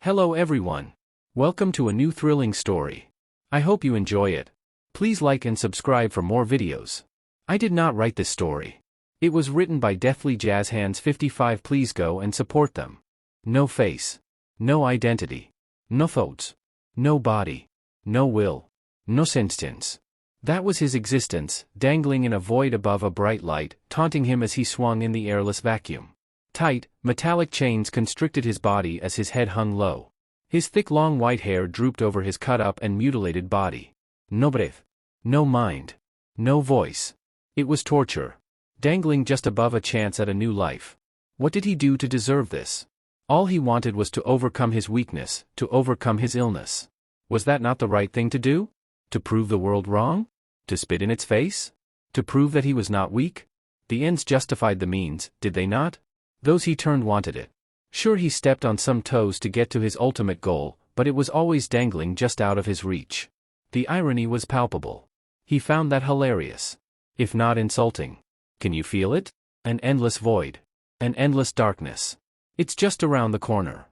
Hello everyone. Welcome to a new thrilling story. I hope you enjoy it. Please like and subscribe for more videos. I did not write this story. It was written by Deathly Jazz Hands 55. Please go and support them. No face. No identity. No thoughts. No body. No will. No sentience. That was his existence, dangling in a void above a bright light, taunting him as he swung in the airless vacuum. Tight, metallic chains constricted his body as his head hung low. His thick long white hair drooped over his cut-up and mutilated body. No breath. No mind. No voice. It was torture. Dangling just above a chance at a new life. What did he do to deserve this? All he wanted was to overcome his weakness, to overcome his illness. Was that not the right thing to do? To prove the world wrong? To spit in its face? To prove that he was not weak? The ends justified the means, did they not? Those he turned wanted it. Sure, he stepped on some toes to get to his ultimate goal, but it was always dangling just out of his reach. The irony was palpable. He found that hilarious. If not insulting. Can you feel it? An endless void. An endless darkness. It's just around the corner.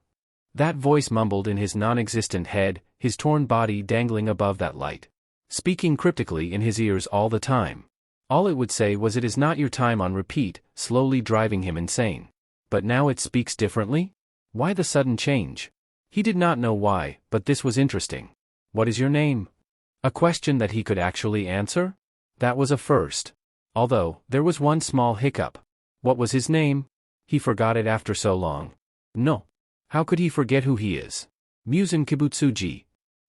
That voice mumbled in his non-existent head, his torn body dangling above that light. Speaking cryptically in his ears all the time. All it would say was, "It is not your time," on repeat, slowly driving him insane. But now it speaks differently? Why the sudden change? He did not know why, but this was interesting. What is your name? A question that he could actually answer? That was a first. Although, there was one small hiccup. What was his name? He forgot it after so long. No. How could he forget who he is? Muzan Kibutsuji.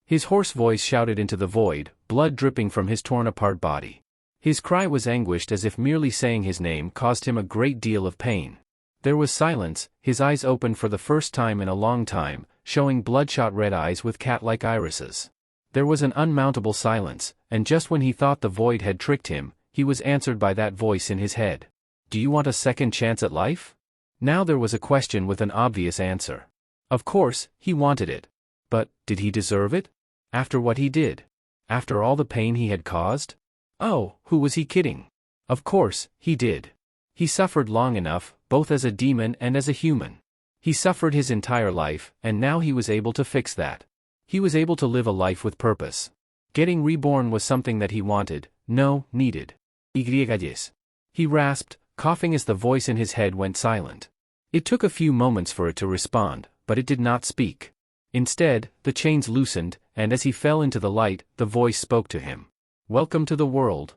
His hoarse voice shouted into the void, blood dripping from his torn-apart body. His cry was anguished, as if merely saying his name caused him a great deal of pain. There was silence, his eyes opened for the first time in a long time, showing bloodshot red eyes with cat-like irises. There was an unmountable silence, and just when he thought the void had tricked him, he was answered by that voice in his head. Do you want a second chance at life? Now there was a question with an obvious answer. Of course, he wanted it. But, did he deserve it? After what he did? After all the pain he had caused? Oh, who was he kidding? Of course, he did. He suffered long enough, both as a demon and as a human. He suffered his entire life, and now he was able to fix that. He was able to live a life with purpose. Getting reborn was something that he wanted, no, needed. Ygalles. He rasped, coughing as the voice in his head went silent. It took a few moments for it to respond, but it did not speak. Instead, the chains loosened, and as he fell into the light, the voice spoke to him. Welcome to the world.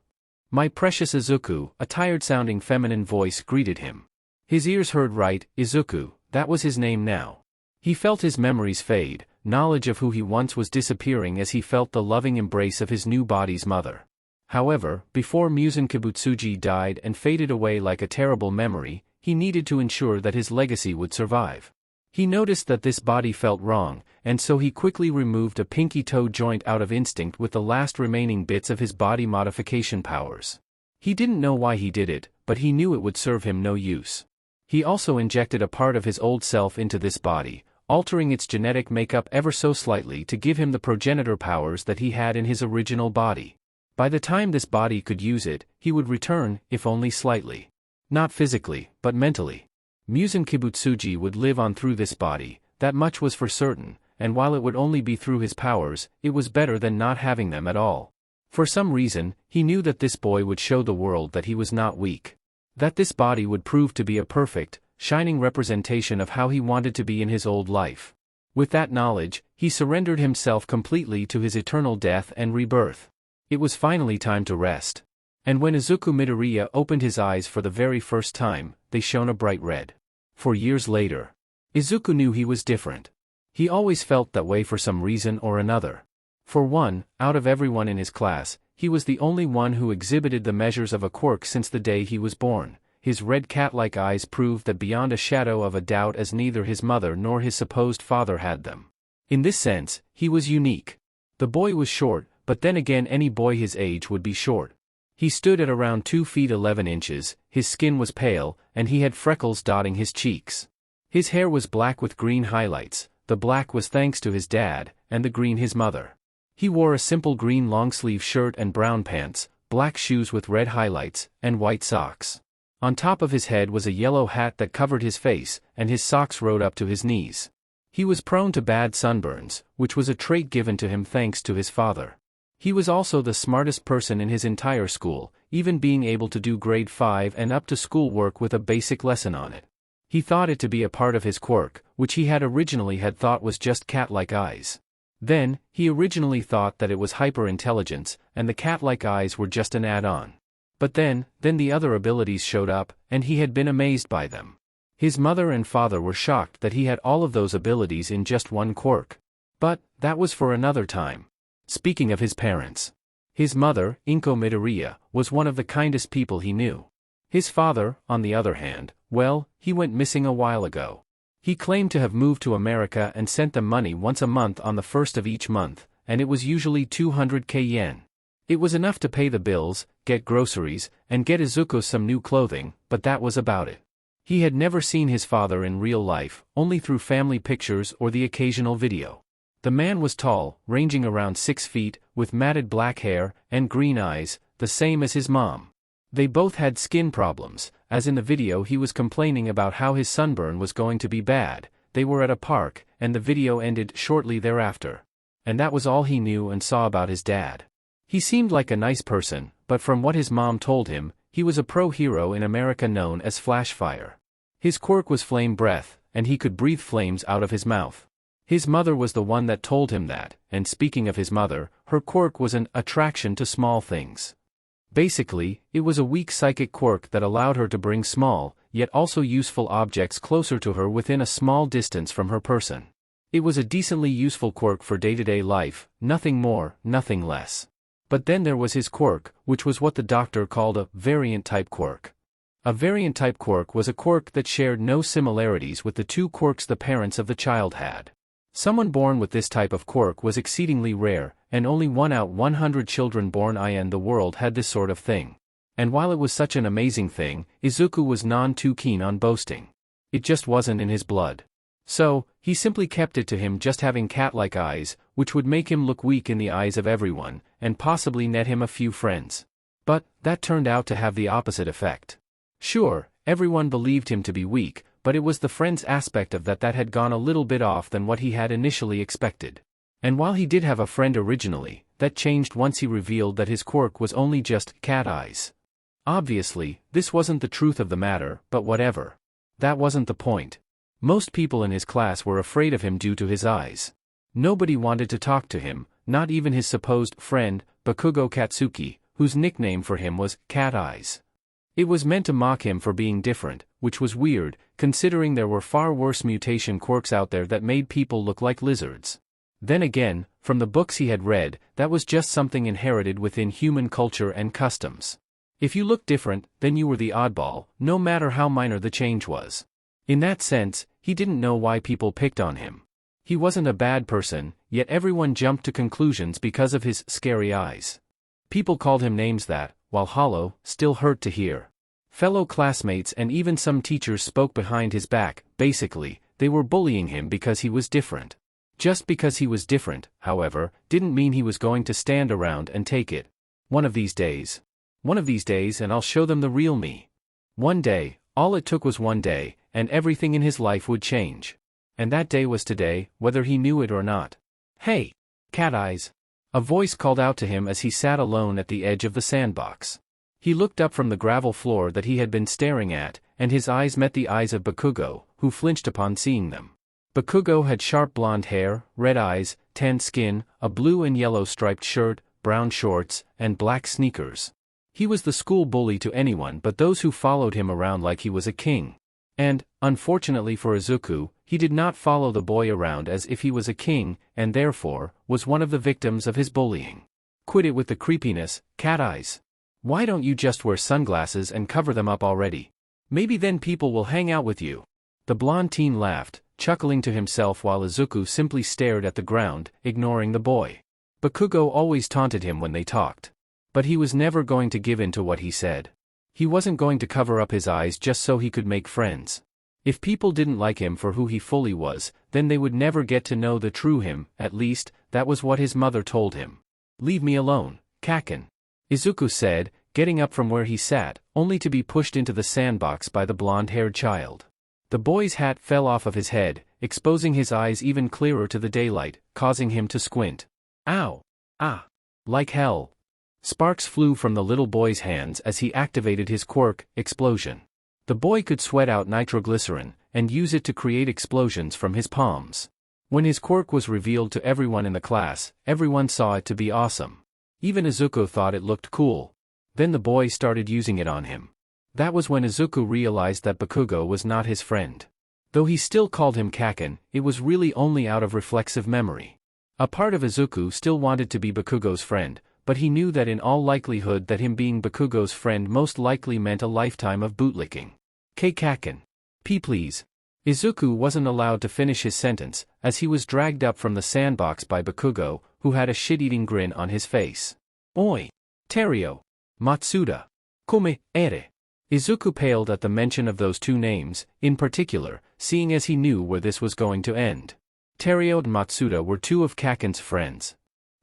My precious Izuku, a tired-sounding feminine voice greeted him. His ears heard right, Izuku, that was his name now. He felt his memories fade, knowledge of who he once was disappearing as he felt the loving embrace of his new body's mother. However, before Muzan Kibutsuji died and faded away like a terrible memory, he needed to ensure that his legacy would survive. He noticed that this body felt wrong, and so he quickly removed a pinky toe joint out of instinct with the last remaining bits of his body modification powers. He didn't know why he did it, but he knew it would serve him no use. He also injected a part of his old self into this body, altering its genetic makeup ever so slightly to give him the progenitor powers that he had in his original body. By the time this body could use it, he would return, if only slightly. Not physically, but mentally. Muzan Kibutsuji would live on through this body, that much was for certain, and while it would only be through his powers, it was better than not having them at all. For some reason, he knew that this boy would show the world that he was not weak. That this body would prove to be a perfect, shining representation of how he wanted to be in his old life. With that knowledge, he surrendered himself completely to his eternal death and rebirth. It was finally time to rest. And when Izuku Midoriya opened his eyes for the very first time, they shone a bright red. For years later, Izuku knew he was different. He always felt that way for some reason or another. For one, out of everyone in his class, he was the only one who exhibited the measures of a quirk since the day he was born. His red cat-like eyes proved that beyond a shadow of a doubt, as neither his mother nor his supposed father had them. In this sense, he was unique. The boy was short, but then again any boy his age would be short. He stood at around 2 feet 11 inches, his skin was pale, and he had freckles dotting his cheeks. His hair was black with green highlights, the black was thanks to his dad, and the green his mother. He wore a simple green long-sleeve shirt and brown pants, black shoes with red highlights, and white socks. On top of his head was a yellow hat that covered his face, and his socks rode up to his knees. He was prone to bad sunburns, which was a trait given to him thanks to his father. He was also the smartest person in his entire school, even being able to do grade 5 and up to school work with a basic lesson on it. He thought it to be a part of his quirk, which he had originally thought was just cat-like eyes. Then, he originally thought that it was hyper-intelligence, and the cat-like eyes were just an add-on. But then the other abilities showed up, and he had been amazed by them. His mother and father were shocked that he had all of those abilities in just one quirk. But that was for another time. Speaking of his parents. His mother, Inko Midoriya, was one of the kindest people he knew. His father, on the other hand, well, he went missing a while ago. He claimed to have moved to America and sent them money once a month on the first of each month, and it was usually 200k yen. It was enough to pay the bills, get groceries, and get Izuku some new clothing, but that was about it. He had never seen his father in real life, only through family pictures or the occasional video. The man was tall, ranging around 6 feet, with matted black hair and green eyes, the same as his mom. They both had skin problems, as in the video he was complaining about how his sunburn was going to be bad. They were at a park, and the video ended shortly thereafter. And that was all he knew and saw about his dad. He seemed like a nice person, but from what his mom told him, he was a pro-hero in America known as Flashfire. His quirk was flame breath, and he could breathe flames out of his mouth. His mother was the one that told him that, and speaking of his mother, her quirk was an attraction to small things. Basically, it was a weak psychic quirk that allowed her to bring small, yet also useful objects closer to her within a small distance from her person. It was a decently useful quirk for day-to-day life, nothing more, nothing less. But then there was his quirk, which was what the doctor called a variant-type quirk. A variant-type quirk was a quirk that shared no similarities with the two quirks the parents of the child had. Someone born with this type of quirk was exceedingly rare, and only 1 out 100 children born in the world had this sort of thing. And while it was such an amazing thing, Izuku was too keen on boasting. It just wasn't in his blood. So, he simply kept it to him just having cat-like eyes, which would make him look weak in the eyes of everyone, and possibly net him a few friends. But that turned out to have the opposite effect. Sure, everyone believed him to be weak, but it was the friends aspect of that had gone a little bit off than what he had initially expected. And while he did have a friend originally, that changed once he revealed that his quirk was only just cat eyes. Obviously, this wasn't the truth of the matter, but whatever. That wasn't the point. Most people in his class were afraid of him due to his eyes. Nobody wanted to talk to him, not even his supposed friend, Bakugo Katsuki, whose nickname for him was Cat Eyes. It was meant to mock him for being different, which was weird, considering there were far worse mutation quirks out there that made people look like lizards. Then again, from the books he had read, that was just something inherited within human culture and customs. If you looked different, then you were the oddball, no matter how minor the change was. In that sense, he didn't know why people picked on him. He wasn't a bad person, yet everyone jumped to conclusions because of his scary eyes. People called him names that, while hollow, still hurt to hear. Fellow classmates and even some teachers spoke behind his back. Basically, they were bullying him because he was different. Just because he was different, however, didn't mean he was going to stand around and take it. One of these days, and I'll show them the real me. One day, all it took was one day, and everything in his life would change. And that day was today, whether he knew it or not. "Hey, Cat Eyes!" A voice called out to him as he sat alone at the edge of the sandbox. He looked up from the gravel floor that he had been staring at, and his eyes met the eyes of Bakugo, who flinched upon seeing them. Bakugo had sharp blonde hair, red eyes, tanned skin, a blue and yellow striped shirt, brown shorts, and black sneakers. He was the school bully to anyone but those who followed him around like he was a king. And, unfortunately for Izuku, he did not follow the boy around as if he was a king, and therefore, was one of the victims of his bullying. "Quit it with the creepiness, Cat Eyes. Why don't you just wear sunglasses and cover them up already? Maybe then people will hang out with you." The blonde teen laughed, chuckling to himself while Izuku simply stared at the ground, ignoring the boy. Bakugo always taunted him when they talked. But he was never going to give in to what he said. He wasn't going to cover up his eyes just so he could make friends. If people didn't like him for who he fully was, then they would never get to know the true him. At least, that was what his mother told him. "Leave me alone, Kaken," Izuku said, getting up from where he sat, only to be pushed into the sandbox by the blonde-haired child. The boy's hat fell off of his head, exposing his eyes even clearer to the daylight, causing him to squint. Ow! Ah! Like hell! Sparks flew from the little boy's hands as he activated his quirk, Explosion. The boy could sweat out nitroglycerin, and use it to create explosions from his palms. When his quirk was revealed to everyone in the class, everyone saw it to be awesome. Even Izuku thought it looked cool. Then the boy started using it on him. That was when Izuku realized that Bakugo was not his friend. Though he still called him Kaken, it was really only out of reflexive memory. A part of Izuku still wanted to be Bakugo's friend, but he knew that in all likelihood that him being Bakugo's friend most likely meant a lifetime of bootlicking. Kaken. Please. Izuku wasn't allowed to finish his sentence, as he was dragged up from the sandbox by Bakugo, who had a shit-eating grin on his face. Oi! Terio! Matsuda! Come ere! Izuku paled at the mention of those two names, in particular, seeing as he knew where this was going to end. Terio and Matsuda were two of Kaken's friends.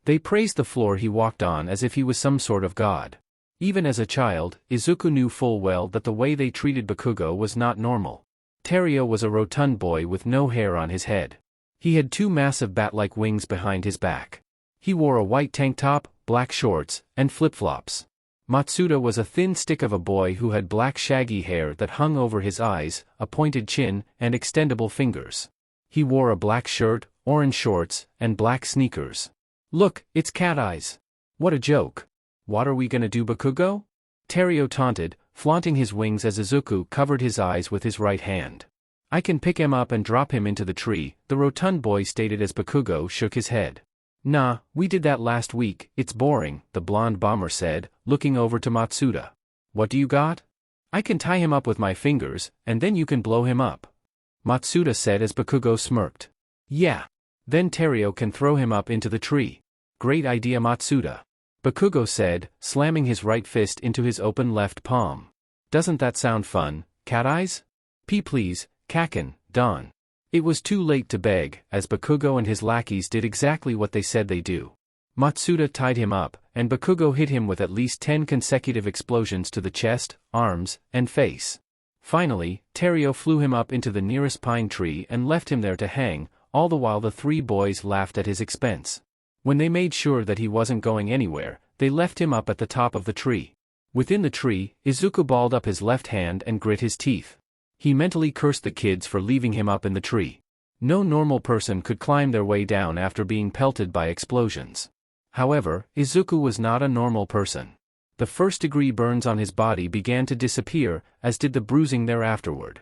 They praised the floor he walked on as if he was some sort of god. Even as a child, Izuku knew full well that the way they treated Bakugo was not normal. Terio was a rotund boy with no hair on his head. He had two massive bat-like wings behind his back. He wore a white tank top, black shorts, and flip-flops. Matsuda was a thin stick of a boy who had black shaggy hair that hung over his eyes, a pointed chin, and extendable fingers. He wore a black shirt, orange shorts, and black sneakers. Look, it's Cat Eyes. What a joke. What are we gonna do, Bakugo? Terio taunted, flaunting his wings as Izuku covered his eyes with his right hand. I can pick him up and drop him into the tree, the rotund boy stated as Bakugo shook his head. Nah, we did that last week, it's boring, the blonde bomber said, looking over to Matsuda. What do you got? I can tie him up with my fingers, and then you can blow him up. Matsuda said as Bakugo smirked. Yeah. Then Terio can throw him up into the tree. Great idea, Matsuda. Bakugo said, slamming his right fist into his open left palm. Doesn't that sound fun, Cat Eyes? Please, Kaken, Don. It was too late to beg, as Bakugo and his lackeys did exactly what they said they do. Matsuda tied him up, and Bakugo hit him with at least 10 consecutive explosions to the chest, arms, and face. Finally, Terio flew him up into the nearest pine tree and left him there to hang, all the while the three boys laughed at his expense. When they made sure that he wasn't going anywhere, they left him up at the top of the tree. Within the tree, Izuku balled up his left hand and grit his teeth. He mentally cursed the kids for leaving him up in the tree. No normal person could climb their way down after being pelted by explosions. However, Izuku was not a normal person. The first-degree burns on his body began to disappear, as did the bruising thereafterward.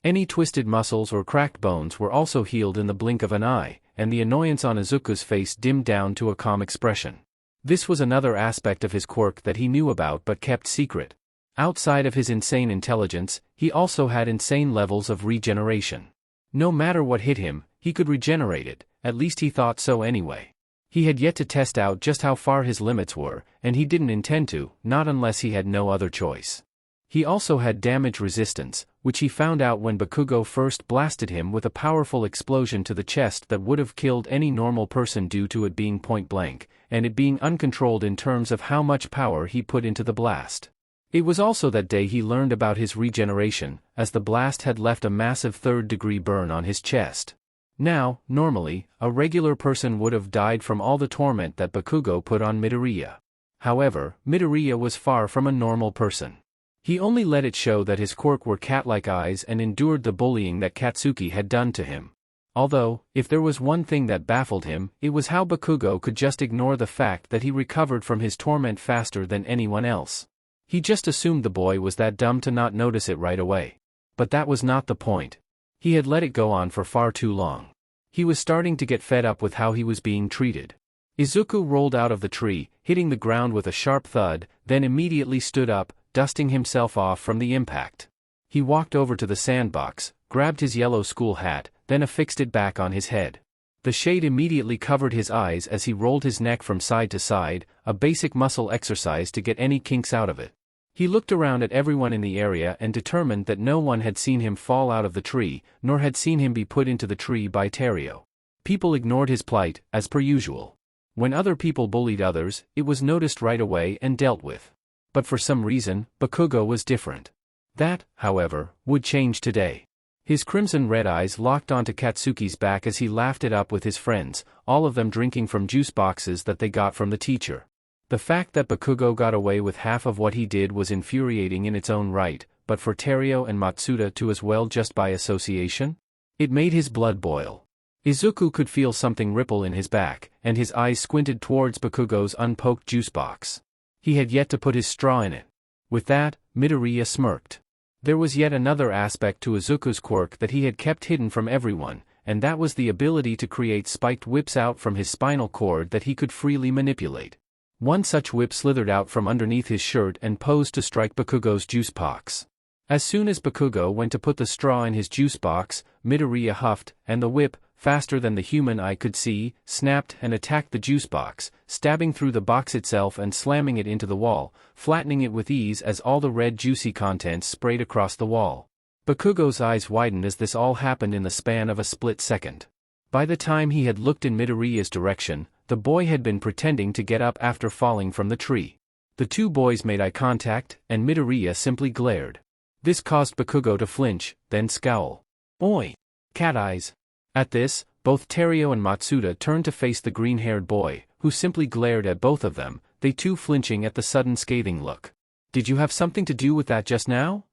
Any twisted muscles or cracked bones were also healed in the blink of an eye, and the annoyance on Izuku's face dimmed down to a calm expression. This was another aspect of his quirk that he knew about but kept secret. Outside of his insane intelligence, he also had insane levels of regeneration. No matter what hit him, he could regenerate it, at least he thought so anyway. He had yet to test out just how far his limits were, and he didn't intend to, not unless he had no other choice. He also had damage resistance, which he found out when Bakugo first blasted him with a powerful explosion to the chest that would have killed any normal person due to it being point blank, and it being uncontrolled in terms of how much power he put into the blast. It was also that day he learned about his regeneration, as the blast had left a massive third-degree burn on his chest. Now, normally, a regular person would have died from all the torment that Bakugo put on Midoriya. However, Midoriya was far from a normal person. He only let it show that his quirk were cat-like eyes and endured the bullying that Katsuki had done to him. Although, if there was one thing that baffled him, it was how Bakugo could just ignore the fact that he recovered from his torment faster than anyone else. He just assumed the boy was that dumb to not notice it right away. But that was not the point. He had let it go on for far too long. He was starting to get fed up with how he was being treated. Izuku rolled out of the tree, hitting the ground with a sharp thud, then immediately stood up, dusting himself off from the impact. He walked over to the sandbox, grabbed his yellow school hat, then affixed it back on his head. The shade immediately covered his eyes as he rolled his neck from side to side, a basic muscle exercise to get any kinks out of it. He looked around at everyone in the area and determined that no one had seen him fall out of the tree, nor had seen him be put into the tree by Terio. People ignored his plight, as per usual. When other people bullied others, it was noticed right away and dealt with. But for some reason, Bakugo was different. That, however, would change today. His crimson-red eyes locked onto Katsuki's back as he laughed it up with his friends, all of them drinking from juice boxes that they got from the teacher. The fact that Bakugo got away with half of what he did was infuriating in its own right, but for Teruo and Matsuda too as well just by association? It made his blood boil. Izuku could feel something ripple in his back, and his eyes squinted towards Bakugo's unpoked juice box. He had yet to put his straw in it. With that, Midoriya smirked. There was yet another aspect to Izuku's quirk that he had kept hidden from everyone, and that was the ability to create spiked whips out from his spinal cord that he could freely manipulate. One such whip slithered out from underneath his shirt and posed to strike Bakugo's juice box. As soon as Bakugo went to put the straw in his juice box, Midoriya huffed, and the whip, faster than the human eye could see, snapped and attacked the juice box, stabbing through the box itself and slamming it into the wall, flattening it with ease as all the red juicy contents sprayed across the wall. Bakugo's eyes widened as this all happened in the span of a split second. By the time he had looked in Midoriya's direction, the boy had been pretending to get up after falling from the tree. The two boys made eye contact, and Midoriya simply glared. This caused Bakugo to flinch, then scowl. "Oi! Cat eyes!" At this, both Teruo and Matsuda turned to face the green-haired boy, who simply glared at both of them, they too flinching at the sudden scathing look. "Did you have something to do with that just now?"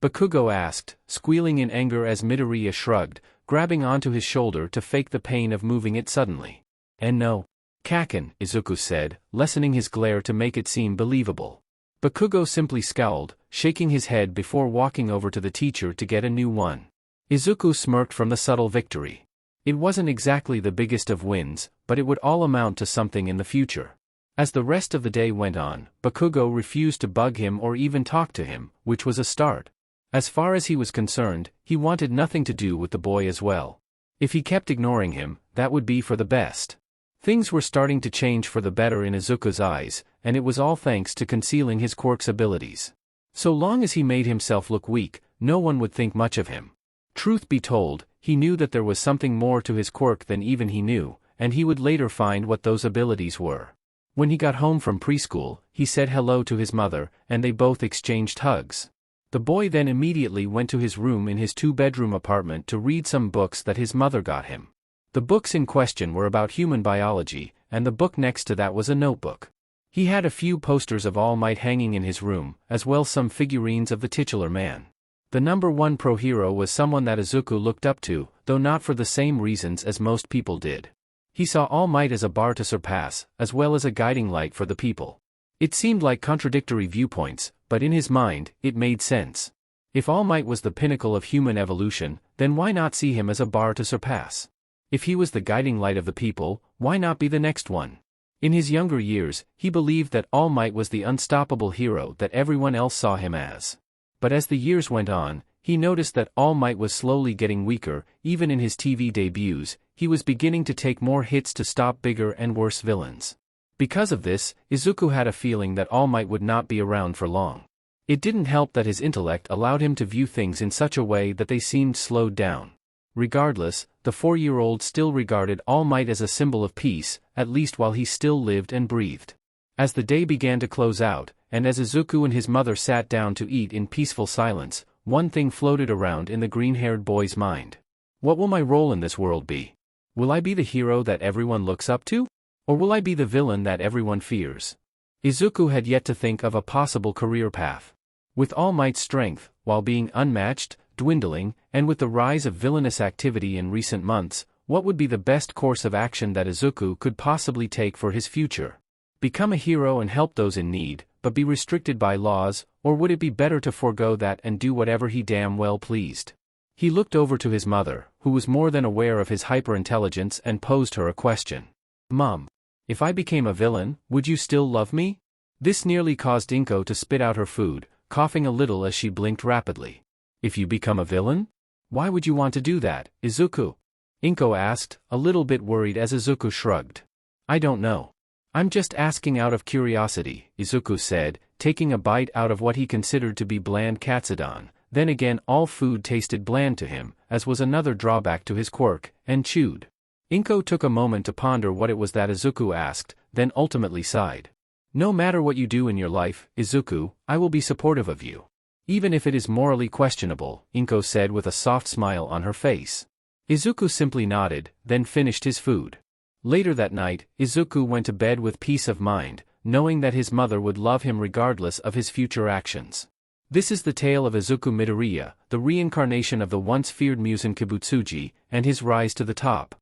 Bakugo asked, squealing in anger as Midoriya shrugged, grabbing onto his shoulder to fake the pain of moving it suddenly. "And no. Kaken," Izuku said, lessening his glare to make it seem believable. Bakugo simply scowled, shaking his head before walking over to the teacher to get a new one. Izuku smirked from the subtle victory. It wasn't exactly the biggest of wins, but it would all amount to something in the future. As the rest of the day went on, Bakugo refused to bug him or even talk to him, which was a start. As far as he was concerned, he wanted nothing to do with the boy as well. If he kept ignoring him, that would be for the best. Things were starting to change for the better in Izuku's eyes, and it was all thanks to concealing his quirk's abilities. So long as he made himself look weak, no one would think much of him. Truth be told, he knew that there was something more to his quirk than even he knew, and he would later find what those abilities were. When he got home from preschool, he said hello to his mother, and they both exchanged hugs. The boy then immediately went to his room in his two-bedroom apartment to read some books that his mother got him. The books in question were about human biology, and the book next to that was a notebook. He had a few posters of All Might hanging in his room, as well as some figurines of the titular man. The number one pro-hero was someone that Izuku looked up to, though not for the same reasons as most people did. He saw All Might as a bar to surpass, as well as a guiding light for the people. It seemed like contradictory viewpoints, but in his mind, it made sense. If All Might was the pinnacle of human evolution, then why not see him as a bar to surpass? If he was the guiding light of the people, why not be the next one? In his younger years, he believed that All Might was the unstoppable hero that everyone else saw him as. But as the years went on, he noticed that All Might was slowly getting weaker. Even in his TV debuts, he was beginning to take more hits to stop bigger and worse villains. Because of this, Izuku had a feeling that All Might would not be around for long. It didn't help that his intellect allowed him to view things in such a way that they seemed slowed down. Regardless, the 4-year-old still regarded All Might as a symbol of peace, at least while he still lived and breathed. As the day began to close out, and as Izuku and his mother sat down to eat in peaceful silence, one thing floated around in the green-haired boy's mind. What will my role in this world be? Will I be the hero that everyone looks up to? Or will I be the villain that everyone fears? Izuku had yet to think of a possible career path. With All Might's strength, while being unmatched, dwindling, and with the rise of villainous activity in recent months, what would be the best course of action that Izuku could possibly take for his future? Become a hero and help those in need, but be restricted by laws, or would it be better to forego that and do whatever he damn well pleased? He looked over to his mother, who was more than aware of his hyper-intelligence, and posed her a question. "Mom, if I became a villain, would you still love me?" This nearly caused Inko to spit out her food, coughing a little as she blinked rapidly. "If you become a villain? Why would you want to do that, Izuku?" Inko asked, a little bit worried as Izuku shrugged. "I don't know. I'm just asking out of curiosity," Izuku said, taking a bite out of what he considered to be bland katsudon. Then again all food tasted bland to him, as was another drawback to his quirk, and chewed. Inko took a moment to ponder what it was that Izuku asked, then ultimately sighed. "No matter what you do in your life, Izuku, I will be supportive of you. Even if it is morally questionable, Inko said with a soft smile on her face. Izuku simply nodded, then finished his food. Later that night, Izuku went to bed with peace of mind, knowing that his mother would love him regardless of his future actions. This is the tale of Izuku Midoriya, the reincarnation of the once feared muzan Kibutsuji, and his rise to the top.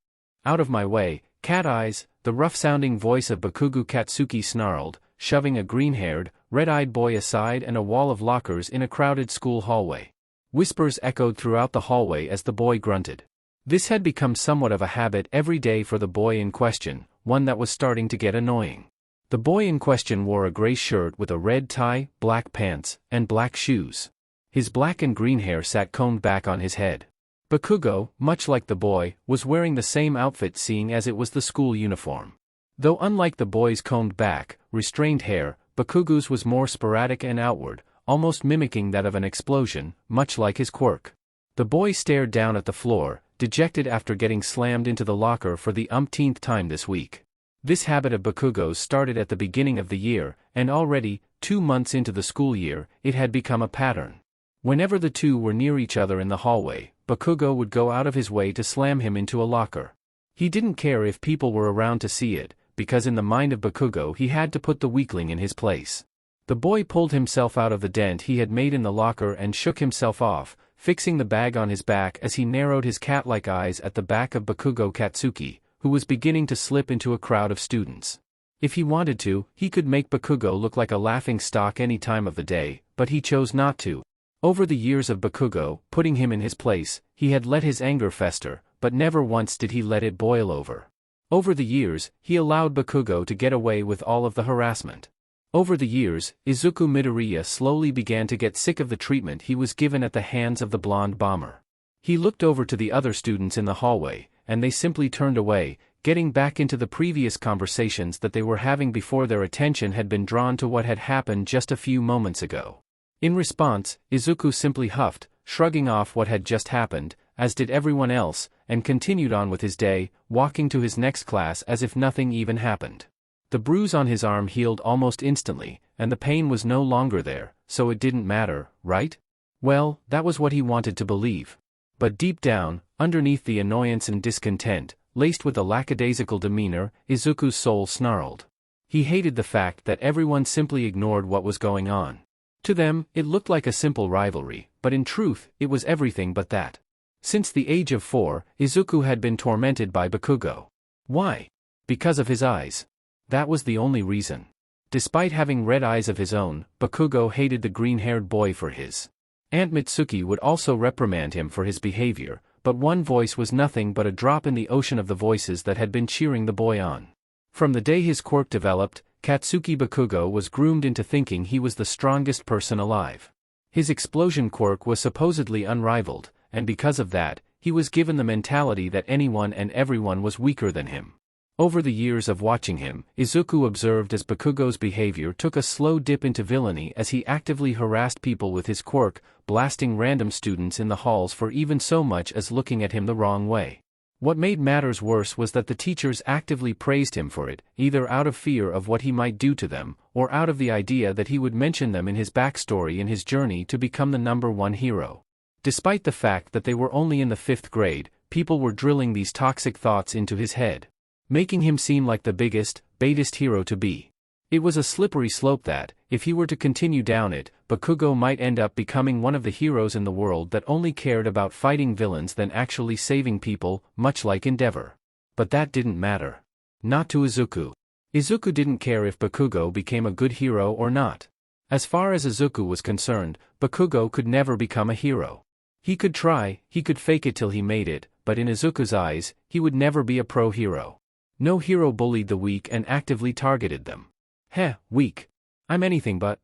Out of my way, Cat Eyes, the rough-sounding voice of Bakugo Katsuki snarled, shoving a green-haired, red-eyed boy aside and a wall of lockers in a crowded school hallway. Whispers echoed throughout the hallway as the boy grunted. This had become somewhat of a habit every day for the boy in question, one that was starting to get annoying. The boy in question wore a gray shirt with a red tie, black pants, and black shoes. His black and green hair sat combed back on his head. Bakugo, much like the boy, was wearing the same outfit seeing as it was the school uniform. Though unlike the boy's combed back, restrained hair, Bakugo's was more sporadic and outward, almost mimicking that of an explosion, much like his quirk. The boy stared down at the floor, dejected after getting slammed into the locker for the umpteenth time this week. This habit of Bakugo's started at the beginning of the year, and already, 2 months into the school year, it had become a pattern. Whenever the two were near each other in the hallway, Bakugo would go out of his way to slam him into a locker. He didn't care if people were around to see it, because in the mind of Bakugo he had to put the weakling in his place. The boy pulled himself out of the dent he had made in the locker and shook himself off, fixing the bag on his back as he narrowed his cat-like eyes at the back of Bakugo Katsuki, who was beginning to slip into a crowd of students. If he wanted to, he could make Bakugo look like a laughing stock any time of the day, but he chose not to. Over the years of Bakugo, putting him in his place, he had let his anger fester, but never once did he let it boil over. Over the years, he allowed Bakugo to get away with all of the harassment. Over the years, Izuku Midoriya slowly began to get sick of the treatment he was given at the hands of the blonde bomber. He looked over to the other students in the hallway, and they simply turned away, getting back into the previous conversations that they were having before their attention had been drawn to what had happened just a few moments ago. In response, Izuku simply huffed, shrugging off what had just happened, as did everyone else, and continued on with his day, walking to his next class as if nothing even happened. The bruise on his arm healed almost instantly, and the pain was no longer there, so it didn't matter, right? Well, that was what he wanted to believe. But deep down, underneath the annoyance and discontent, laced with a lackadaisical demeanor, Izuku's soul snarled. He hated the fact that everyone simply ignored what was going on. To them, it looked like a simple rivalry, but in truth, it was everything but that. Since the age of 4, Izuku had been tormented by Bakugo. Why? Because of his eyes. That was the only reason. Despite having red eyes of his own, Bakugo hated the green-haired boy for his. Aunt Mitsuki would also reprimand him for his behavior, but one voice was nothing but a drop in the ocean of the voices that had been cheering the boy on. From the day his quirk developed, Katsuki Bakugo was groomed into thinking he was the strongest person alive. His explosion quirk was supposedly unrivaled, and because of that, he was given the mentality that anyone and everyone was weaker than him. Over the years of watching him, Izuku observed as Bakugo's behavior took a slow dip into villainy as he actively harassed people with his quirk, blasting random students in the halls for even so much as looking at him the wrong way. What made matters worse was that the teachers actively praised him for it, either out of fear of what he might do to them, or out of the idea that he would mention them in his backstory in his journey to become the #1 hero. Despite the fact that they were only in the 5th grade, people were drilling these toxic thoughts into his head, making him seem like the biggest, baddest hero to be. It was a slippery slope that, if he were to continue down it, Bakugo might end up becoming one of the heroes in the world that only cared about fighting villains than actually saving people, much like Endeavor. But that didn't matter. Not to Izuku. Izuku didn't care if Bakugo became a good hero or not. As far as Izuku was concerned, Bakugo could never become a hero. He could try, he could fake it till he made it, but in Izuku's eyes, he would never be a pro-hero. No hero bullied the weak and actively targeted them. Heh, weak. I'm anything but.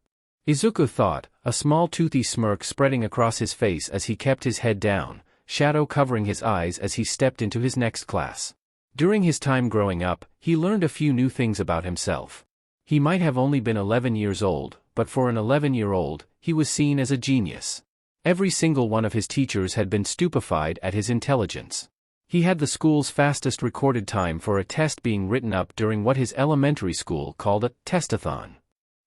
Izuku thought, a small toothy smirk spreading across his face as he kept his head down, shadow covering his eyes as he stepped into his next class. During his time growing up, he learned a few new things about himself. He might have only been 11 years old, but for an 11-year-old, he was seen as a genius. Every single one of his teachers had been stupefied at his intelligence. He had the school's fastest recorded time for a test being written up during what his elementary school called a testathon.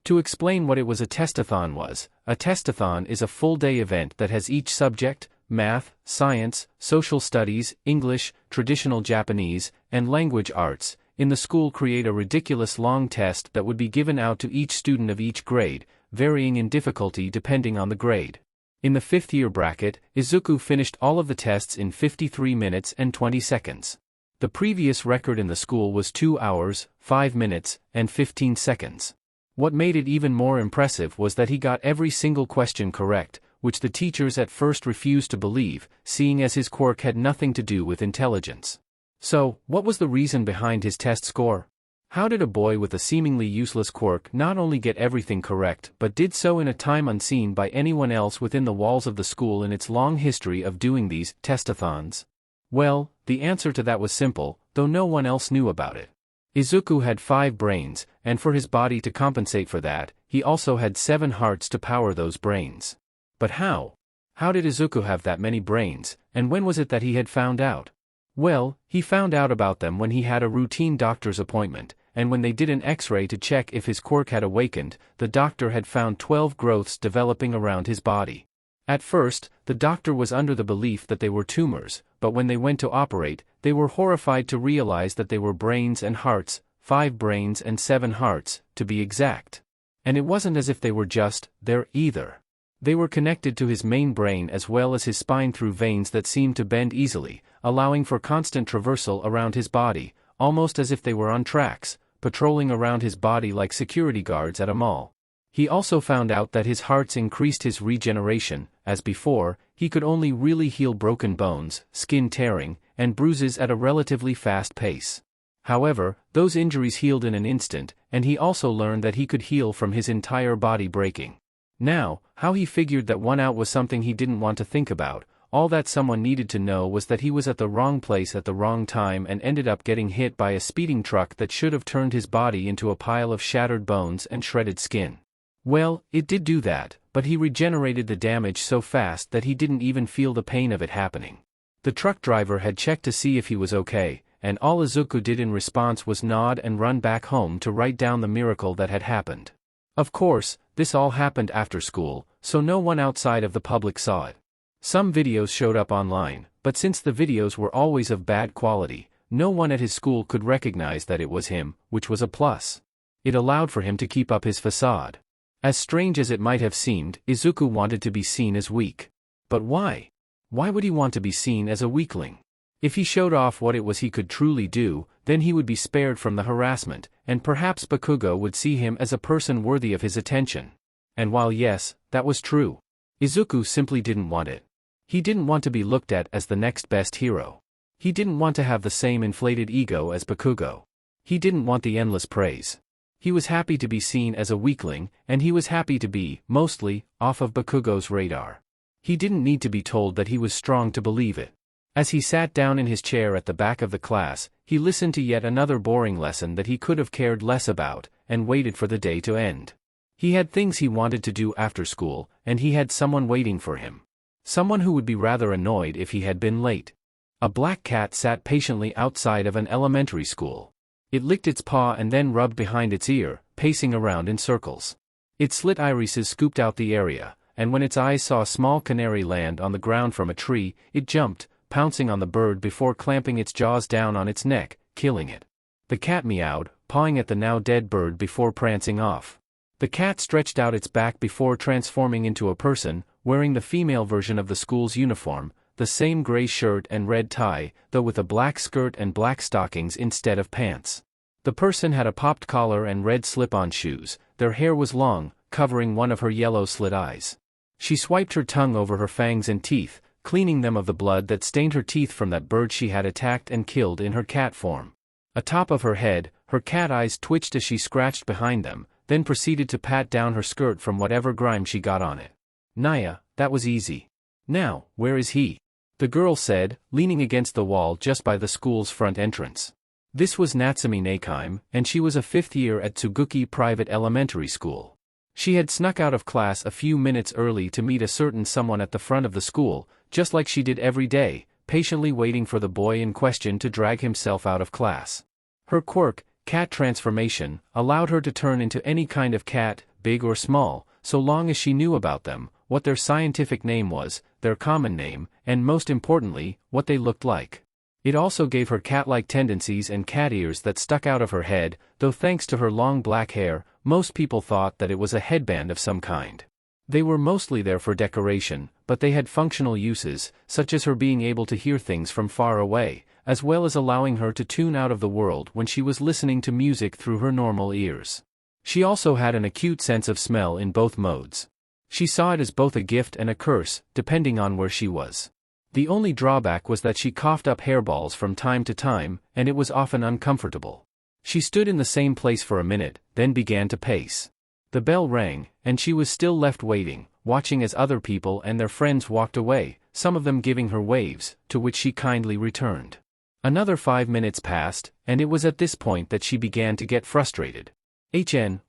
To explain what it was, a testathon is a full-day event that has each subject, math, science, social studies, English, traditional Japanese, and language arts, in the school create a ridiculous long test that would be given out to each student of each grade, varying in difficulty depending on the grade. In the 5th year bracket, Izuku finished all of the tests in 53 minutes and 20 seconds. The previous record in the school was 2 hours, 5 minutes, and 15 seconds. What made it even more impressive was that he got every single question correct, which the teachers at first refused to believe, seeing as his quirk had nothing to do with intelligence. So, what was the reason behind his test score? How did a boy with a seemingly useless quirk not only get everything correct but did so in a time unseen by anyone else within the walls of the school in its long history of doing these testathons? Well, the answer to that was simple, though no one else knew about it. Izuku had 5 brains, and for his body to compensate for that, he also had 7 hearts to power those brains. But how? How did Izuku have that many brains, and when was it that he had found out? Well, he found out about them when he had a routine doctor's appointment, and when they did an X-ray to check if his quirk had awakened, the doctor had found 12 growths developing around his body. At first, the doctor was under the belief that they were tumors, but when they went to operate, they were horrified to realize that they were brains and hearts, 5 brains and 7 hearts, to be exact. And it wasn't as if they were just there either. They were connected to his main brain as well as his spine through veins that seemed to bend easily, allowing for constant traversal around his body, almost as if they were on tracks, patrolling around his body like security guards at a mall. He also found out that his hearts increased his regeneration, as before, he could only really heal broken bones, skin tearing, and bruises at a relatively fast pace. However, those injuries healed in an instant, and he also learned that he could heal from his entire body breaking. Now, how he figured that one out was something he didn't want to think about. All that someone needed to know was that he was at the wrong place at the wrong time and ended up getting hit by a speeding truck that should have turned his body into a pile of shattered bones and shredded skin. Well, it did do that, but he regenerated the damage so fast that he didn't even feel the pain of it happening. The truck driver had checked to see if he was okay, and all Izuku did in response was nod and run back home to write down the miracle that had happened. Of course, this all happened after school, so no one outside of the public saw it. Some videos showed up online, but since the videos were always of bad quality, no one at his school could recognize that it was him, which was a plus. It allowed for him to keep up his facade. As strange as it might have seemed, Izuku wanted to be seen as weak. But why? Why would he want to be seen as a weakling? If he showed off what it was he could truly do, then he would be spared from the harassment, and perhaps Bakugo would see him as a person worthy of his attention. And while yes, that was true, Izuku simply didn't want it. He didn't want to be looked at as the next best hero. He didn't want to have the same inflated ego as Bakugo. He didn't want the endless praise. He was happy to be seen as a weakling, and he was happy to be, mostly, off of Bakugo's radar. He didn't need to be told that he was strong to believe it. As he sat down in his chair at the back of the class, he listened to yet another boring lesson that he could have cared less about, and waited for the day to end. He had things he wanted to do after school, and he had someone waiting for him. Someone who would be rather annoyed if he had been late. A black cat sat patiently outside of an elementary school. It licked its paw and then rubbed behind its ear, pacing around in circles. Its slit irises scooped out the area, and when its eyes saw a small canary land on the ground from a tree, it jumped, pouncing on the bird before clamping its jaws down on its neck, killing it. The cat meowed, pawing at the now dead bird before prancing off. The cat stretched out its back before transforming into a person, wearing the female version of the school's uniform, the same gray shirt and red tie, though with a black skirt and black stockings instead of pants. The person had a popped collar and red slip-on shoes. Their hair was long, covering one of her yellow slit eyes. She swiped her tongue over her fangs and teeth, cleaning them of the blood that stained her teeth from that bird she had attacked and killed in her cat form. Atop of her head, her cat eyes twitched as she scratched behind them, then proceeded to pat down her skirt from whatever grime she got on it. Naya, that was easy. Now, where is he? The girl said, leaning against the wall just by the school's front entrance. This was Natsumi Nakime, and she was a 5th year at Tsuguki Private Elementary School. She had snuck out of class a few minutes early to meet a certain someone at the front of the school, just like she did every day, patiently waiting for the boy in question to drag himself out of class. Her quirk, cat transformation, allowed her to turn into any kind of cat, big or small, so long as she knew about them, what their scientific name was, their common name, and most importantly, what they looked like. It also gave her cat-like tendencies and cat ears that stuck out of her head, though thanks to her long black hair, most people thought that it was a headband of some kind. They were mostly there for decoration, but they had functional uses, such as her being able to hear things from far away, as well as allowing her to tune out of the world when she was listening to music through her normal ears. She also had an acute sense of smell in both modes. She saw it as both a gift and a curse, depending on where she was. The only drawback was that she coughed up hairballs from time to time, and it was often uncomfortable. She stood in the same place for a minute, then began to pace. The bell rang, and she was still left waiting, watching as other people and their friends walked away, some of them giving her waves, to which she kindly returned. Another 5 minutes passed, and it was at this point that she began to get frustrated.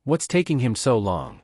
What's taking him so long?"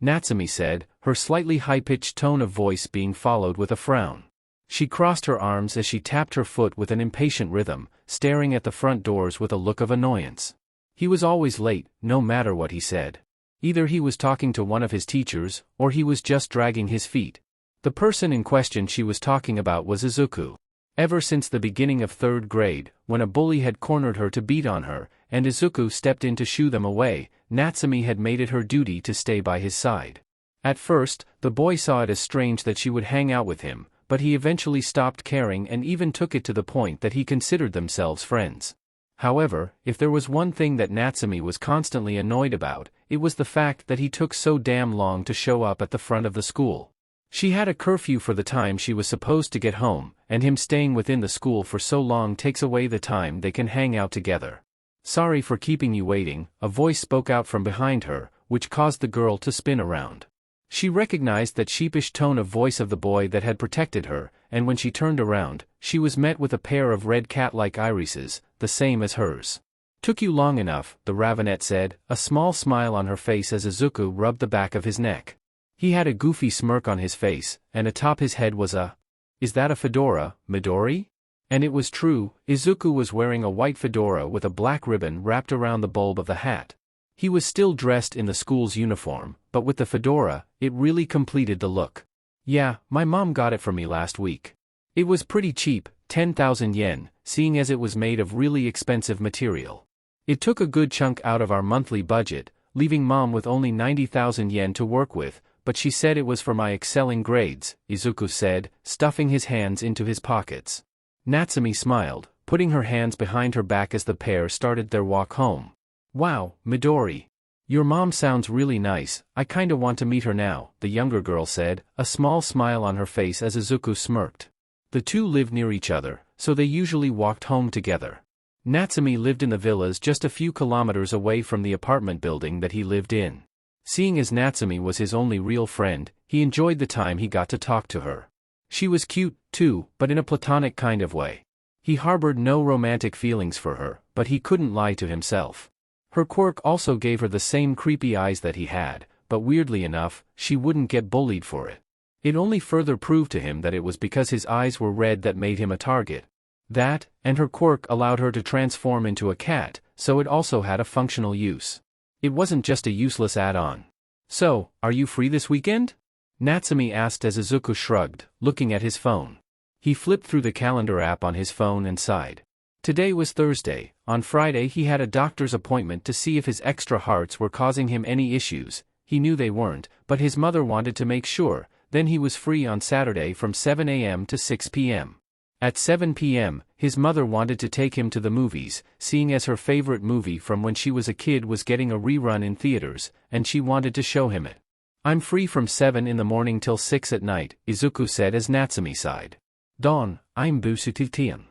Natsumi said, her slightly high-pitched tone of voice being followed with a frown. She crossed her arms as she tapped her foot with an impatient rhythm, staring at the front doors with a look of annoyance. He was always late, no matter what he said. Either he was talking to one of his teachers, or he was just dragging his feet. The person in question she was talking about was Izuku. Ever since the beginning of 3rd grade, when a bully had cornered her to beat on her, and Izuku stepped in to shoo them away, Natsumi had made it her duty to stay by his side. At first, the boy saw it as strange that she would hang out with him, but he eventually stopped caring and even took it to the point that he considered themselves friends. However, if there was one thing that Natsumi was constantly annoyed about, it was the fact that he took so damn long to show up at the front of the school. She had a curfew for the time she was supposed to get home, and him staying within the school for so long takes away the time they can hang out together. "Sorry for keeping you waiting," a voice spoke out from behind her, which caused the girl to spin around. She recognized that sheepish tone of voice of the boy that had protected her, and when she turned around, she was met with a pair of red cat-like irises, the same as hers. "Took you long enough," the Ravenet said, a small smile on her face as Izuku rubbed the back of his neck. He had a goofy smirk on his face, and atop his head was a, "Is that a fedora, Midori?" And it was true, Izuku was wearing a white fedora with a black ribbon wrapped around the bulb of the hat. He was still dressed in the school's uniform, but with the fedora, it really completed the look. "Yeah, my mom got it for me last week. It was pretty cheap, 10,000 yen, seeing as it was made of really expensive material. It took a good chunk out of our monthly budget, leaving mom with only 90,000 yen to work with, but she said it was for my excelling grades," Izuku said, stuffing his hands into his pockets. Natsumi smiled, putting her hands behind her back as the pair started their walk home. "Wow, Midori. Your mom sounds really nice, I kinda want to meet her now," the younger girl said, a small smile on her face as Izuku smirked. The two lived near each other, so they usually walked home together. Natsumi lived in the villas just a few kilometers away from the apartment building that he lived in. Seeing as Natsumi was his only real friend, he enjoyed the time he got to talk to her. She was cute, too, but in a platonic kind of way. He harbored no romantic feelings for her, but he couldn't lie to himself. Her quirk also gave her the same creepy eyes that he had, but weirdly enough, she wouldn't get bullied for it. It only further proved to him that it was because his eyes were red that made him a target. That, and her quirk allowed her to transform into a cat, so it also had a functional use. It wasn't just a useless add-on. "So, are you free this weekend?" Natsumi asked as Izuku shrugged, looking at his phone. He flipped through the calendar app on his phone and sighed. Today was Thursday. On Friday he had a doctor's appointment to see if his extra hearts were causing him any issues. He knew they weren't, but his mother wanted to make sure. Then he was free on Saturday from 7 a.m. to 6 p.m. At 7 p.m., his mother wanted to take him to the movies, seeing as her favorite movie from when she was a kid was getting a rerun in theaters, and she wanted to show him it. "I'm free from 7 in the morning till 6 at night," Izuku said as Natsumi sighed. "Dawn, I'm busutitian.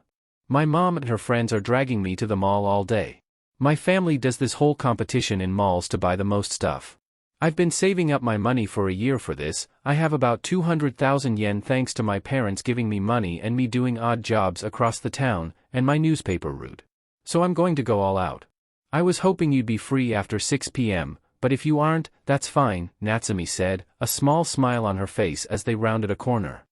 My mom and her friends are dragging me to the mall all day. My family does this whole competition in malls to buy the most stuff. I've been saving up my money for a year for this. I have about 200,000 yen thanks to my parents giving me money and me doing odd jobs across the town, and my newspaper route. So I'm going to go all out. I was hoping you'd be free after 6 p.m., but if you aren't, that's fine," Natsumi said, a small smile on her face as they rounded a corner.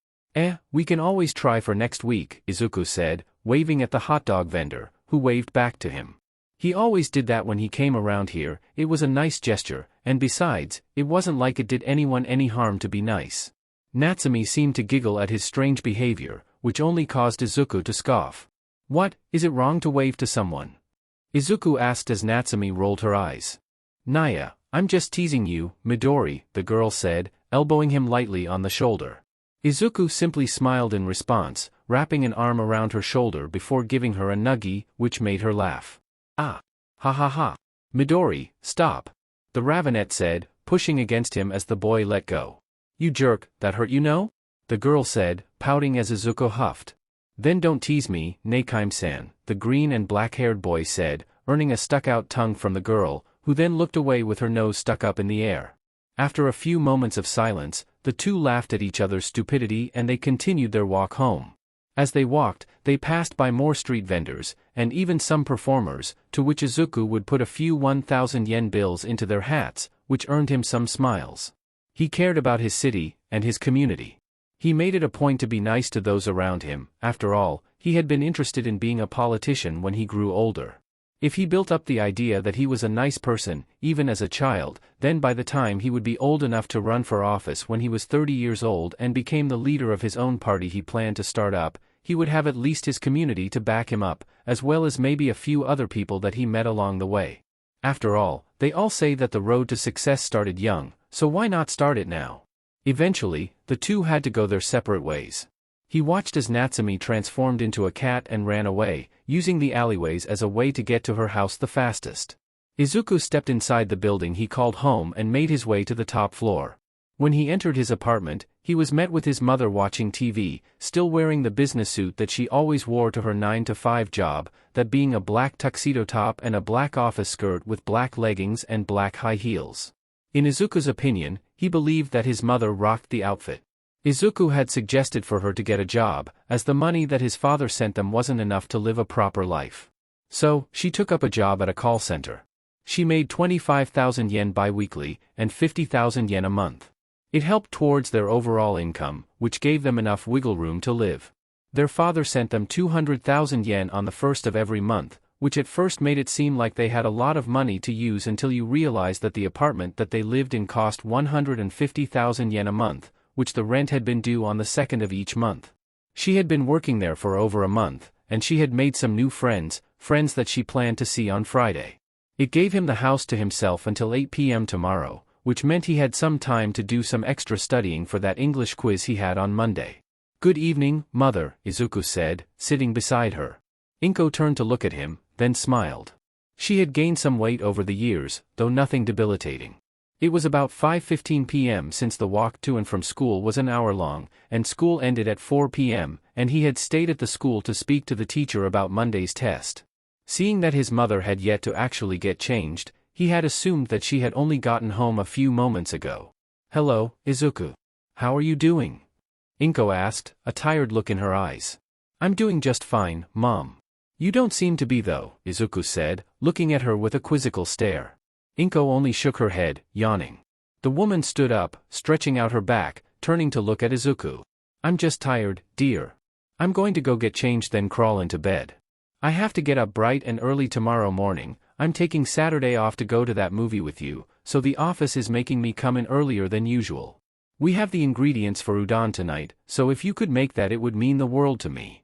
We can always try for next week," Izuku said, waving at the hot dog vendor, who waved back to him. He always did that when he came around here. It was a nice gesture, and besides, it wasn't like it did anyone any harm to be nice. Natsumi seemed to giggle at his strange behavior, which only caused Izuku to scoff. What, is it wrong to wave to someone? Izuku asked as Natsumi rolled her eyes. Naya, I'm just teasing you, Midori, the girl said, elbowing him lightly on the shoulder. Izuku simply smiled in response, wrapping an arm around her shoulder before giving her a nuggie, which made her laugh. Ah! Ha ha ha! Midori, stop! The Ravenet said, pushing against him as the boy let go. You jerk, that hurt you know? The girl said, pouting as Izuku huffed. Then don't tease me, Nakaim-san, the green and black-haired boy said, earning a stuck-out tongue from the girl, who then looked away with her nose stuck up in the air. After a few moments of silence, the two laughed at each other's stupidity and they continued their walk home. As they walked, they passed by more street vendors, and even some performers, to which Izuku would put a few 1,000 yen bills into their hats, which earned him some smiles. He cared about his city, and his community. He made it a point to be nice to those around him. After all, he had been interested in being a politician when he grew older. If he built up the idea that he was a nice person, even as a child, then by the time he would be old enough to run for office when he was 30 years old and became the leader of his own party he planned to start up, he would have at least his community to back him up, as well as maybe a few other people that he met along the way. After all, they all say that the road to success started young, so why not start it now? Eventually, the two had to go their separate ways. He watched as Natsumi transformed into a cat and ran away, using the alleyways as a way to get to her house the fastest. Izuku stepped inside the building he called home and made his way to the top floor. When he entered his apartment, he was met with his mother watching TV, still wearing the business suit that she always wore to her 9-to-5 job, that being a black tuxedo top and a black office skirt with black leggings and black high heels. In Izuku's opinion, he believed that his mother rocked the outfit. Izuku had suggested for her to get a job, as the money that his father sent them wasn't enough to live a proper life. So, she took up a job at a call center. She made 25,000 yen bi-weekly, and 50,000 yen a month. It helped towards their overall income, which gave them enough wiggle room to live. Their father sent them 200,000 yen on the first of every month, which at first made it seem like they had a lot of money to use until you realized that the apartment that they lived in cost 150,000 yen a month, which the rent had been due on the second of each month. She had been working there for over a month, and she had made some new friends that she planned to see on Friday. It gave him the house to himself until 8 p.m. tomorrow, which meant he had some time to do some extra studying for that English quiz he had on Monday. Good evening, mother, Izuku said, sitting beside her. Inko turned to look at him, then smiled. She had gained some weight over the years, though nothing debilitating. It was about 5:15 p.m. since the walk to and from school was an hour long, and school ended at 4 p.m., and he had stayed at the school to speak to the teacher about Monday's test. Seeing that his mother had yet to actually get changed, he had assumed that she had only gotten home a few moments ago. Hello, Izuku. How are you doing? Inko asked, a tired look in her eyes. I'm doing just fine, Mom. You don't seem to be though, Izuku said, looking at her with a quizzical stare. Inko only shook her head, yawning. The woman stood up, stretching out her back, turning to look at Izuku. I'm just tired, dear. I'm going to go get changed then crawl into bed. I have to get up bright and early tomorrow morning. I'm taking Saturday off to go to that movie with you, so the office is making me come in earlier than usual. We have the ingredients for udon tonight, so if you could make that it would mean the world to me.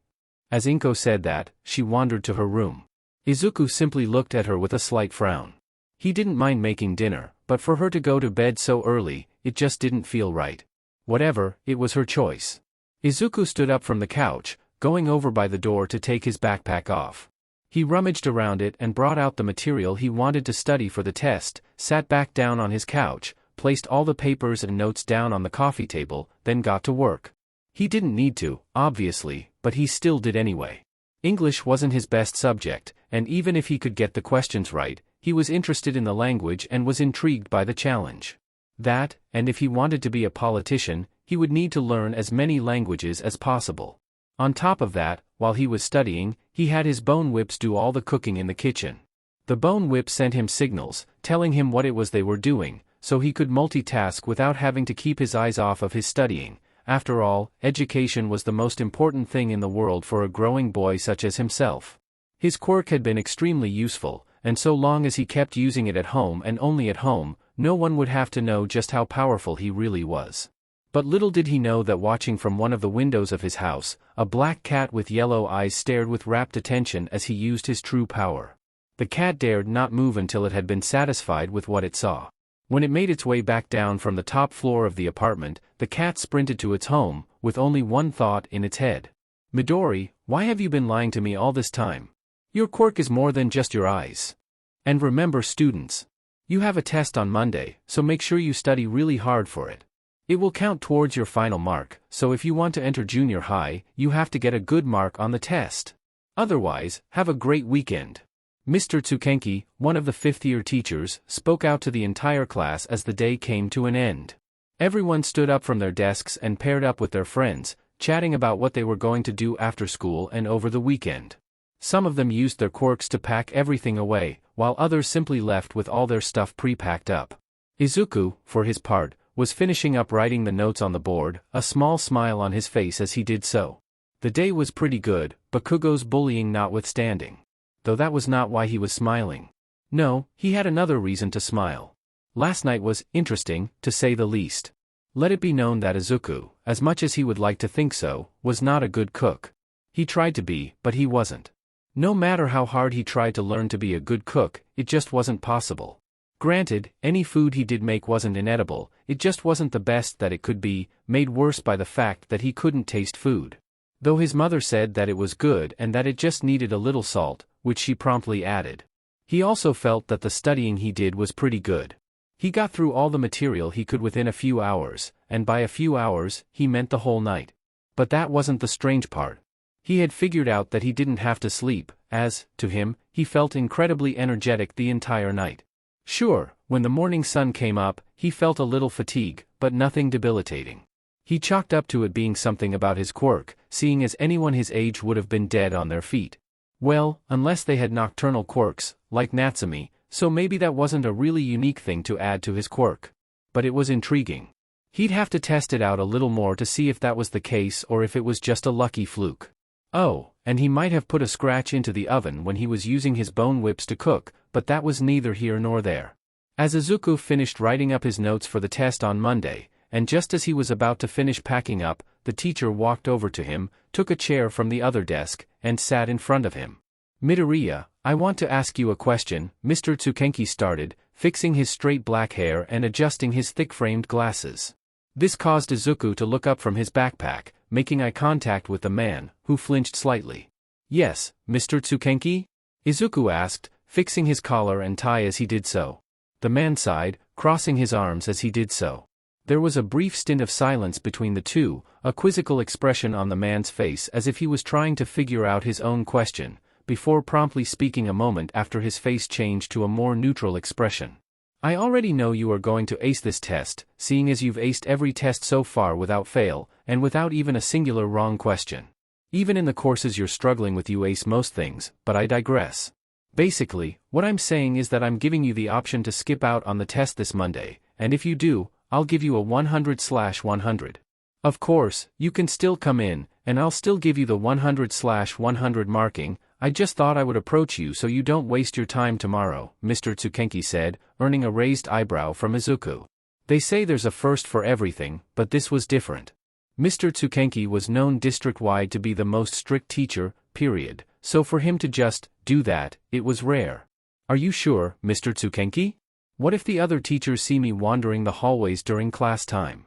As Inko said that, she wandered to her room. Izuku simply looked at her with a slight frown. He didn't mind making dinner, but for her to go to bed so early, it just didn't feel right. Whatever, it was her choice. Izuku stood up from the couch, going over by the door to take his backpack off. He rummaged around it and brought out the material he wanted to study for the test, sat back down on his couch, placed all the papers and notes down on the coffee table, then got to work. He didn't need to, obviously, but he still did anyway. English wasn't his best subject, and even if he could get the questions right, he was interested in the language and was intrigued by the challenge. That, and if he wanted to be a politician, he would need to learn as many languages as possible. On top of that, while he was studying, he had his bone whips do all the cooking in the kitchen. The bone whip sent him signals, telling him what it was they were doing, so he could multitask without having to keep his eyes off of his studying. After all, education was the most important thing in the world for a growing boy such as himself. His quirk had been extremely useful, and so long as he kept using it at home and only at home, no one would have to know just how powerful he really was. But little did he know that watching from one of the windows of his house, a black cat with yellow eyes stared with rapt attention as he used his true power. The cat dared not move until it had been satisfied with what it saw. When it made its way back down from the top floor of the apartment, the cat sprinted to its home, with only one thought in its head. Midori, why have you been lying to me all this time? Your quirk is more than just your eyes. And remember, students, you have a test on Monday, so make sure you study really hard for it. It will count towards your final mark, so if you want to enter junior high, you have to get a good mark on the test. Otherwise, have a great weekend. Mr. Tsukenki, one of the fifth-year teachers, spoke out to the entire class as the day came to an end. Everyone stood up from their desks and paired up with their friends, chatting about what they were going to do after school and over the weekend. Some of them used their quirks to pack everything away, while others simply left with all their stuff pre-packed up. Izuku, for his part, was finishing up writing the notes on the board, a small smile on his face as he did so. The day was pretty good, Bakugo's bullying notwithstanding. Though that was not why he was smiling. No, he had another reason to smile. Last night was interesting, to say the least. Let it be known that Izuku, as much as he would like to think so, was not a good cook. He tried to be, but he wasn't. No matter how hard he tried to learn to be a good cook, it just wasn't possible. Granted, any food he did make wasn't inedible, it just wasn't the best that it could be, made worse by the fact that he couldn't taste food. Though his mother said that it was good and that it just needed a little salt, which she promptly added. He also felt that the studying he did was pretty good. He got through all the material he could within a few hours, and by a few hours, he meant the whole night. But that wasn't the strange part. He had figured out that he didn't have to sleep, as, to him, he felt incredibly energetic the entire night. Sure, when the morning sun came up, he felt a little fatigue, but nothing debilitating. He chalked up to it being something about his quirk, seeing as anyone his age would have been dead on their feet. Well, unless they had nocturnal quirks, like Natsumi, so maybe that wasn't a really unique thing to add to his quirk. But it was intriguing. He'd have to test it out a little more to see if that was the case or if it was just a lucky fluke. Oh, and he might have put a scratch into the oven when he was using his bone whips to cook, but that was neither here nor there. As Izuku finished writing up his notes for the test on Monday, and just as he was about to finish packing up, the teacher walked over to him, took a chair from the other desk, and sat in front of him. Midoriya, I want to ask you a question, Mr. Tsukenki started, fixing his straight black hair and adjusting his thick-framed glasses. This caused Izuku to look up from his backpack, making eye contact with the man, who flinched slightly. Yes, Mr. Tsukenki? Izuku asked, fixing his collar and tie as he did so. The man sighed, crossing his arms as he did so. There was a brief stint of silence between the two, a quizzical expression on the man's face as if he was trying to figure out his own question, before promptly speaking a moment after his face changed to a more neutral expression. I already know you are going to ace this test, seeing as you've aced every test so far without fail, and without even a singular wrong question. Even in the courses you're struggling with you ace most things, but I digress. Basically, what I'm saying is that I'm giving you the option to skip out on the test this Monday, and if you do, I'll give you a 100/100. Of course, you can still come in, and I'll still give you the 100/100 marking. I just thought I would approach you so you don't waste your time tomorrow, Mr. Tsukenki said, earning a raised eyebrow from Izuku. They say there's a first for everything, but this was different. Mr. Tsukenki was known district-wide to be the most strict teacher, period, so for him to just do that, it was rare. Are you sure, Mr. Tsukenki? What if the other teachers see me wandering the hallways during class time?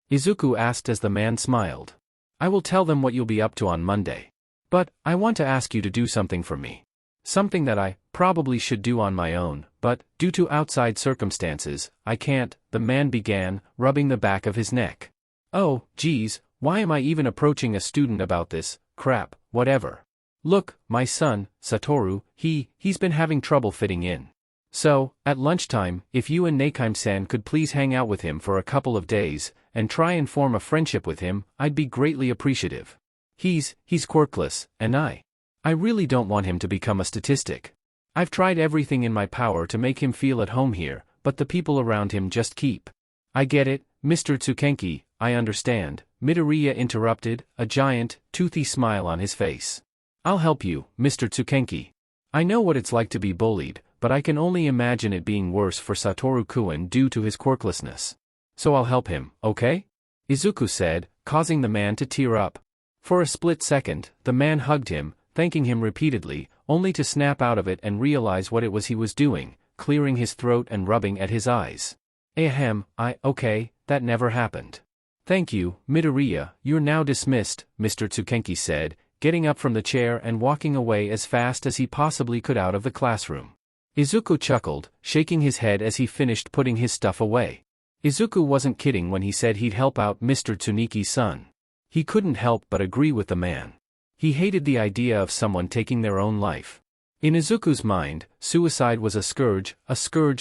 Izuku asked as the man smiled. I will tell them what you'll be up to on Monday. But, I want to ask you to do something for me. Something that I probably should do on my own, but, due to outside circumstances, I can't, the man began, rubbing the back of his neck. Oh, geez, why am I even approaching a student about this, crap, whatever. Look, my son, Satoru, he's been having trouble fitting in. So, at lunchtime, if you and Nakime-san could please hang out with him for a couple of days, and try and form a friendship with him, I'd be greatly appreciative. He's quirkless, and I really don't want him to become a statistic. I've tried everything in my power to make him feel at home here, but the people around him just keep. I get it, Mr. Tsukenki, I understand, Midoriya interrupted, a giant, toothy smile on his face. I'll help you, Mr. Tsukenki. I know what it's like to be bullied, but I can only imagine it being worse for Satoru-kun due to his quirklessness. So I'll help him, okay? Izuku said, causing the man to tear up. For a split second, the man hugged him, thanking him repeatedly, only to snap out of it and realize what it was he was doing, clearing his throat and rubbing at his eyes. Ahem, okay, that never happened. Thank you, Midoriya, you're now dismissed, Mr. Tsukenki said, getting up from the chair and walking away as fast as he possibly could out of the classroom. Izuku chuckled, shaking his head as he finished putting his stuff away. Izuku wasn't kidding when he said he'd help out Mr. Tsuneki's son. He couldn't help but agree with the man. He hated the idea of someone taking their own life. In Izuku's mind, suicide was a scourge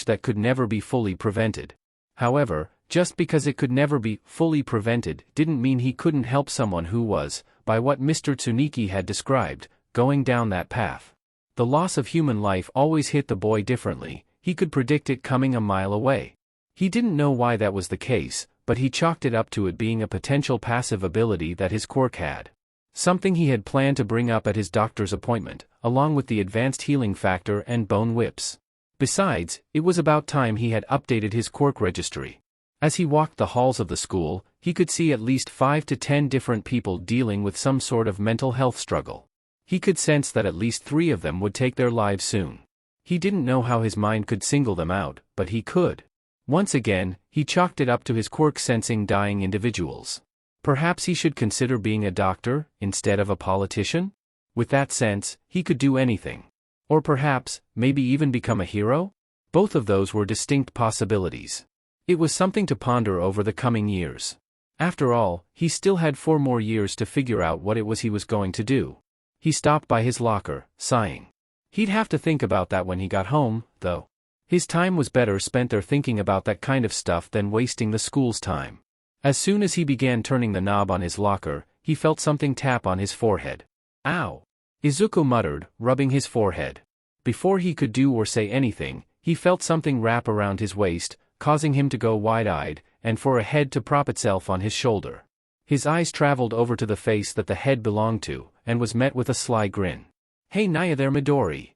that could never be fully prevented. However, just because it could never be fully prevented didn't mean he couldn't help someone who was, by what Mr. Tsuneki had described, going down that path. The loss of human life always hit the boy differently, he could predict it coming a mile away. He didn't know why that was the case, but he chalked it up to it being a potential passive ability that his quirk had. Something he had planned to bring up at his doctor's appointment, along with the advanced healing factor and bone whips. Besides, it was about time he had updated his quirk registry. As he walked the halls of the school, he could see at least 5 to 10 different people dealing with some sort of mental health struggle. He could sense that at least 3 of them would take their lives soon. He didn't know how his mind could single them out, but he could. Once again, he chalked it up to his quirk sensing dying individuals. Perhaps he should consider being a doctor, instead of a politician? With that sense, he could do anything. Or perhaps, maybe even become a hero? Both of those were distinct possibilities. It was something to ponder over the coming years. After all, he still had 4 more years to figure out what it was he was going to do. He stopped by his locker, sighing. He'd have to think about that when he got home, though. His time was better spent there thinking about that kind of stuff than wasting the school's time. As soon as he began turning the knob on his locker, he felt something tap on his forehead. Ow! Izuku muttered, rubbing his forehead. Before he could do or say anything, he felt something wrap around his waist, causing him to go wide-eyed, and for a head to prop itself on his shoulder. His eyes traveled over to the face that the head belonged to, and was met with a sly grin. "Hey Naya there Midori,"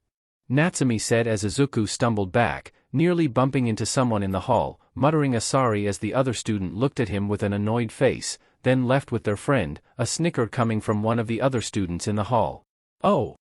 Natsumi said as Izuku stumbled back, nearly bumping into someone in the hall, muttering a sorry as the other student looked at him with an annoyed face, then left with their friend, a snicker coming from one of the other students in the hall. "Oh.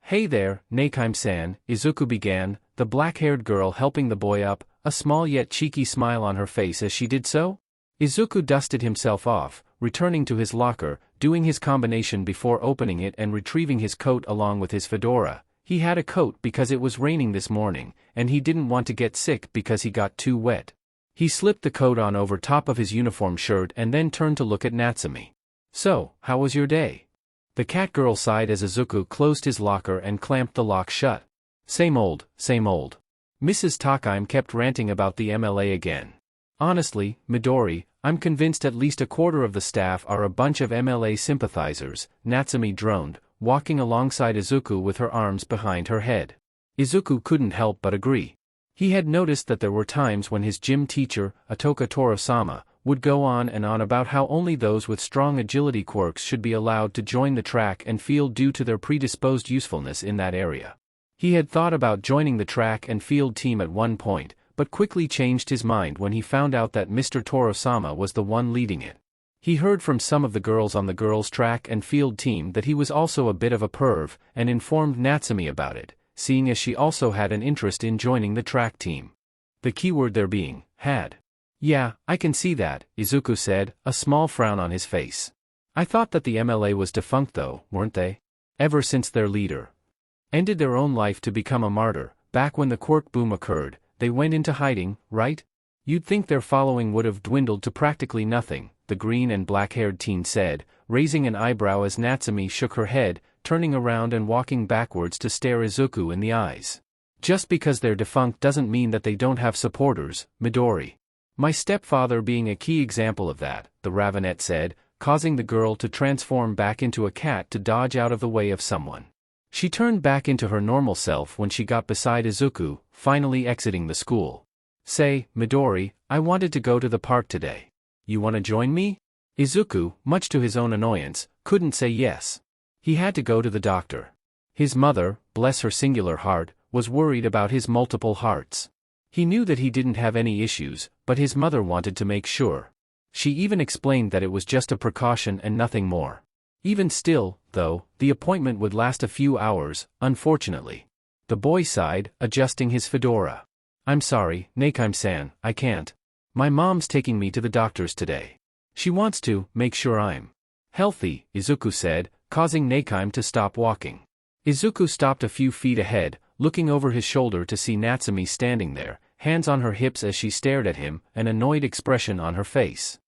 Hey there, Nakeim-san," Izuku began, the black-haired girl helping the boy up, a small yet cheeky smile on her face as she did so. Izuku dusted himself off, returning to his locker, doing his combination before opening it and retrieving his coat along with his fedora. He had a coat because it was raining this morning, and he didn't want to get sick because he got too wet. He slipped the coat on over top of his uniform shirt and then turned to look at Natsumi. "So, how was your day?" The cat girl sighed as Izuku closed his locker and clamped the lock shut. Same old, same old. Mrs. Takaim kept ranting about the MLA again. "Honestly, Midori, I'm convinced at least a quarter of the staff are a bunch of MLA sympathizers," Natsumi droned, walking alongside Izuku with her arms behind her head. Izuku couldn't help but agree. He had noticed that there were times when his gym teacher, Atoka Torosama, would go on and on about how only those with strong agility quirks should be allowed to join the track and field due to their predisposed usefulness in that area. He had thought about joining the track and field team at one point, but quickly changed his mind when he found out that Mr. Torosama was the one leading it. He heard from some of the girls on the girls' track and field team that he was also a bit of a perv, and informed Natsumi about it, seeing as she also had an interest in joining the track team. The keyword there being, had. "Yeah, I can see that," Izuku said, a small frown on his face. "I thought that the MLA was defunct though, weren't they? Ever since their leader ended their own life to become a martyr, back when the quirk boom occurred, they went into hiding, right? You'd think their following would have dwindled to practically nothing," the green and black-haired teen said, raising an eyebrow as Natsumi shook her head, turning around and walking backwards to stare Izuku in the eyes. "Just because they're defunct doesn't mean that they don't have supporters, Midori. My stepfather being a key example of that," the Ravenet said, causing the girl to transform back into a cat to dodge out of the way of someone. She turned back into her normal self when she got beside Izuku, finally exiting the school. "Say, Midori, I wanted to go to the park today. You want to join me?" Izuku, much to his own annoyance, couldn't say yes. He had to go to the doctor. His mother, bless her singular heart, was worried about his multiple hearts. He knew that he didn't have any issues, but his mother wanted to make sure. She even explained that it was just a precaution and nothing more. Even still, though, the appointment would last a few hours, unfortunately. The boy sighed, adjusting his fedora. I'm sorry, Nakime-san, I can't. My mom's taking me to the doctor's today. She wants to make sure I'm healthy, Izuku said, causing Nakime to stop walking. Izuku stopped a few feet ahead, looking over his shoulder to see Natsumi standing there, hands on her hips as she stared at him, an annoyed expression on her face.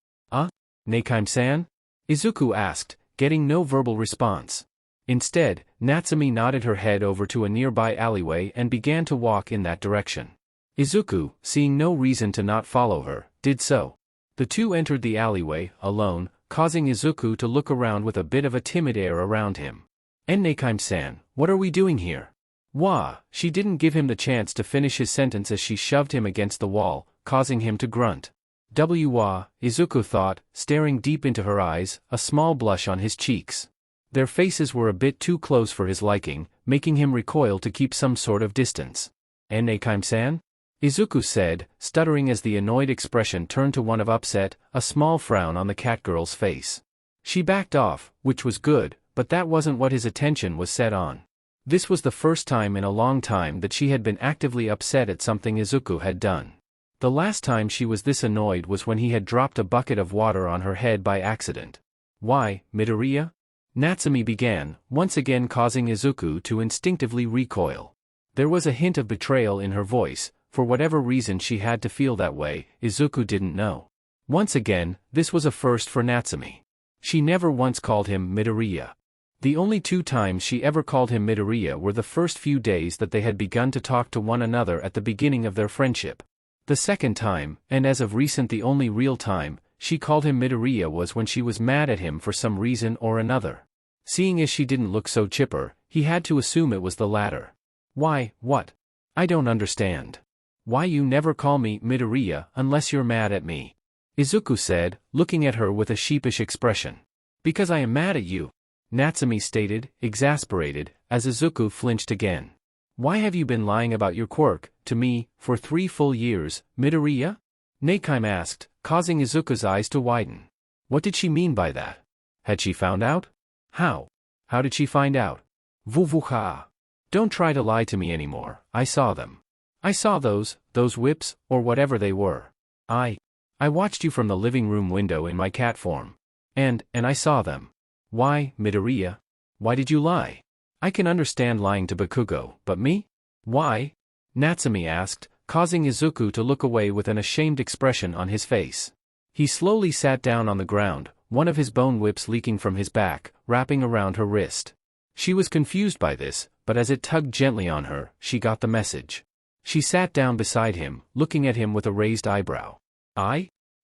Nakime-san? Izuku asked, getting no verbal response. Instead, Natsumi nodded her head over to a nearby alleyway and began to walk in that direction. Izuku, seeing no reason to not follow her, did so. The two entered the alleyway, alone, causing Izuku to look around with a bit of a timid air around him. Nakime-san, what are we doing here? Wah! She didn't give him the chance to finish his sentence as she shoved him against the wall, causing him to grunt. Wah! Izuku thought, staring deep into her eyes, a small blush on his cheeks. Their faces were a bit too close for his liking, making him recoil to keep some sort of distance. Nakime-san? Izuku said, stuttering as the annoyed expression turned to one of upset, a small frown on the catgirl's face. She backed off, which was good, but that wasn't what his attention was set on. This was the first time in a long time that she had been actively upset at something Izuku had done. The last time she was this annoyed was when he had dropped a bucket of water on her head by accident. Why, Midoriya? Natsumi began, once again causing Izuku to instinctively recoil. There was a hint of betrayal in her voice. For whatever reason she had to feel that way, Izuku didn't know. Once again, this was a first for Natsumi. She never once called him Midoriya. The only two times she ever called him Midoriya were the first few days that they had begun to talk to one another at the beginning of their friendship. The second time, and as of recent the only real time, she called him Midoriya was when she was mad at him for some reason or another. Seeing as she didn't look so chipper, he had to assume it was the latter. Why, what? I don't understand. Why you never call me Midoriya unless you're mad at me? Izuku said, looking at her with a sheepish expression. Because I am mad at you, Natsumi stated, exasperated, as Izuku flinched again. Why have you been lying about your quirk, to me, for 3 full years, Midoriya? Nakime asked, causing Izuku's eyes to widen. What did she mean by that? Had she found out? How? How did she find out? Vuvuha. Don't try to lie to me anymore, I saw them. I saw those whips, or whatever they were. I watched you from the living room window in my cat form. And I saw them. Why, Midoriya? Why did you lie? I can understand lying to Bakugo, but me? Why? Natsumi asked, causing Izuku to look away with an ashamed expression on his face. He slowly sat down on the ground, one of his bone whips leaking from his back, wrapping around her wrist. She was confused by this, but as it tugged gently on her, she got the message. She sat down beside him, looking at him with a raised eyebrow.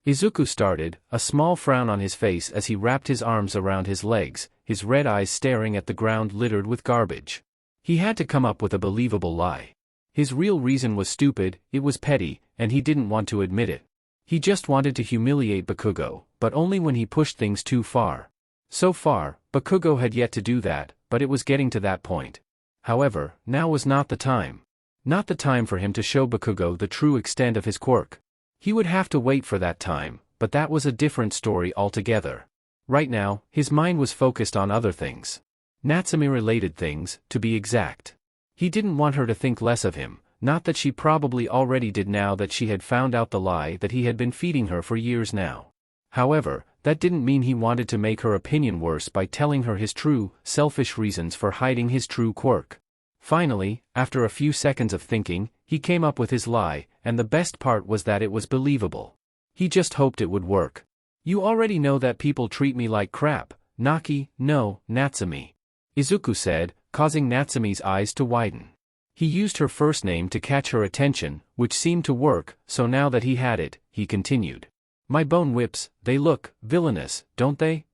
Izuku started, a small frown on his face as he wrapped his arms around his legs, his red eyes staring at the ground littered with garbage. He had to come up with a believable lie. His real reason was stupid, it was petty, and he didn't want to admit it. He just wanted to humiliate Bakugo, but only when he pushed things too far. So far, Bakugo had yet to do that, but it was getting to that point. However, now was not the time. Not the time for him to show Bakugo the true extent of his quirk. He would have to wait for that time, but that was a different story altogether. Right now, his mind was focused on other things. Natsumi-related things, to be exact. He didn't want her to think less of him, not that she probably already did now that she had found out the lie that he had been feeding her for years now. However, that didn't mean he wanted to make her opinion worse by telling her his true, selfish reasons for hiding his true quirk. Finally, after a few seconds of thinking, he came up with his lie, and the best part was that it was believable. He just hoped it would work. You already know that people treat me like crap, Naki, no, Natsumi. Izuku said, causing Natsumi's eyes to widen. He used her first name to catch her attention, which seemed to work, so now that he had it, he continued. My bone whips, they look villainous, don't they?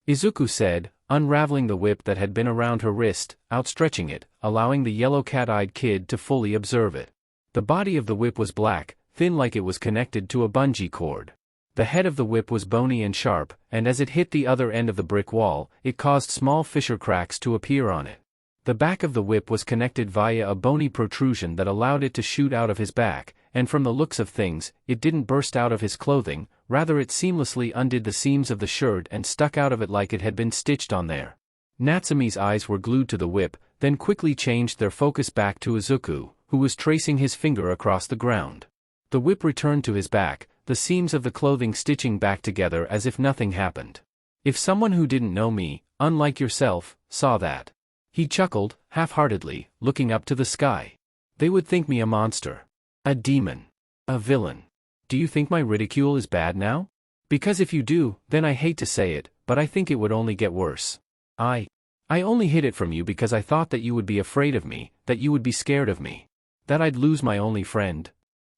Izuku said, unraveling the whip that had been around her wrist, outstretching it, allowing the yellow cat-eyed kid to fully observe it. The body of the whip was black, thin like it was connected to a bungee cord. The head of the whip was bony and sharp, and as it hit the other end of the brick wall, it caused small fissure cracks to appear on it. The back of the whip was connected via a bony protrusion that allowed it to shoot out of his back, and from the looks of things, it didn't burst out of his clothing, rather it seamlessly undid the seams of the shirt and stuck out of it like it had been stitched on there. Natsume's eyes were glued to the whip, then quickly changed their focus back to Izuku, who was tracing his finger across the ground. The whip returned to his back, the seams of the clothing stitching back together as if nothing happened. If someone who didn't know me, unlike yourself, saw that. He chuckled, half-heartedly, looking up to the sky. They would think me a monster. A demon. A villain. Do you think my ridicule is bad now? Because if you do, then I hate to say it, but I think it would only get worse. I only hid it from you because I thought that you would be afraid of me, that you would be scared of me. That I'd lose my only friend.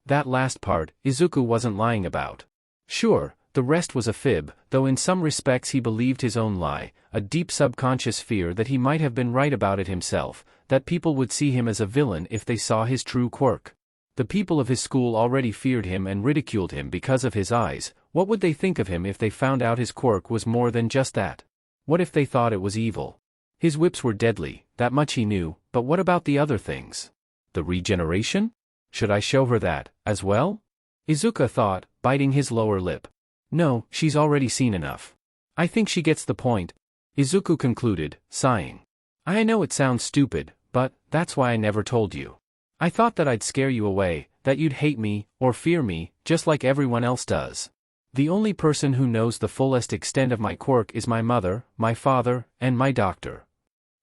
That last part, Izuku wasn't lying about. Sure, the rest was a fib, though in some respects he believed his own lie, a deep subconscious fear that he might have been right about it himself, that people would see him as a villain if they saw his true quirk. The people of his school already feared him and ridiculed him because of his eyes. What would they think of him if they found out his quirk was more than just that? What if they thought it was evil? His whips were deadly, that much he knew, but what about the other things? The regeneration? Should I show her that, as well? Izuku thought, biting his lower lip. No, she's already seen enough. I think she gets the point. Izuku concluded, sighing. I know it sounds stupid, but that's why I never told you. I thought that I'd scare you away, that you'd hate me, or fear me, just like everyone else does. The only person who knows the fullest extent of my quirk is my mother, my father, and my doctor.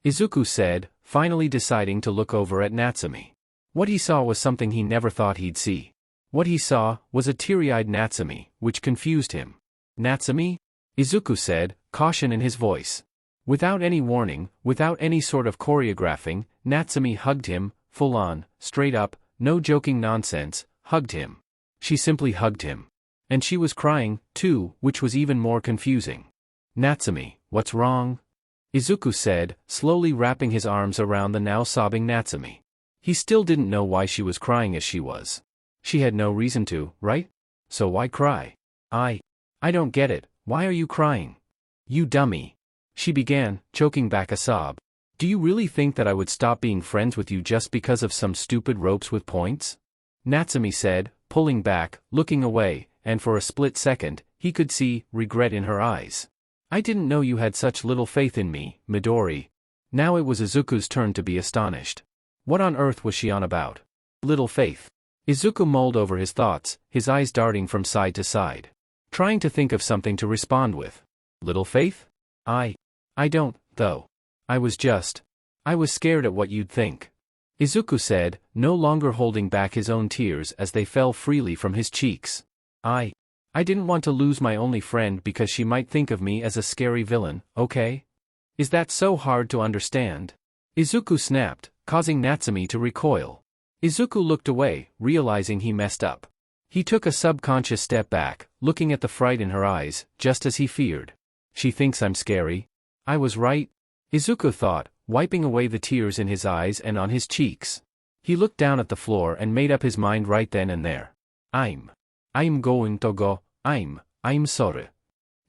Izuku said, finally deciding to look over at Natsume. What he saw was something he never thought he'd see. What he saw was a teary-eyed Natsume, which confused him. Natsume? Izuku said, caution in his voice. Without any warning, without any sort of choreographing, Natsume hugged him, full on, straight up, no joking nonsense, hugged him. She simply hugged him. And she was crying, too, which was even more confusing. Natsume, what's wrong? Izuku said, slowly wrapping his arms around the now sobbing Natsume. He still didn't know why she was crying as she was. She had no reason to, right? So why cry? I don't get it, why are you crying? You dummy. She began, choking back a sob. Do you really think that I would stop being friends with you just because of some stupid ropes with points? Natsume said, pulling back, looking away, and for a split second, he could see regret in her eyes. I didn't know you had such little faith in me, Midori. Now it was Izuku's turn to be astonished. What on earth was she on about? Little faith. Izuku mulled over his thoughts, his eyes darting from side to side. Trying to think of something to respond with. Little faith? I don't, though. I was scared at what you'd think. Izuku said, no longer holding back his own tears as they fell freely from his cheeks. I didn't want to lose my only friend because she might think of me as a scary villain, okay? Is that so hard to understand? Izuku snapped, causing Natsume to recoil. Izuku looked away, realizing he messed up. He took a subconscious step back, looking at the fright in her eyes, just as he feared. She thinks I'm scary. I was right? Izuku thought, wiping away the tears in his eyes and on his cheeks. He looked down at the floor and made up his mind right then and there. I'm going to go, I'm sorry.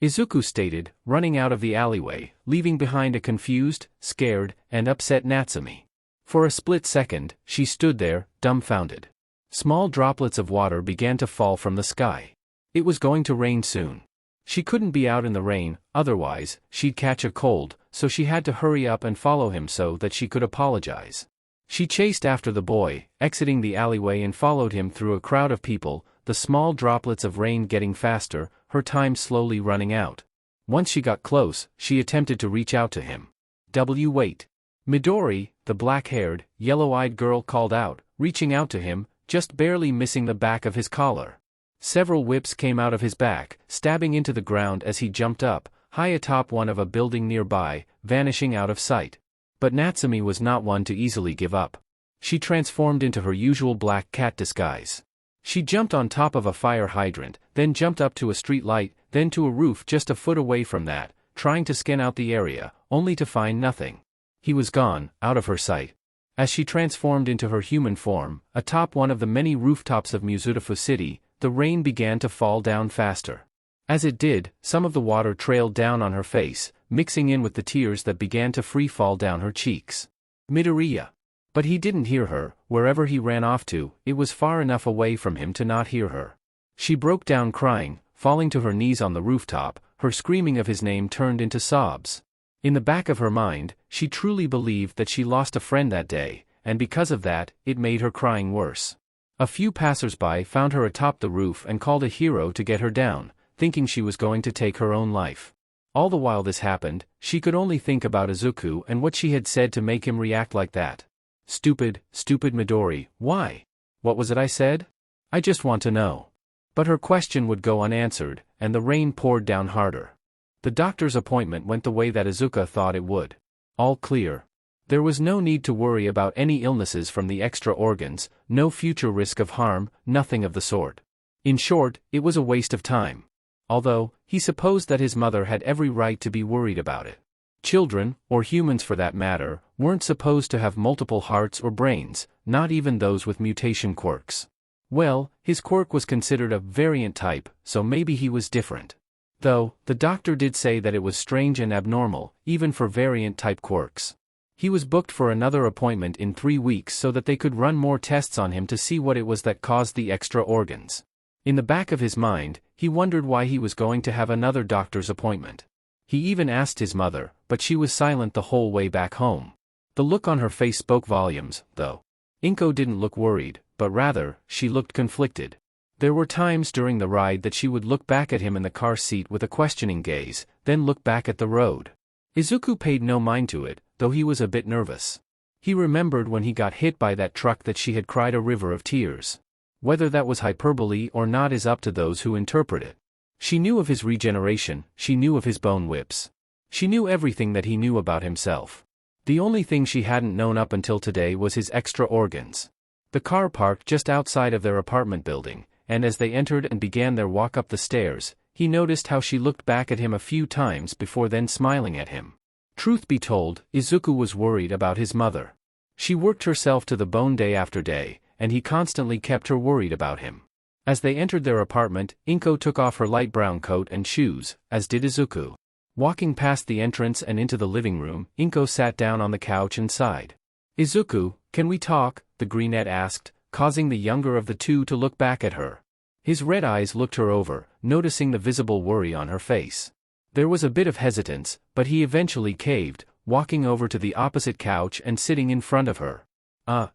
Izuku stated, running out of the alleyway, leaving behind a confused, scared, and upset Natsume. For a split second, she stood there, dumbfounded. Small droplets of water began to fall from the sky. It was going to rain soon. She couldn't be out in the rain, otherwise, she'd catch a cold, so she had to hurry up and follow him so that she could apologize. She chased after the boy, exiting the alleyway and followed him through a crowd of people, the small droplets of rain getting faster, her time slowly running out. Once she got close, she attempted to reach out to him. Wait. Midori, the black-haired, yellow-eyed girl called out, reaching out to him, just barely missing the back of his collar. Several whips came out of his back, stabbing into the ground as he jumped up, high atop one of a building nearby, vanishing out of sight. But Natsume was not one to easily give up. She transformed into her usual black cat disguise. She jumped on top of a fire hydrant, then jumped up to a street light, then to a roof just a foot away from that, trying to scan out the area, only to find nothing. He was gone, out of her sight. As she transformed into her human form, atop one of the many rooftops of Muzutafu City, the rain began to fall down faster. As it did, some of the water trailed down on her face, mixing in with the tears that began to free fall down her cheeks. Midoriya. But he didn't hear her. Wherever he ran off to, it was far enough away from him to not hear her. She broke down crying, falling to her knees on the rooftop. Her screaming of his name turned into sobs. In the back of her mind, she truly believed that she lost a friend that day, and because of that, it made her crying worse. A few passers-by found her atop the roof and called a hero to get her down, thinking she was going to take her own life. All the while this happened, she could only think about Izuku and what she had said to make him react like that. Stupid, stupid Midori, why? What was it I said? I just want to know. But her question would go unanswered, and the rain poured down harder. The doctor's appointment went the way that Izuku thought it would. All clear. There was no need to worry about any illnesses from the extra organs, no future risk of harm, nothing of the sort. In short, it was a waste of time. Although, he supposed that his mother had every right to be worried about it. Children, or humans for that matter, weren't supposed to have multiple hearts or brains, not even those with mutation quirks. Well, his quirk was considered a variant type, so maybe he was different. Though, the doctor did say that it was strange and abnormal, even for variant type quirks. He was booked for another appointment in 3 weeks so that they could run more tests on him to see what it was that caused the extra organs. In the back of his mind, he wondered why he was going to have another doctor's appointment. He even asked his mother, but she was silent the whole way back home. The look on her face spoke volumes, though. Inko didn't look worried, but rather, she looked conflicted. There were times during the ride that she would look back at him in the car seat with a questioning gaze, then look back at the road. Izuku paid no mind to it, though he was a bit nervous. He remembered when he got hit by that truck that she had cried a river of tears. Whether that was hyperbole or not is up to those who interpret it. She knew of his regeneration, she knew of his bone whips. She knew everything that he knew about himself. The only thing she hadn't known up until today was his extra organs. The car parked just outside of their apartment building, and as they entered and began their walk up the stairs, he noticed how she looked back at him a few times before then smiling at him. Truth be told, Izuku was worried about his mother. She worked herself to the bone day after day, and he constantly kept her worried about him. As they entered their apartment, Inko took off her light brown coat and shoes, as did Izuku. Walking past the entrance and into the living room, Inko sat down on the couch and sighed. "Izuku, can we talk?" the brunette asked, causing the younger of the two to look back at her. His red eyes looked her over, noticing the visible worry on her face. There was a bit of hesitance, but he eventually caved, walking over to the opposite couch and sitting in front of her.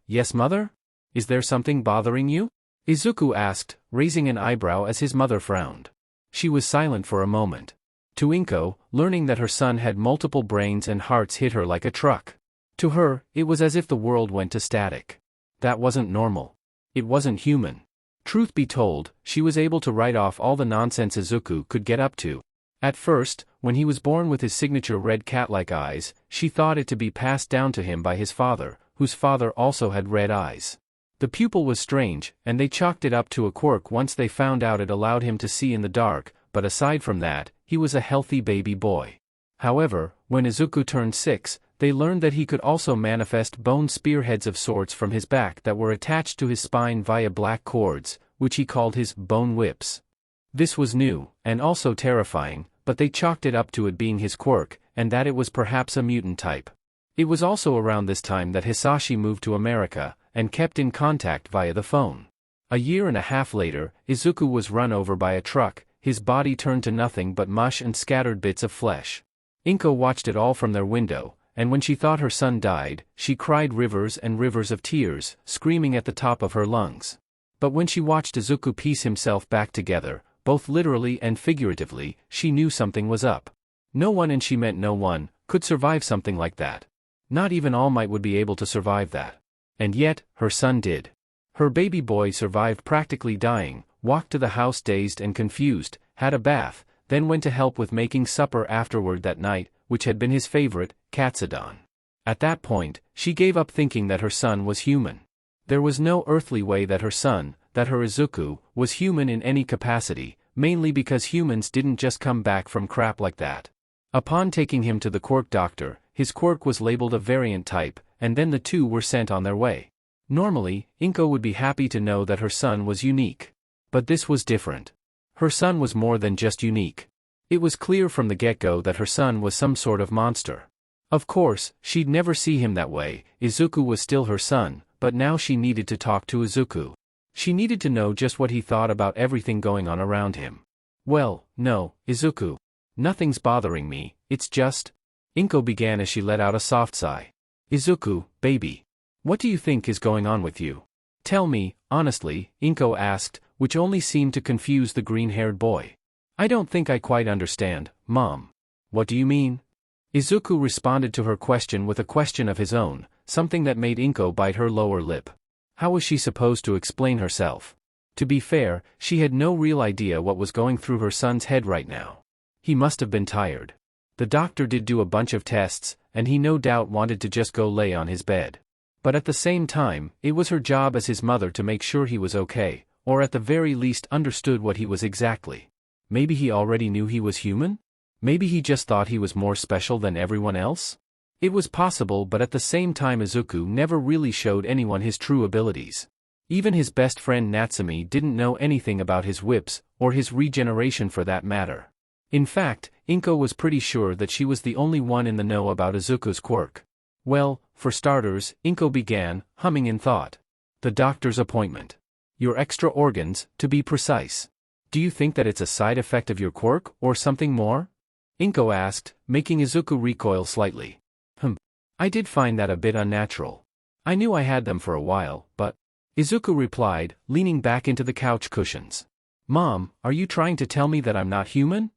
Yes, mother? Is there something bothering you?" Izuku asked, raising an eyebrow as his mother frowned. She was silent for a moment. To Inko, learning that her son had multiple brains and hearts hit her like a truck. To her, it was as if the world went to static. That wasn't normal. It wasn't human. Truth be told, she was able to write off all the nonsense Izuku could get up to. At first, when he was born with his signature red cat-like eyes, she thought it to be passed down to him by his father, whose father also had red eyes. The pupil was strange, and they chalked it up to a quirk once they found out it allowed him to see in the dark, but aside from that, he was a healthy baby boy. However, when Izuku turned 6, they learned that he could also manifest bone spearheads of sorts from his back that were attached to his spine via black cords, which he called his bone whips. This was new, and also terrifying, but they chalked it up to it being his quirk, and that it was perhaps a mutant type. It was also around this time that Hisashi moved to America, and kept in contact via the phone. A year and a half later, Izuku was run over by a truck, his body turned to nothing but mush and scattered bits of flesh. Inko watched it all from their window, and when she thought her son died, she cried rivers and rivers of tears, screaming at the top of her lungs. But when she watched Izuku piece himself back together, both literally and figuratively, she knew something was up. No one, and she meant no one, could survive something like that. Not even All Might would be able to survive that. And yet, her son did. Her baby boy survived practically dying, walked to the house dazed and confused, had a bath, then went to help with making supper afterward that night, which had been his favorite, katsudon. At that point, she gave up thinking that her son was human. There was no earthly way that her son, that her Izuku, was human in any capacity, mainly because humans didn't just come back from crap like that. Upon taking him to the quirk doctor, his quirk was labeled a variant type, and then the two were sent on their way. Normally, Inko would be happy to know that her son was unique. But this was different. Her son was more than just unique. It was clear from the get-go that her son was some sort of monster. Of course, she'd never see him that way. Izuku was still her son, but now she needed to talk to Izuku. She needed to know just what he thought about everything going on around him. Well, no, Izuku. Nothing's bothering me, it's just… Inko began as she let out a soft sigh. Izuku, baby. What do you think is going on with you? Tell me, honestly, Inko asked, which only seemed to confuse the green-haired boy. I don't think I quite understand, Mom. What do you mean? Izuku responded to her question with a question of his own, something that made Inko bite her lower lip. How was she supposed to explain herself? To be fair, she had no real idea what was going through her son's head right now. He must have been tired. The doctor did do a bunch of tests, and he no doubt wanted to just go lay on his bed. But at the same time, it was her job as his mother to make sure he was okay, or at the very least understood what he was exactly. Maybe he already knew he was human? Maybe he just thought he was more special than everyone else? It was possible, but at the same time Izuku never really showed anyone his true abilities. Even his best friend Natsumi didn't know anything about his whips, or his regeneration for that matter. In fact, Inko was pretty sure that she was the only one in the know about Izuku's quirk. Well, for starters, Inko began, humming in thought. The doctor's appointment. Your extra organs, to be precise. Do you think that it's a side effect of your quirk, or something more? Inko asked, making Izuku recoil slightly. I did find that a bit unnatural. I knew I had them for a while, but… Izuku replied, leaning back into the couch cushions. Mom, are you trying to tell me that I'm not human?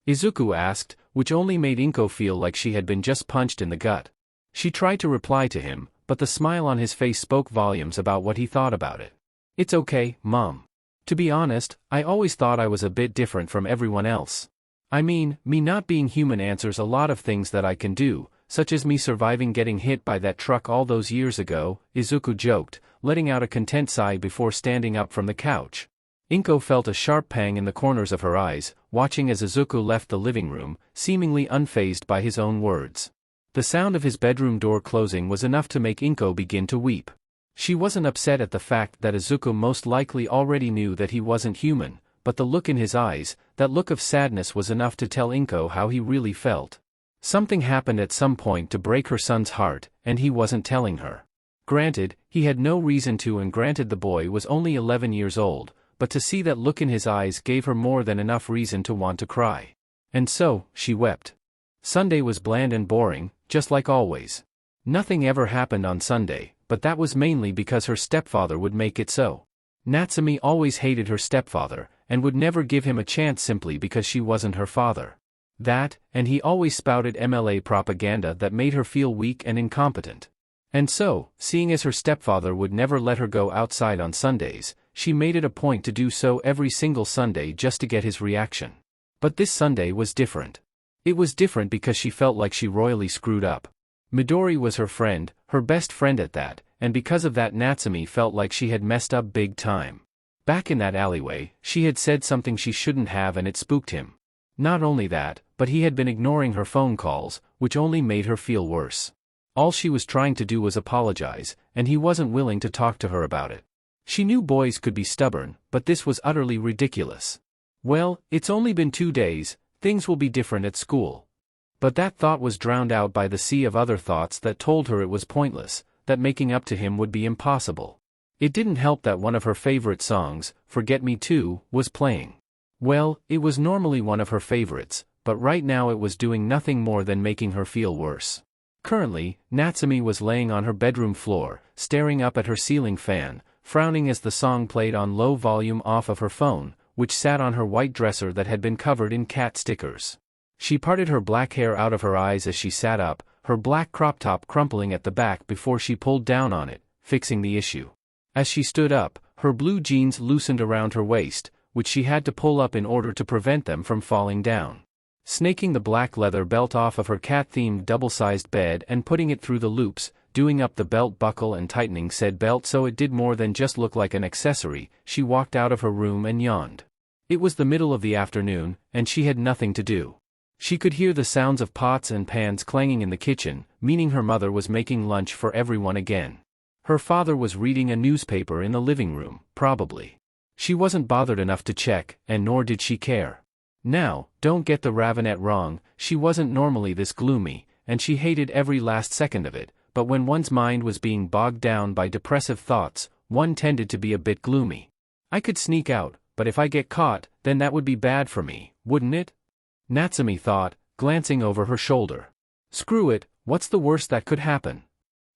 Izuku asked, which only made Inko feel like she had been just punched in the gut. She tried to reply to him, but the smile on his face spoke volumes about what he thought about it. It's okay, Mom. To be honest, I always thought I was a bit different from everyone else. I mean, me not being human answers a lot of things that I can do, such as me surviving getting hit by that truck all those years ago, Izuku joked, letting out a content sigh before standing up from the couch. Inko felt a sharp pang in the corners of her eyes, watching as Izuku left the living room, seemingly unfazed by his own words. The sound of his bedroom door closing was enough to make Inko begin to weep. She wasn't upset at the fact that Izuku most likely already knew that he wasn't human, but the look in his eyes, that look of sadness, was enough to tell Inko how he really felt. Something happened at some point to break her son's heart, and he wasn't telling her. Granted, he had no reason to, and granted the boy was only 11 years old, but to see that look in his eyes gave her more than enough reason to want to cry. And so, she wept. Sunday was bland and boring, just like always. Nothing ever happened on Sunday, but that was mainly because her stepfather would make it so. Natsumi always hated her stepfather, and would never give him a chance simply because she wasn't her father. That, and he always spouted MLA propaganda that made her feel weak and incompetent. And so, seeing as her stepfather would never let her go outside on Sundays, she made it a point to do so every single Sunday just to get his reaction. But this Sunday was different. It was different because she felt like she royally screwed up. Midori was her friend, her best friend at that, and because of that Natsumi felt like she had messed up big time. Back in that alleyway, she had said something she shouldn't have and it spooked him. Not only that, but he had been ignoring her phone calls, which only made her feel worse. All she was trying to do was apologize, and he wasn't willing to talk to her about it. She knew boys could be stubborn, but this was utterly ridiculous. Well, it's only been 2 days, things will be different at school. But that thought was drowned out by the sea of other thoughts that told her it was pointless, that making up to him would be impossible. It didn't help that one of her favorite songs, Forget Me Too, was playing. Well, it was normally one of her favorites, but right now it was doing nothing more than making her feel worse. Currently, Natsumi was laying on her bedroom floor, staring up at her ceiling fan, frowning as the song played on low volume off of her phone, which sat on her white dresser that had been covered in cat stickers. She parted her black hair out of her eyes as she sat up, her black crop top crumpling at the back before she pulled down on it, fixing the issue. As she stood up, her blue jeans loosened around her waist, which she had to pull up in order to prevent them from falling down. Snaking the black leather belt off of her cat-themed double-sized bed and putting it through the loops, doing up the belt buckle and tightening said belt so it did more than just look like an accessory, she walked out of her room and yawned. It was the middle of the afternoon, and she had nothing to do. She could hear the sounds of pots and pans clanging in the kitchen, meaning her mother was making lunch for everyone again. Her father was reading a newspaper in the living room, probably. She wasn't bothered enough to check, and nor did she care. Now, don't get the Ravenet wrong, she wasn't normally this gloomy, and she hated every last second of it, but when one's mind was being bogged down by depressive thoughts, one tended to be a bit gloomy. I could sneak out, but if I get caught, then that would be bad for me, wouldn't it? Natsumi thought, glancing over her shoulder. Screw it, what's the worst that could happen?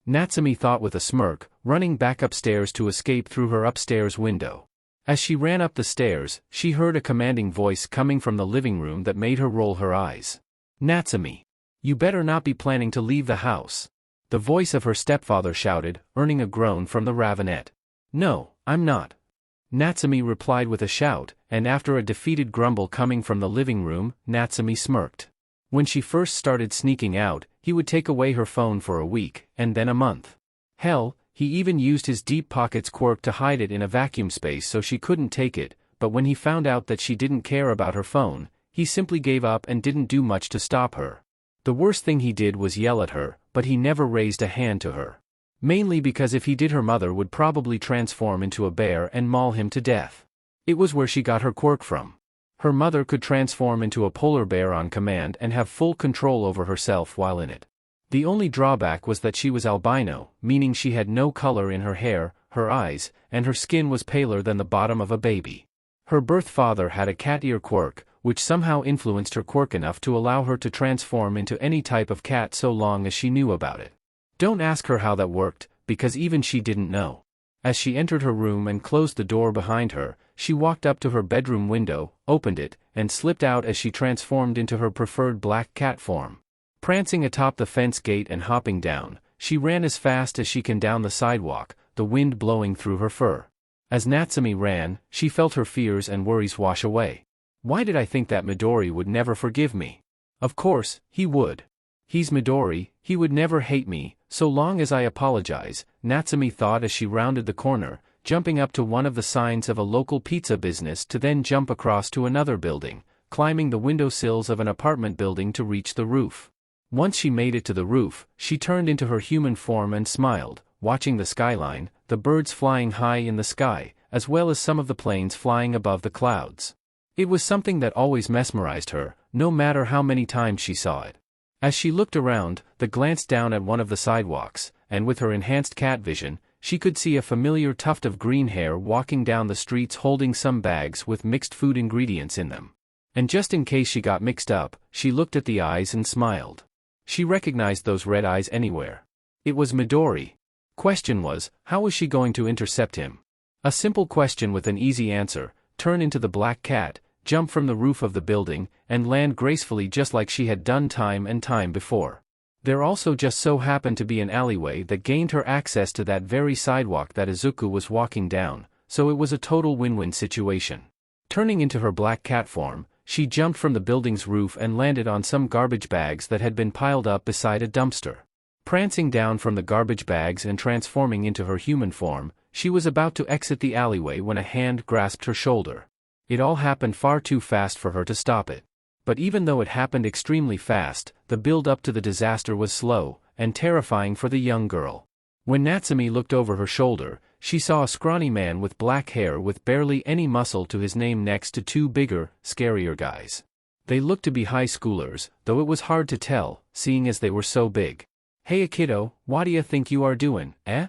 Natsumi thought with a smirk, running back upstairs to escape through her upstairs window. As she ran up the stairs, she heard a commanding voice coming from the living room that made her roll her eyes. Natsumi. You better not be planning to leave the house. The voice of her stepfather shouted, earning a groan from the ravenette. No, I'm not. Natsumi replied with a shout, and after a defeated grumble coming from the living room, Natsumi smirked. When she first started sneaking out, he would take away her phone for a week, and then a month. Hell, he even used his deep pockets quirk to hide it in a vacuum space so she couldn't take it, but when he found out that she didn't care about her phone, he simply gave up and didn't do much to stop her. The worst thing he did was yell at her, but he never raised a hand to her. Mainly because if he did, her mother would probably transform into a bear and maul him to death. It was where she got her quirk from. Her mother could transform into a polar bear on command and have full control over herself while in it. The only drawback was that she was albino, meaning she had no color in her hair, her eyes, and her skin was paler than the bottom of a baby. Her birth father had a cat ear quirk, which somehow influenced her quirk enough to allow her to transform into any type of cat so long as she knew about it. Don't ask her how that worked, because even she didn't know. As she entered her room and closed the door behind her, she walked up to her bedroom window, opened it, and slipped out as she transformed into her preferred black cat form. Prancing atop the fence gate and hopping down, she ran as fast as she can down the sidewalk, the wind blowing through her fur. As Natsumi ran, she felt her fears and worries wash away. Why did I think that Midori would never forgive me? Of course, he would. He's Midori, he would never hate me, so long as I apologize, Natsumi thought as she rounded the corner, jumping up to one of the signs of a local pizza business to then jump across to another building, climbing the windowsills of an apartment building to reach the roof. Once she made it to the roof, she turned into her human form and smiled, watching the skyline, the birds flying high in the sky, as well as some of the planes flying above the clouds. It was something that always mesmerized her, no matter how many times she saw it. As she looked around, glanced down at one of the sidewalks, and with her enhanced cat vision, she could see a familiar tuft of green hair walking down the streets holding some bags with mixed food ingredients in them. And just in case she got mixed up, she looked at the eyes and smiled. She recognized those red eyes anywhere. It was Midori. Question was, how was she going to intercept him? A simple question with an easy answer: turn into the black cat, jump from the roof of the building, and land gracefully just like she had done time and time before. There also just so happened to be an alleyway that gained her access to that very sidewalk that Izuku was walking down, so it was a total win-win situation. Turning into her black cat form, she jumped from the building's roof and landed on some garbage bags that had been piled up beside a dumpster. Prancing down from the garbage bags and transforming into her human form, she was about to exit the alleyway when a hand grasped her shoulder. It all happened far too fast for her to stop it. But even though it happened extremely fast, the build-up to the disaster was slow, and terrifying for the young girl. When Natsumi looked over her shoulder, she saw a scrawny man with black hair with barely any muscle to his name next to two bigger, scarier guys. They looked to be high schoolers, though it was hard to tell, seeing as they were so big. "Hey kiddo, what do you think you are doing, eh?"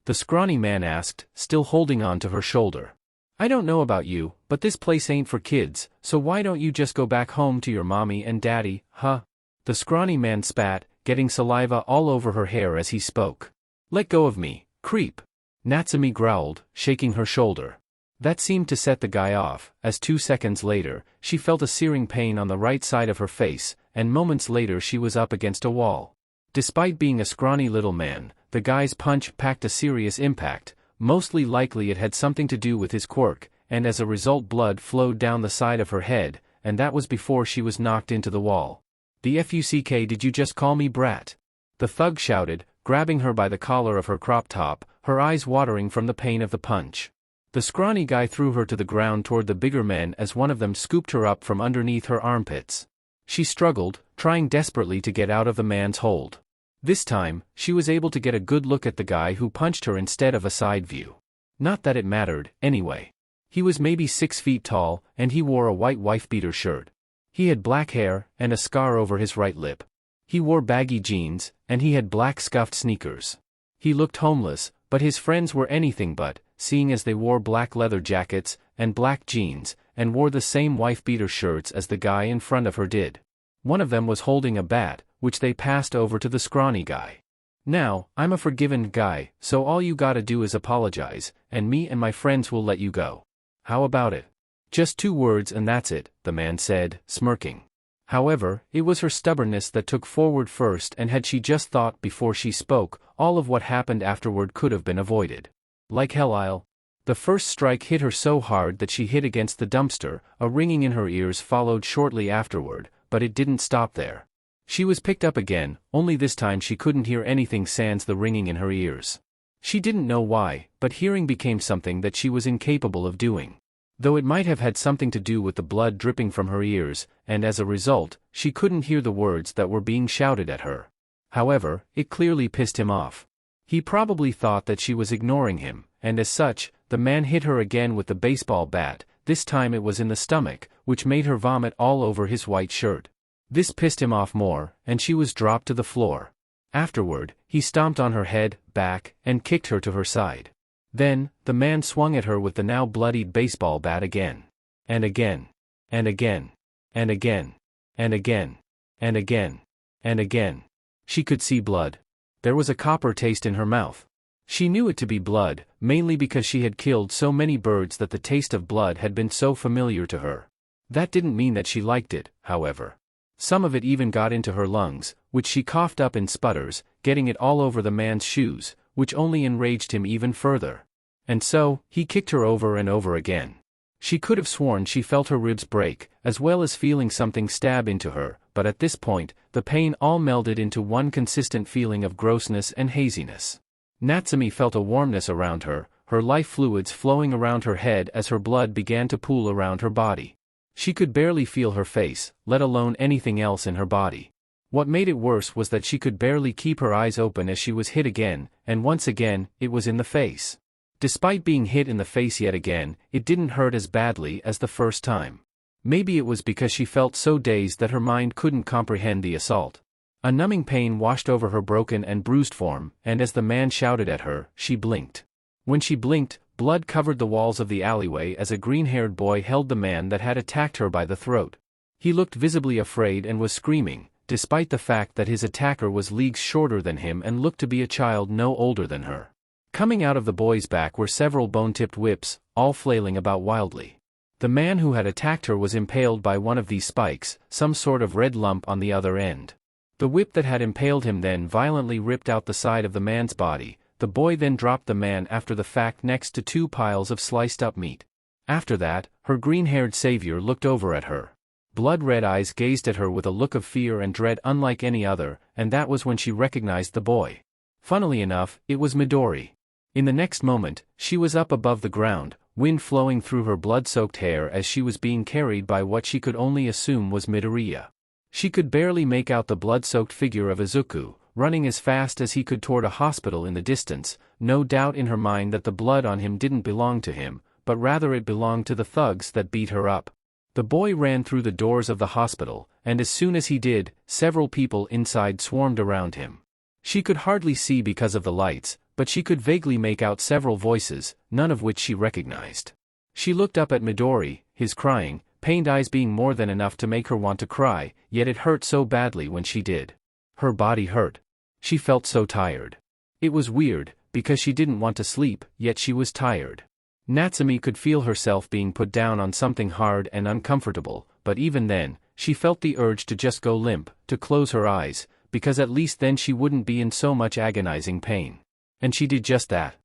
the scrawny man asked, still holding on to her shoulder. "I don't know about you, but this place ain't for kids, so why don't you just go back home to your mommy and daddy, huh?" The scrawny man spat, getting saliva all over her hair as he spoke. "Let go of me, creep," Natsumi growled, shaking her shoulder. That seemed to set the guy off, as 2 seconds later, she felt a searing pain on the right side of her face, and moments later she was up against a wall. Despite being a scrawny little man, the guy's punch packed a serious impact. Mostly likely it had something to do with his quirk, and as a result blood flowed down the side of her head, and that was before she was knocked into the wall. "The fuck did you just call me brat?" the thug shouted, grabbing her by the collar of her crop top, her eyes watering from the pain of the punch. The scrawny guy threw her to the ground toward the bigger men as one of them scooped her up from underneath her armpits. She struggled, trying desperately to get out of the man's hold. This time, she was able to get a good look at the guy who punched her instead of a side view. Not that it mattered, anyway. He was maybe 6 feet tall, and he wore a white wife-beater shirt. He had black hair, and a scar over his right lip. He wore baggy jeans, and he had black scuffed sneakers. He looked homeless, but his friends were anything but, seeing as they wore black leather jackets, and black jeans, and wore the same wife-beater shirts as the guy in front of her did. One of them was holding a bat, which they passed over to the scrawny guy. "Now, I'm a forgiven guy, so all you gotta do is apologize, and me and my friends will let you go. How about it?" "Just 2 words and that's it," the man said, smirking. However, it was her stubbornness that took forward first, and had she just thought before she spoke, all of what happened afterward could have been avoided. Like hell. The first strike hit her so hard that she hit against the dumpster, a ringing in her ears followed shortly afterward, but it didn't stop there. She was picked up again, only this time she couldn't hear anything sans the ringing in her ears. She didn't know why, but hearing became something that she was incapable of doing. Though it might have had something to do with the blood dripping from her ears, and as a result, she couldn't hear the words that were being shouted at her. However, it clearly pissed him off. He probably thought that she was ignoring him, and as such, the man hit her again with the baseball bat. This time it was in the stomach, which made her vomit all over his white shirt. This pissed him off more, and she was dropped to the floor. Afterward, he stomped on her head, back, and kicked her to her side. Then, the man swung at her with the now bloodied baseball bat again. And again. And again. And again. And again. And again. And again. She could see blood. There was a copper taste in her mouth. She knew it to be blood, mainly because she had killed so many birds that the taste of blood had been so familiar to her. That didn't mean that she liked it, however. Some of it even got into her lungs, which she coughed up in sputters, getting it all over the man's shoes, which only enraged him even further. And so, he kicked her over and over again. She could have sworn she felt her ribs break, as well as feeling something stab into her, but at this point, the pain all melded into one consistent feeling of grossness and haziness. Natsumi felt a warmness around her, her life fluids flowing around her head as her blood began to pool around her body. She could barely feel her face, let alone anything else in her body. What made it worse was that she could barely keep her eyes open as she was hit again, and once again, it was in the face. Despite being hit in the face yet again, it didn't hurt as badly as the first time. Maybe it was because she felt so dazed that her mind couldn't comprehend the assault. A numbing pain washed over her broken and bruised form, and as the man shouted at her, she blinked. When she blinked, blood covered the walls of the alleyway as a green-haired boy held the man that had attacked her by the throat. He looked visibly afraid and was screaming, despite the fact that his attacker was leagues shorter than him and looked to be a child no older than her. Coming out of the boy's back were several bone-tipped whips, all flailing about wildly. The man who had attacked her was impaled by one of these spikes, some sort of red lump on the other end. The whip that had impaled him then violently ripped out the side of the man's body. The boy then dropped the man after the fact next to 2 piles of sliced-up meat. After that, her green-haired savior looked over at her. Blood-red eyes gazed at her with a look of fear and dread unlike any other, and that was when she recognized the boy. Funnily enough, it was Midori. In the next moment, she was up above the ground, wind flowing through her blood-soaked hair as she was being carried by what she could only assume was Midoriya. She could barely make out the blood-soaked figure of Izuku, running as fast as he could toward a hospital in the distance, no doubt in her mind that the blood on him didn't belong to him, but rather it belonged to the thugs that beat her up. The boy ran through the doors of the hospital, and as soon as he did, several people inside swarmed around him. She could hardly see because of the lights, but she could vaguely make out several voices, none of which she recognized. She looked up at Midori, his crying, pained eyes being more than enough to make her want to cry, yet it hurt so badly when she did. Her body hurt. She felt so tired. It was weird, because she didn't want to sleep, yet she was tired. Natsumi could feel herself being put down on something hard and uncomfortable, but even then, she felt the urge to just go limp, to close her eyes, because at least then she wouldn't be in so much agonizing pain. And she did just that.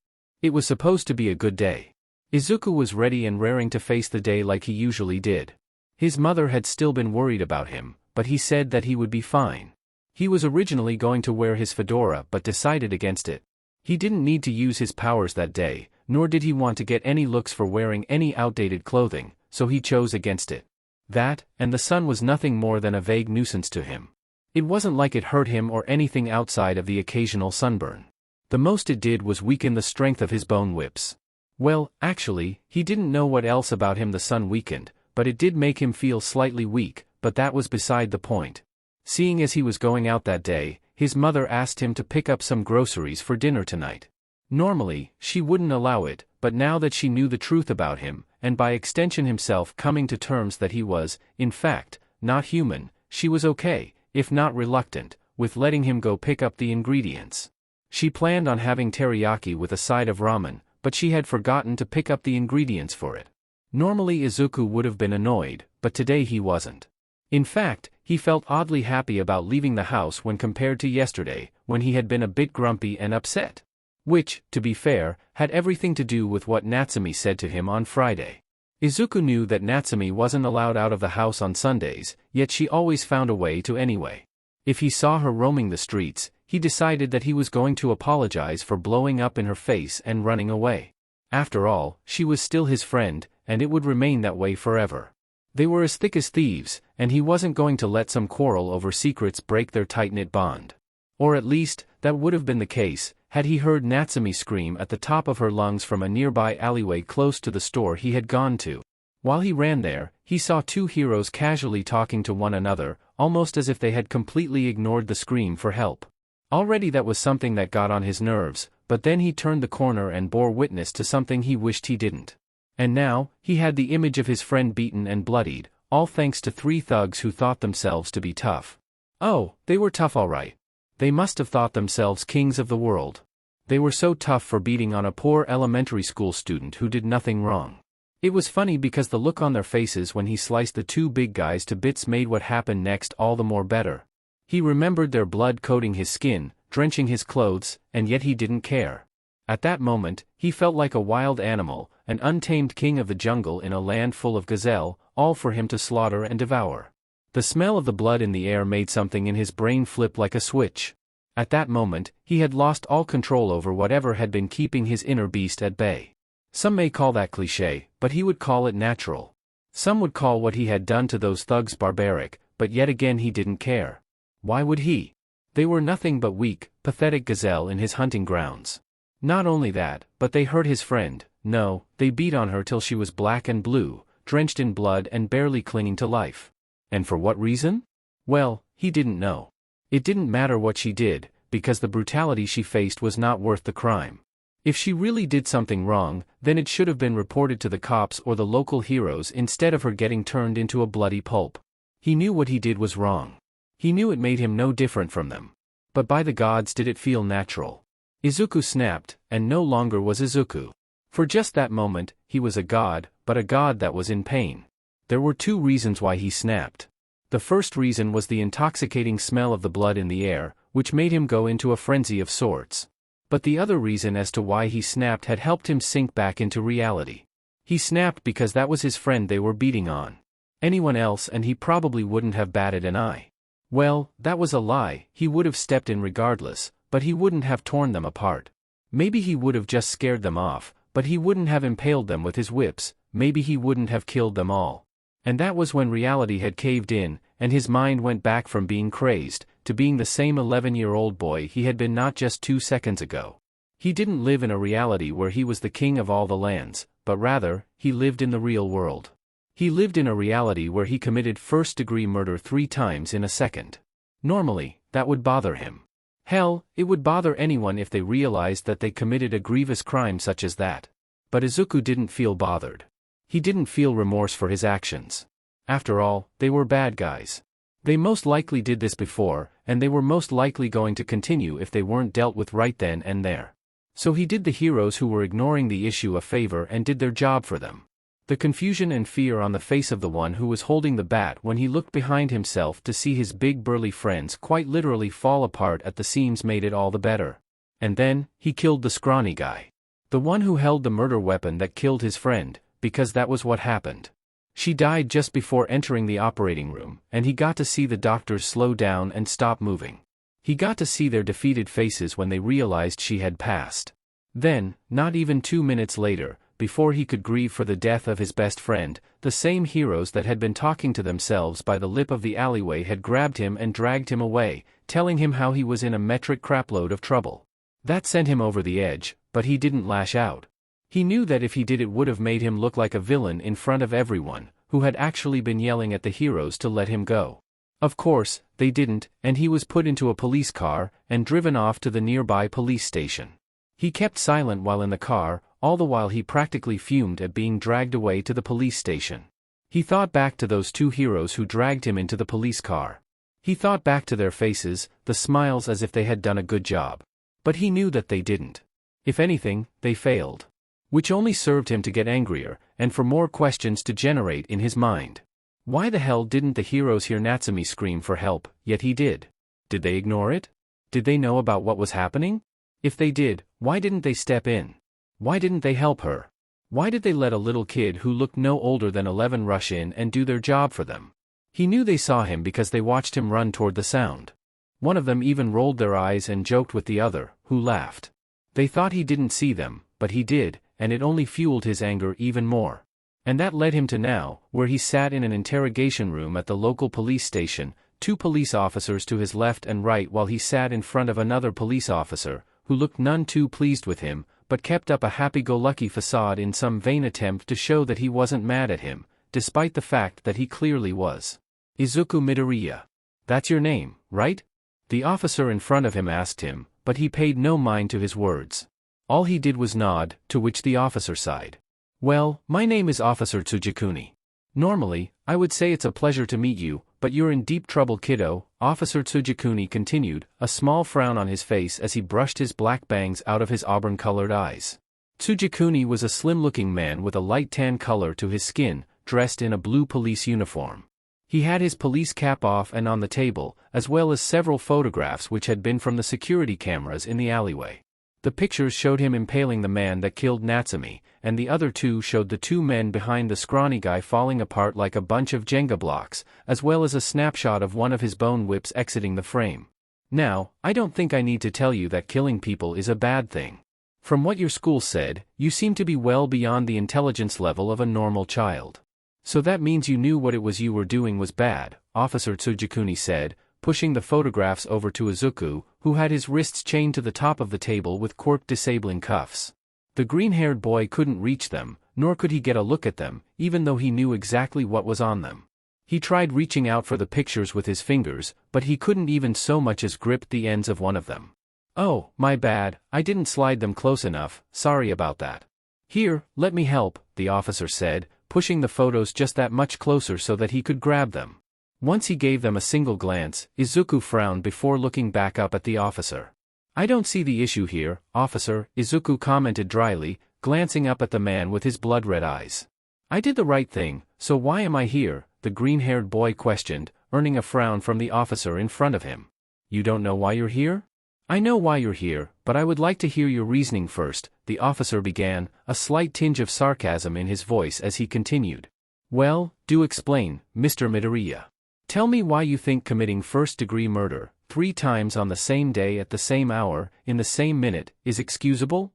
It was supposed to be a good day. Izuku was ready and raring to face the day like he usually did. His mother had still been worried about him, but he said that he would be fine. He was originally going to wear his fedora but decided against it. He didn't need to use his powers that day, nor did he want to get any looks for wearing any outdated clothing, so he chose against it. That, and the sun was nothing more than a vague nuisance to him. It wasn't like it hurt him or anything outside of the occasional sunburn. The most it did was weaken the strength of his bone whips. Well, actually, he didn't know what else about him the sun weakened, but it did make him feel slightly weak, but that was beside the point. Seeing as he was going out that day, his mother asked him to pick up some groceries for dinner tonight. Normally, she wouldn't allow it, but now that she knew the truth about him, and by extension himself coming to terms that he was, in fact, not human, she was okay, if not reluctant, with letting him go pick up the ingredients. She planned on having teriyaki with a side of ramen, but she had forgotten to pick up the ingredients for it. Normally Izuku would have been annoyed, but today he wasn't. In fact, he felt oddly happy about leaving the house when compared to yesterday, when he had been a bit grumpy and upset. Which, to be fair, had everything to do with what Natsumi said to him on Friday. Izuku knew that Natsumi wasn't allowed out of the house on Sundays, yet she always found a way to anyway. If he saw her roaming the streets, he decided that he was going to apologize for blowing up in her face and running away. After all, she was still his friend, and it would remain that way forever. They were as thick as thieves, and he wasn't going to let some quarrel over secrets break their tight-knit bond. Or at least, that would have been the case, had he heard Natsumi scream at the top of her lungs from a nearby alleyway close to the store he had gone to. While he ran there, he saw two heroes casually talking to one another, almost as if they had completely ignored the scream for help. Already that was something that got on his nerves, but then he turned the corner and bore witness to something he wished he didn't. And now, he had the image of his friend beaten and bloodied, all thanks to three thugs who thought themselves to be tough. Oh, they were tough all right. They must have thought themselves kings of the world. They were so tough for beating on a poor elementary school student who did nothing wrong. It was funny because the look on their faces when he sliced the two big guys to bits made what happened next all the more better. He remembered their blood coating his skin, drenching his clothes, and yet he didn't care. At that moment, he felt like a wild animal, an untamed king of the jungle in a land full of gazelle, all for him to slaughter and devour. The smell of the blood in the air made something in his brain flip like a switch. At that moment, he had lost all control over whatever had been keeping his inner beast at bay. Some may call that cliché, but he would call it natural. Some would call what he had done to those thugs barbaric, but yet again he didn't care. Why would he? They were nothing but weak, pathetic gazelle in his hunting grounds. Not only that, but they hurt his friend. No, they beat on her till she was black and blue, drenched in blood and barely clinging to life. And for what reason? Well, he didn't know. It didn't matter what she did, because the brutality she faced was not worth the crime. If she really did something wrong, then it should have been reported to the cops or the local heroes instead of her getting turned into a bloody pulp. He knew what he did was wrong. He knew it made him no different from them. But by the gods did it feel natural. Izuku snapped, and no longer was Izuku. For just that moment, he was a god, but a god that was in pain. There were two reasons why he snapped. The first reason was the intoxicating smell of the blood in the air, which made him go into a frenzy of sorts. But the other reason as to why he snapped had helped him sink back into reality. He snapped because that was his friend they were beating on. Anyone else and he probably wouldn't have batted an eye. Well, that was a lie, he would have stepped in regardless, but he wouldn't have torn them apart. Maybe he would have just scared them off, but he wouldn't have impaled them with his whips, maybe he wouldn't have killed them all. And that was when reality had caved in, and his mind went back from being crazed, to being the same 11-year-old boy he had been not just 2 seconds ago. He didn't live in a reality where he was the king of all the lands, but rather, he lived in the real world. He lived in a reality where he committed first-degree murder 3 times in a second. Normally, that would bother him. Hell, it would bother anyone if they realized that they committed a grievous crime such as that. But Izuku didn't feel bothered. He didn't feel remorse for his actions. After all, they were bad guys. They most likely did this before, and they were most likely going to continue if they weren't dealt with right then and there. So he did the heroes who were ignoring the issue a favor and did their job for them. The confusion and fear on the face of the one who was holding the bat when he looked behind himself to see his big burly friends quite literally fall apart at the seams made it all the better. And then, he killed the scrawny guy. The one who held the murder weapon that killed his friend, because that was what happened. She died just before entering the operating room, and he got to see the doctors slow down and stop moving. He got to see their defeated faces when they realized she had passed. Then, not even 2 minutes later, before he could grieve for the death of his best friend, the same heroes that had been talking to themselves by the lip of the alleyway had grabbed him and dragged him away, telling him how he was in a metric crapload of trouble. That sent him over the edge, but he didn't lash out. He knew that if he did it would have made him look like a villain in front of everyone, who had actually been yelling at the heroes to let him go. Of course, they didn't, and he was put into a police car and driven off to the nearby police station. He kept silent while in the car, all the while he practically fumed at being dragged away to the police station. He thought back to those two heroes who dragged him into the police car. He thought back to their faces, the smiles as if they had done a good job. But he knew that they didn't. If anything, they failed. Which only served him to get angrier, and for more questions to generate in his mind. Why the hell didn't the heroes hear Natsumi scream for help, yet he did? Did they ignore it? Did they know about what was happening? If they did, why didn't they step in? Why didn't they help her? Why did they let a little kid who looked no older than 11 rush in and do their job for them? He knew they saw him because they watched him run toward the sound. One of them even rolled their eyes and joked with the other, who laughed. They thought he didn't see them, but he did, and it only fueled his anger even more. And that led him to now, where he sat in an interrogation room at the local police station, two police officers to his left and right while he sat in front of another police officer, who looked none too pleased with him, but kept up a happy-go-lucky facade in some vain attempt to show that he wasn't mad at him, despite the fact that he clearly was. Izuku Midoriya. That's your name, right? The officer in front of him asked him, but he paid no mind to his words. All he did was nod, to which the officer sighed. Well, my name is Officer Tsujikuni. Normally, I would say it's a pleasure to meet you, but you're in deep trouble, kiddo, Officer Tsujikuni continued, a small frown on his face as he brushed his black bangs out of his auburn-colored eyes. Tsujikuni was a slim-looking man with a light tan color to his skin, dressed in a blue police uniform. He had his police cap off and on the table, as well as several photographs which had been from the security cameras in the alleyway. The pictures showed him impaling the man that killed Natsumi, and the other two showed the two men behind the scrawny guy falling apart like a bunch of Jenga blocks, as well as a snapshot of one of his bone whips exiting the frame. Now, I don't think I need to tell you that killing people is a bad thing. From what your school said, you seem to be well beyond the intelligence level of a normal child. So that means you knew what it was you were doing was bad, Officer Tsujikuni said, pushing the photographs over to Izuku, who had his wrists chained to the top of the table with cork-disabling cuffs. The green-haired boy couldn't reach them, nor could he get a look at them, even though he knew exactly what was on them. He tried reaching out for the pictures with his fingers, but he couldn't even so much as grip the ends of one of them. Oh, my bad, I didn't slide them close enough, sorry about that. Here, let me help, the officer said, pushing the photos just that much closer so that he could grab them. Once he gave them a single glance, Izuku frowned before looking back up at the officer. I don't see the issue here, officer, Izuku commented dryly, glancing up at the man with his blood-red eyes. I did the right thing, so why am I here? The green-haired boy questioned, earning a frown from the officer in front of him. You don't know why you're here? I know why you're here, but I would like to hear your reasoning first, the officer began, a slight tinge of sarcasm in his voice as he continued. Well, do explain, Mr. Midoriya. Tell me why you think committing first-degree murder, 3 times on the same day at the same hour, in the same minute, is excusable?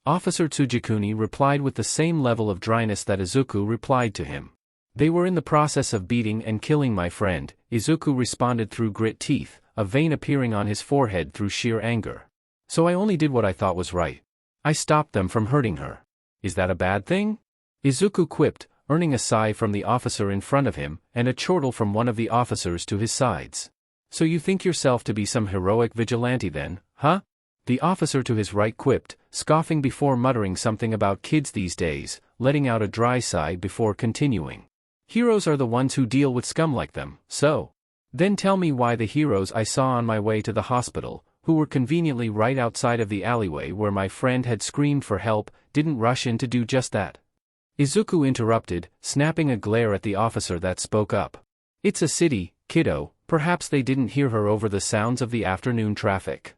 Officer Tsujikuni replied with the same level of dryness that Izuku replied to him. They were in the process of beating and killing my friend, Izuku responded through grit teeth, a vein appearing on his forehead through sheer anger. So I only did what I thought was right. I stopped them from hurting her. Is that a bad thing? Izuku quipped, earning a sigh from the officer in front of him, and a chortle from one of the officers to his sides. So you think yourself to be some heroic vigilante then, huh? The officer to his right quipped, scoffing before muttering something about kids these days, letting out a dry sigh before continuing. Heroes are the ones who deal with scum like them, so. Then tell me why the heroes I saw on my way to the hospital, who were conveniently right outside of the alleyway where my friend had screamed for help, didn't rush in to do just that. Izuku interrupted, snapping a glare at the officer that spoke up. It's a city, kiddo, perhaps they didn't hear her over the sounds of the afternoon traffic.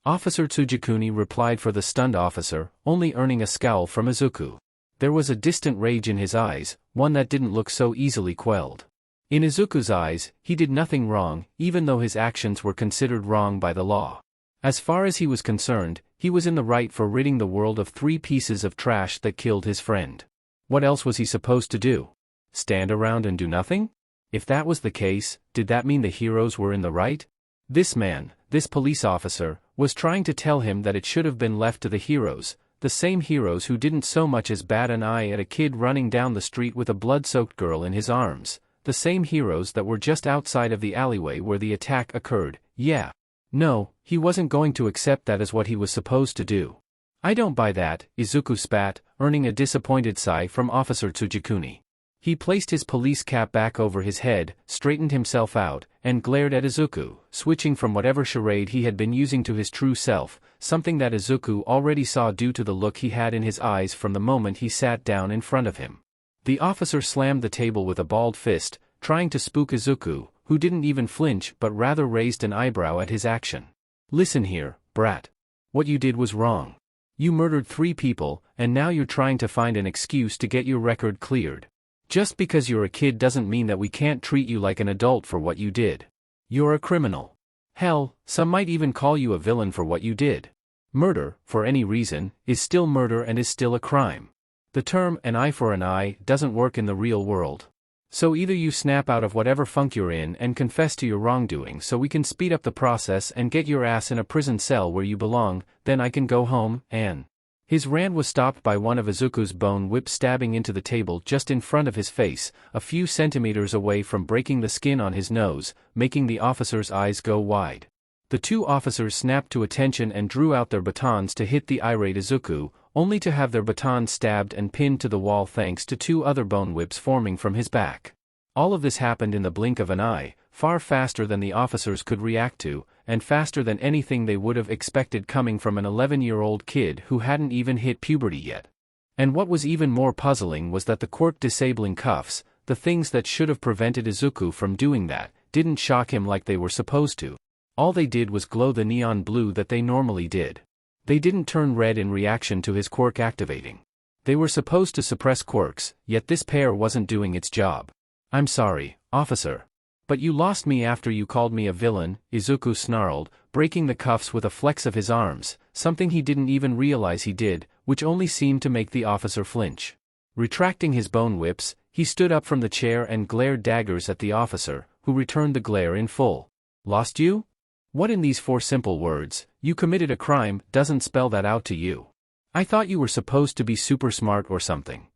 Officer Tsujikuni replied for the stunned officer, only earning a scowl from Izuku. There was a distant rage in his eyes, one that didn't look so easily quelled. In Izuku's eyes, he did nothing wrong, even though his actions were considered wrong by the law. As far as he was concerned, he was in the right for ridding the world of 3 pieces of trash that killed his friend. What else was he supposed to do? Stand around and do nothing? If that was the case, did that mean the heroes were in the right? This man, this police officer, was trying to tell him that it should have been left to the heroes, the same heroes who didn't so much as bat an eye at a kid running down the street with a blood-soaked girl in his arms, the same heroes that were just outside of the alleyway where the attack occurred, yeah. No, he wasn't going to accept that as what he was supposed to do. I don't buy that, Izuku spat, earning a disappointed sigh from Officer Tsujikuni. He placed his police cap back over his head, straightened himself out, and glared at Izuku, switching from whatever charade he had been using to his true self, something that Izuku already saw due to the look he had in his eyes from the moment he sat down in front of him. The officer slammed the table with a balled fist, trying to spook Izuku, who didn't even flinch but rather raised an eyebrow at his action. Listen here, brat. What you did was wrong. You murdered 3 people, and now you're trying to find an excuse to get your record cleared. Just because you're a kid doesn't mean that we can't treat you like an adult for what you did. You're a criminal. Hell, some might even call you a villain for what you did. Murder, for any reason, is still murder and is still a crime. The term an eye for an eye doesn't work in the real world. So either you snap out of whatever funk you're in and confess to your wrongdoing so we can speed up the process and get your ass in a prison cell where you belong, then I can go home, and... His rant was stopped by one of Izuku's bone whips stabbing into the table just in front of his face, a few centimeters away from breaking the skin on his nose, making the officer's eyes go wide. The 2 officers snapped to attention and drew out their batons to hit the irate Izuku, only to have their batons stabbed and pinned to the wall thanks to 2 other bone whips forming from his back. All of this happened in the blink of an eye, far faster than the officers could react to, and faster than anything they would have expected coming from an 11-year-old kid who hadn't even hit puberty yet. And what was even more puzzling was that the quirk-disabling cuffs, the things that should have prevented Izuku from doing that, didn't shock him like they were supposed to. All they did was glow the neon blue that they normally did. They didn't turn red in reaction to his quirk activating. They were supposed to suppress quirks, yet this pair wasn't doing its job. I'm sorry, officer. But you lost me after you called me a villain, Izuku snarled, breaking the cuffs with a flex of his arms, something he didn't even realize he did, which only seemed to make the officer flinch. Retracting his bone whips, he stood up from the chair and glared daggers at the officer, who returned the glare in full. Lost you? What in these 4 simple words, you committed a crime, doesn't spell that out to you? I thought you were supposed to be super smart or something.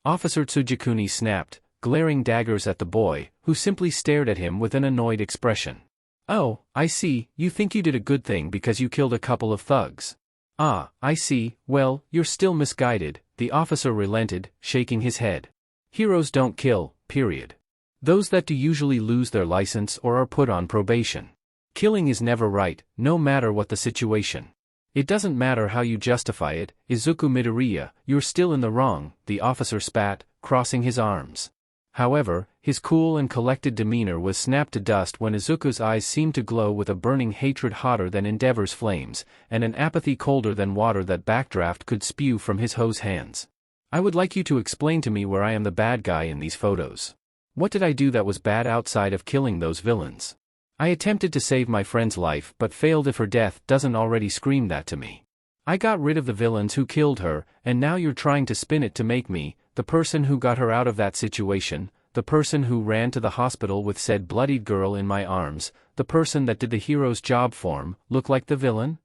Officer Tsujikuni snapped, glaring daggers at the boy, who simply stared at him with an annoyed expression. Oh, I see, you think you did a good thing because you killed a couple of thugs. Ah, I see, well, you're still misguided, the officer relented, shaking his head. Heroes don't kill, period. Those that do usually lose their license or are put on probation. Killing is never right, no matter what the situation. It doesn't matter how you justify it, Izuku Midoriya, you're still in the wrong, the officer spat, crossing his arms. However, his cool and collected demeanor was snapped to dust when Izuku's eyes seemed to glow with a burning hatred hotter than Endeavor's flames, and an apathy colder than water that Backdraft could spew from his hose hands. I would like you to explain to me where I am the bad guy in these photos. What did I do that was bad outside of killing those villains? I attempted to save my friend's life but failed if her death doesn't already scream that to me. I got rid of the villains who killed her, and now you're trying to spin it to make me, the person who got her out of that situation, the person who ran to the hospital with said bloodied girl in my arms, the person that did the hero's job form, look like the villain?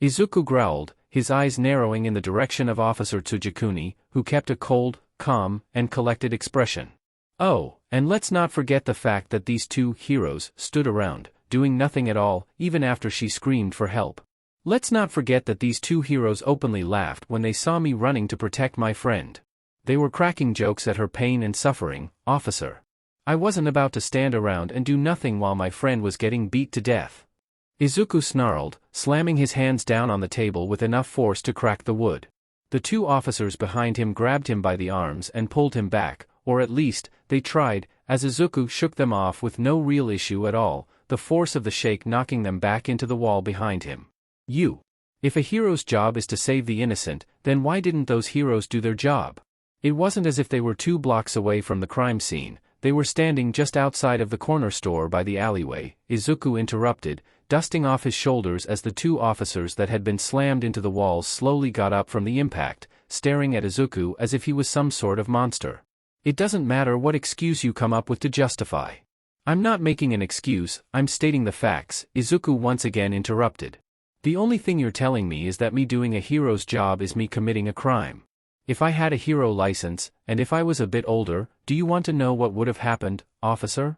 Izuku growled, his eyes narrowing in the direction of Officer Tsujikuni, who kept a cold, calm, and collected expression. Oh, and let's not forget the fact that these 2 heroes stood around, doing nothing at all, even after she screamed for help. Let's not forget that these 2 heroes openly laughed when they saw me running to protect my friend. They were cracking jokes at her pain and suffering, officer. I wasn't about to stand around and do nothing while my friend was getting beat to death. Izuku snarled, slamming his hands down on the table with enough force to crack the wood. The 2 officers behind him grabbed him by the arms and pulled him back, or at least, they tried, as Izuku shook them off with no real issue at all, the force of the shake knocking them back into the wall behind him. If a hero's job is to save the innocent, then why didn't those heroes do their job? It wasn't as if they were 2 blocks away from the crime scene, they were standing just outside of the corner store by the alleyway, Izuku interrupted, dusting off his shoulders as the 2 officers that had been slammed into the walls slowly got up from the impact, staring at Izuku as if he was some sort of monster. It doesn't matter what excuse you come up with to justify. I'm not making an excuse, I'm stating the facts, Izuku once again interrupted. The only thing you're telling me is that me doing a hero's job is me committing a crime. If I had a hero license, and if I was a bit older, do you want to know what would have happened, officer?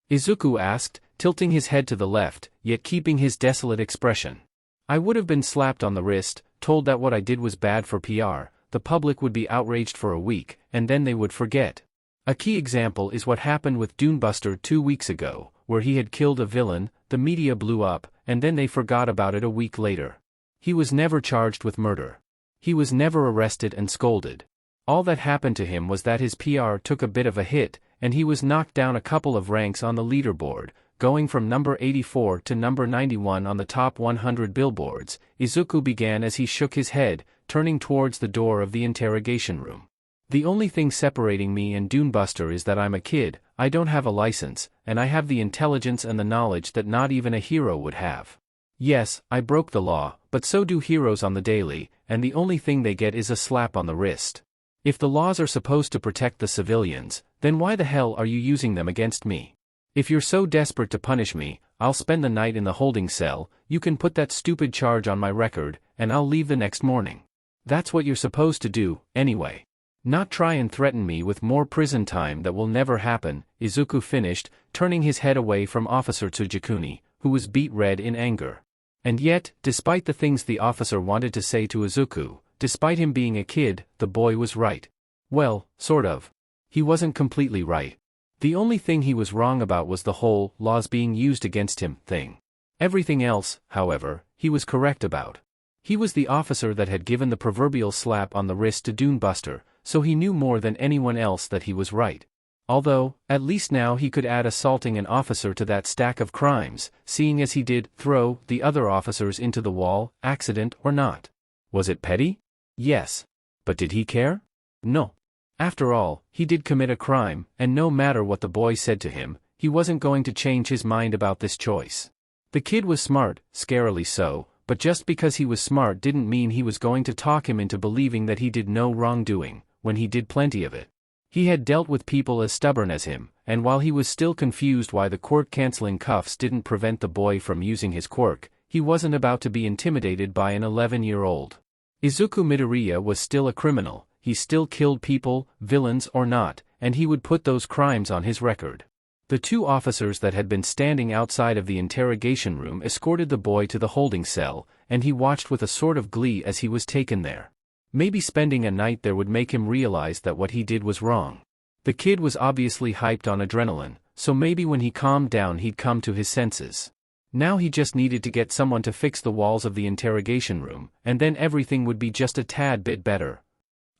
Izuku asked, tilting his head to the left, yet keeping his desolate expression. I would have been slapped on the wrist, told that what I did was bad for PR, the public would be outraged for a week, and then they would forget. A key example is what happened with Dunebuster 2 weeks ago, where he had killed a villain, the media blew up, and then they forgot about it a week later. He was never charged with murder. He was never arrested and scolded. All that happened to him was that his PR took a bit of a hit, and he was knocked down a couple of ranks on the leaderboard, going from number 84 to number 91 on the top 100 billboards. Izuku began as he shook his head, turning towards the door of the interrogation room. The only thing separating me and Dunebuster is that I'm a kid, I don't have a license, and I have the intelligence and the knowledge that not even a hero would have. Yes, I broke the law, but so do heroes on the daily, and the only thing they get is a slap on the wrist. If the laws are supposed to protect the civilians, then why the hell are you using them against me? If you're so desperate to punish me, I'll spend the night in the holding cell, you can put that stupid charge on my record, and I'll leave the next morning. That's what you're supposed to do, anyway. Not try and threaten me with more prison time that will never happen, Izuku finished, turning his head away from Officer Tsujikuni, who was beet red in anger. And yet, despite the things the officer wanted to say to Izuku, despite him being a kid, the boy was right. Well, sort of. He wasn't completely right. The only thing he was wrong about was the whole laws being used against him thing. Everything else, however, he was correct about. He was the officer that had given the proverbial slap on the wrist to Dunebuster, so he knew more than anyone else that he was right. Although, at least now he could add assaulting an officer to that stack of crimes, seeing as he did throw the other officers into the wall, accident or not. Was it petty? Yes. But did he care? No. After all, he did commit a crime, and no matter what the boy said to him, he wasn't going to change his mind about this choice. The kid was smart, scarily so, but just because he was smart didn't mean he was going to talk him into believing that he did no wrongdoing, when he did plenty of it. He had dealt with people as stubborn as him, and while he was still confused why the quirk-canceling cuffs didn't prevent the boy from using his quirk, he wasn't about to be intimidated by an 11-year-old. Izuku Midoriya was still a criminal, he still killed people, villains or not, and he would put those crimes on his record. The two officers that had been standing outside of the interrogation room escorted the boy to the holding cell, and he watched with a sort of glee as he was taken there. Maybe spending a night there would make him realize that what he did was wrong. The kid was obviously hyped on adrenaline, so maybe when he calmed down he'd come to his senses. Now he just needed to get someone to fix the walls of the interrogation room, and then everything would be just a tad bit better.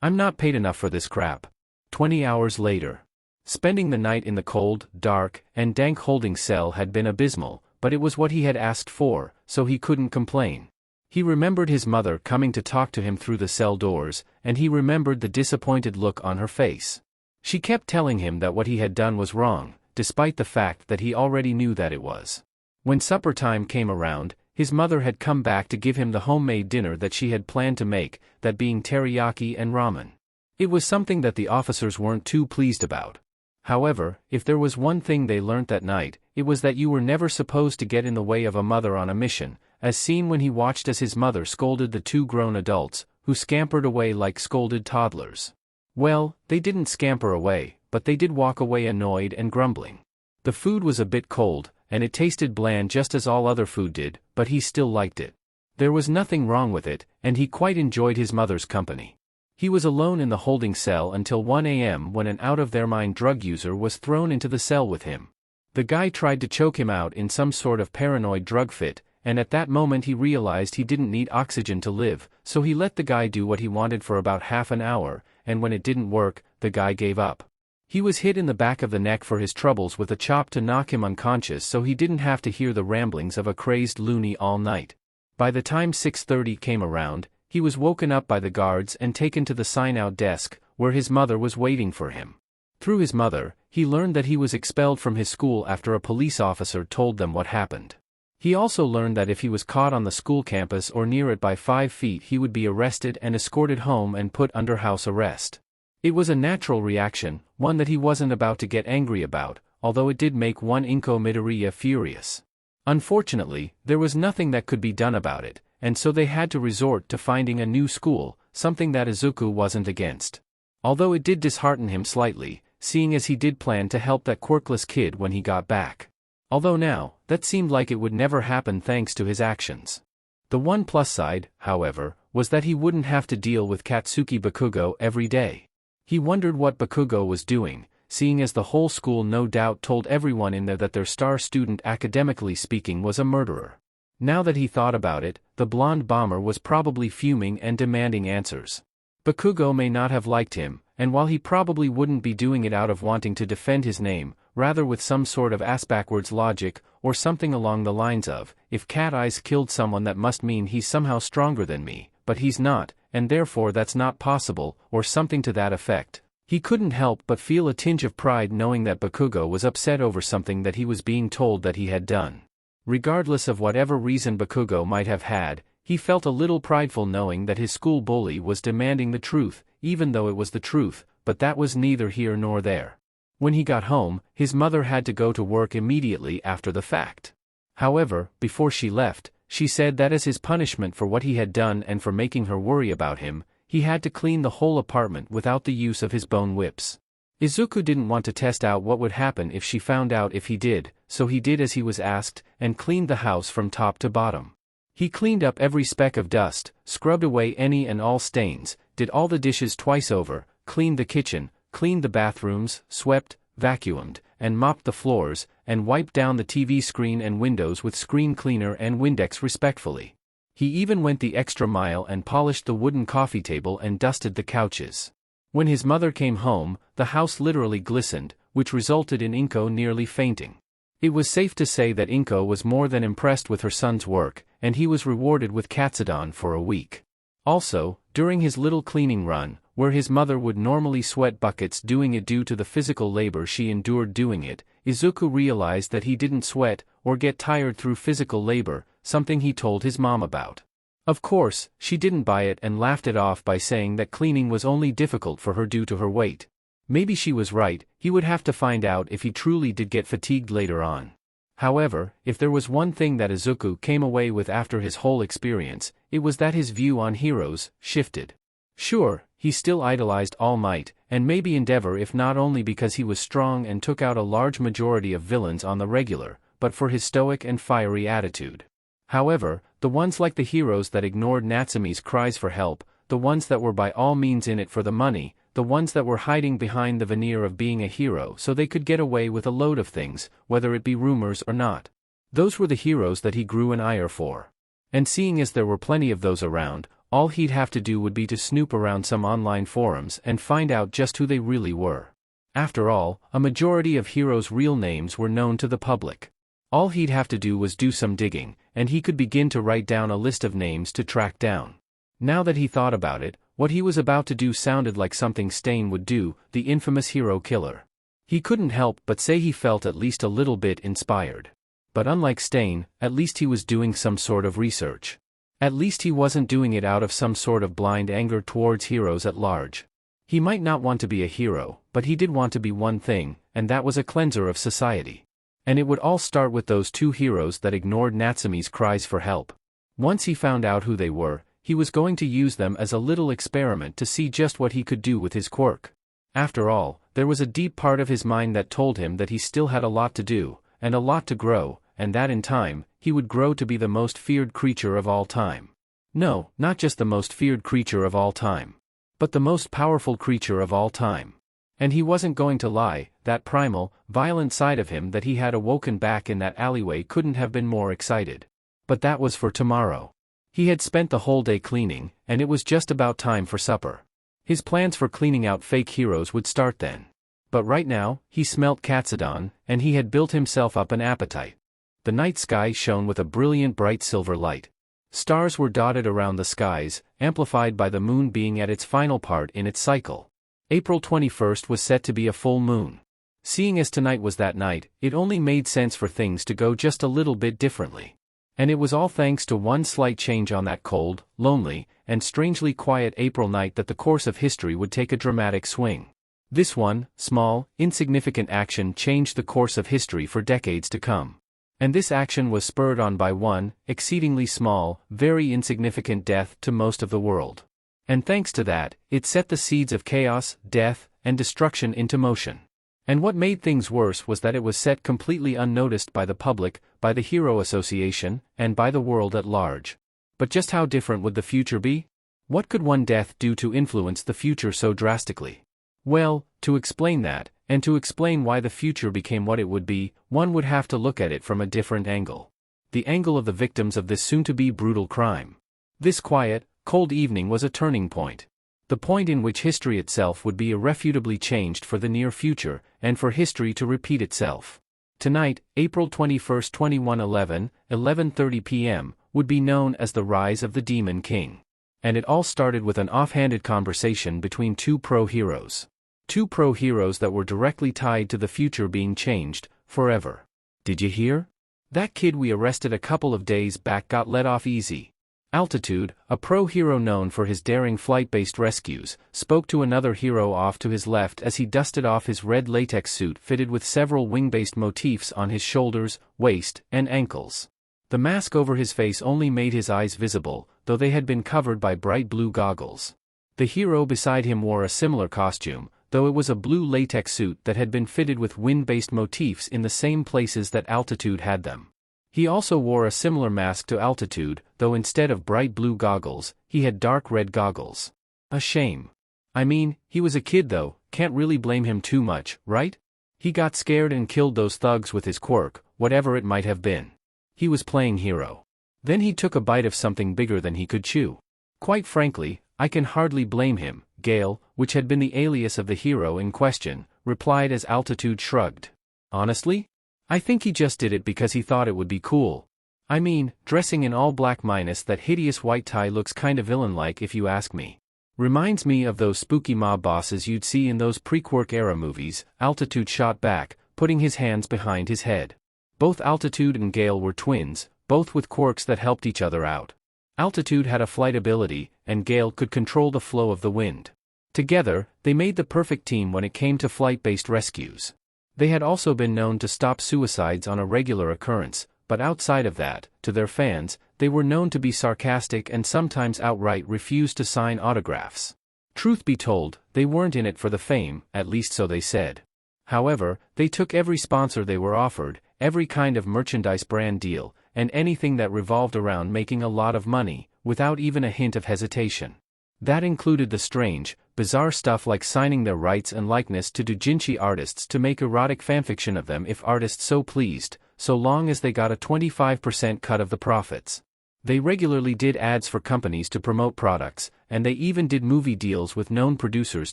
I'm not paid enough for this crap. 20 hours later. Spending the night in the cold, dark, and dank holding cell had been abysmal, but it was what he had asked for, so he couldn't complain. He remembered his mother coming to talk to him through the cell doors, and he remembered the disappointed look on her face. She kept telling him that what he had done was wrong, despite the fact that he already knew that it was. When supper time came around, his mother had come back to give him the homemade dinner that she had planned to make, that being teriyaki and ramen. It was something that the officers weren't too pleased about. However, if there was one thing they learnt that night, it was that you were never supposed to get in the way of a mother on a mission, as seen when he watched as his mother scolded the two grown adults, who scampered away like scolded toddlers. Well, they didn't scamper away, but they did walk away annoyed and grumbling. The food was a bit cold, and it tasted bland just as all other food did, but he still liked it. There was nothing wrong with it, and he quite enjoyed his mother's company. He was alone in the holding cell until 1 a.m. when an out-of-their-mind drug user was thrown into the cell with him. The guy tried to choke him out in some sort of paranoid drug fit, and at that moment he realized he didn't need oxygen to live, so he let the guy do what he wanted for about half an hour, and when it didn't work, the guy gave up. He was hit in the back of the neck for his troubles with a chop to knock him unconscious so he didn't have to hear the ramblings of a crazed loony all night. By the time 6:30 came around, he was woken up by the guards and taken to the sign-out desk, where his mother was waiting for him. Through his mother, he learned that he was expelled from his school after a police officer told them what happened. He also learned that if he was caught on the school campus or near it by 5 feet he would be arrested and escorted home and put under house arrest. It was a natural reaction, one that he wasn't about to get angry about, although it did make one Inko Midoriya furious. Unfortunately, there was nothing that could be done about it, and so they had to resort to finding a new school, something that Izuku wasn't against. Although it did dishearten him slightly, seeing as he did plan to help that quirkless kid when he got back. Although now, that seemed like it would never happen thanks to his actions. The one plus side, however, was that he wouldn't have to deal with Katsuki Bakugo every day. He wondered what Bakugo was doing, seeing as the whole school no doubt told everyone in there that their star student academically speaking was a murderer. Now that he thought about it, the blonde bomber was probably fuming and demanding answers. Bakugo may not have liked him, and while he probably wouldn't be doing it out of wanting to defend his name, rather with some sort of ass-backwards logic, or something along the lines of, if Cat Eyes killed someone that must mean he's somehow stronger than me, but he's not, and therefore that's not possible, or something to that effect. He couldn't help but feel a tinge of pride knowing that Bakugo was upset over something that he was being told that he had done. Regardless of whatever reason Bakugo might have had, he felt a little prideful knowing that his school bully was demanding the truth, even though it was the truth, but that was neither here nor there. When he got home, his mother had to go to work immediately after the fact. However, before she left, she said that as his punishment for what he had done and for making her worry about him, he had to clean the whole apartment without the use of his bone whips. Izuku didn't want to test out what would happen if she found out if he did, so he did as he was asked, and cleaned the house from top to bottom. He cleaned up every speck of dust, scrubbed away any and all stains, did all the dishes twice over, cleaned the kitchen, cleaned the bathrooms, swept, vacuumed, and mopped the floors, and wiped down the TV screen and windows with screen cleaner and Windex respectfully. He even went the extra mile and polished the wooden coffee table and dusted the couches. When his mother came home, the house literally glistened, which resulted in Inko nearly fainting. It was safe to say that Inko was more than impressed with her son's work, and he was rewarded with Katsudon for a week. Also, during his little cleaning run, where his mother would normally sweat buckets doing it due to the physical labor she endured doing it, Izuku realized that he didn't sweat or get tired through physical labor, something he told his mom about. Of course, she didn't buy it and laughed it off by saying that cleaning was only difficult for her due to her weight. Maybe she was right, he would have to find out if he truly did get fatigued later on. However, if there was one thing that Izuku came away with after his whole experience, it was that his view on heroes shifted. Sure, he still idolized All Might, and maybe Endeavor if not only because he was strong and took out a large majority of villains on the regular, but for his stoic and fiery attitude. However, the ones like the heroes that ignored Natsume's cries for help, the ones that were by all means in it for the money, the ones that were hiding behind the veneer of being a hero so they could get away with a load of things, whether it be rumors or not. Those were the heroes that he grew an ire for. And seeing as there were plenty of those around, all he'd have to do would be to snoop around some online forums and find out just who they really were. After all, a majority of heroes' real names were known to the public. All he'd have to do was do some digging, and he could begin to write down a list of names to track down. Now that he thought about it, what he was about to do sounded like something Stain would do, the infamous hero killer. He couldn't help but say he felt at least a little bit inspired. But unlike Stain, at least he was doing some sort of research. At least he wasn't doing it out of some sort of blind anger towards heroes at large. He might not want to be a hero, but he did want to be one thing, and that was a cleanser of society. And it would all start with those two heroes that ignored Natsume's cries for help. Once he found out who they were, he was going to use them as a little experiment to see just what he could do with his quirk. After all, there was a deep part of his mind that told him that he still had a lot to do, and a lot to grow, and that in time, he would grow to be the most feared creature of all time. No, not just the most feared creature of all time, but the most powerful creature of all time. And he wasn't going to lie, that primal, violent side of him that he had awoken back in that alleyway couldn't have been more excited. But that was for tomorrow. He had spent the whole day cleaning, and it was just about time for supper. His plans for cleaning out fake heroes would start then. But right now, he smelt Katsudon, and he had built himself up an appetite. The night sky shone with a brilliant bright silver light. Stars were dotted around the skies, amplified by the moon being at its final part in its cycle. April 21st was set to be a full moon. Seeing as tonight was that night, it only made sense for things to go just a little bit differently. And it was all thanks to one slight change on that cold, lonely, and strangely quiet April night that the course of history would take a dramatic swing. This one, small, insignificant action changed the course of history for decades to come. And this action was spurred on by one, exceedingly small, very insignificant death to most of the world. And thanks to that, it set the seeds of chaos, death, and destruction into motion. And what made things worse was that it was set completely unnoticed by the public, by the Hero Association, and by the world at large. But just how different would the future be? What could one death do to influence the future so drastically? Well, to explain that, and to explain why the future became what it would be, one would have to look at it from a different angle. The angle of the victims of this soon-to-be brutal crime. This quiet, cold evening was a turning point. The point in which history itself would be irrefutably changed for the near future, and for history to repeat itself. Tonight, April 21, 2111, 11:30 p.m., would be known as the rise of the Demon King. And it all started with an offhanded conversation between two pro-heroes. Two pro-heroes that were directly tied to the future being changed, forever. Did you hear? That kid we arrested a couple of days back got let off easy. Altitude, a pro-hero known for his daring flight-based rescues, spoke to another hero off to his left as he dusted off his red latex suit fitted with several wing-based motifs on his shoulders, waist, and ankles. The mask over his face only made his eyes visible, though they had been covered by bright blue goggles. The hero beside him wore a similar costume, though it was a blue latex suit that had been fitted with wind-based motifs in the same places that Altitude had them. He also wore a similar mask to Altitude, though instead of bright blue goggles, he had dark red goggles. A shame. I mean, he was a kid though, can't really blame him too much, right? He got scared and killed those thugs with his quirk, whatever it might have been. He was playing hero. Then he took a bite of something bigger than he could chew. Quite frankly, I can hardly blame him. Gale, which had been the alias of the hero in question, replied as Altitude shrugged. Honestly? I think he just did it because he thought it would be cool. I mean, dressing in all black minus that hideous white tie looks kinda villain-like if you ask me. Reminds me of those spooky mob bosses you'd see in those pre-Quirk era movies, Altitude shot back, putting his hands behind his head. Both Altitude and Gale were twins, both with quirks that helped each other out. Altitude had a flight ability, and Gale could control the flow of the wind. Together, they made the perfect team when it came to flight-based rescues. They had also been known to stop suicides on a regular occurrence, but outside of that, to their fans, they were known to be sarcastic and sometimes outright refused to sign autographs. Truth be told, they weren't in it for the fame, at least so they said. However, they took every sponsor they were offered, every kind of merchandise brand deal, and anything that revolved around making a lot of money, without even a hint of hesitation. That included the strange, bizarre stuff like signing their rights and likeness to doujinshi artists to make erotic fanfiction of them if artists so pleased, so long as they got a 25% cut of the profits. They regularly did ads for companies to promote products, and they even did movie deals with known producers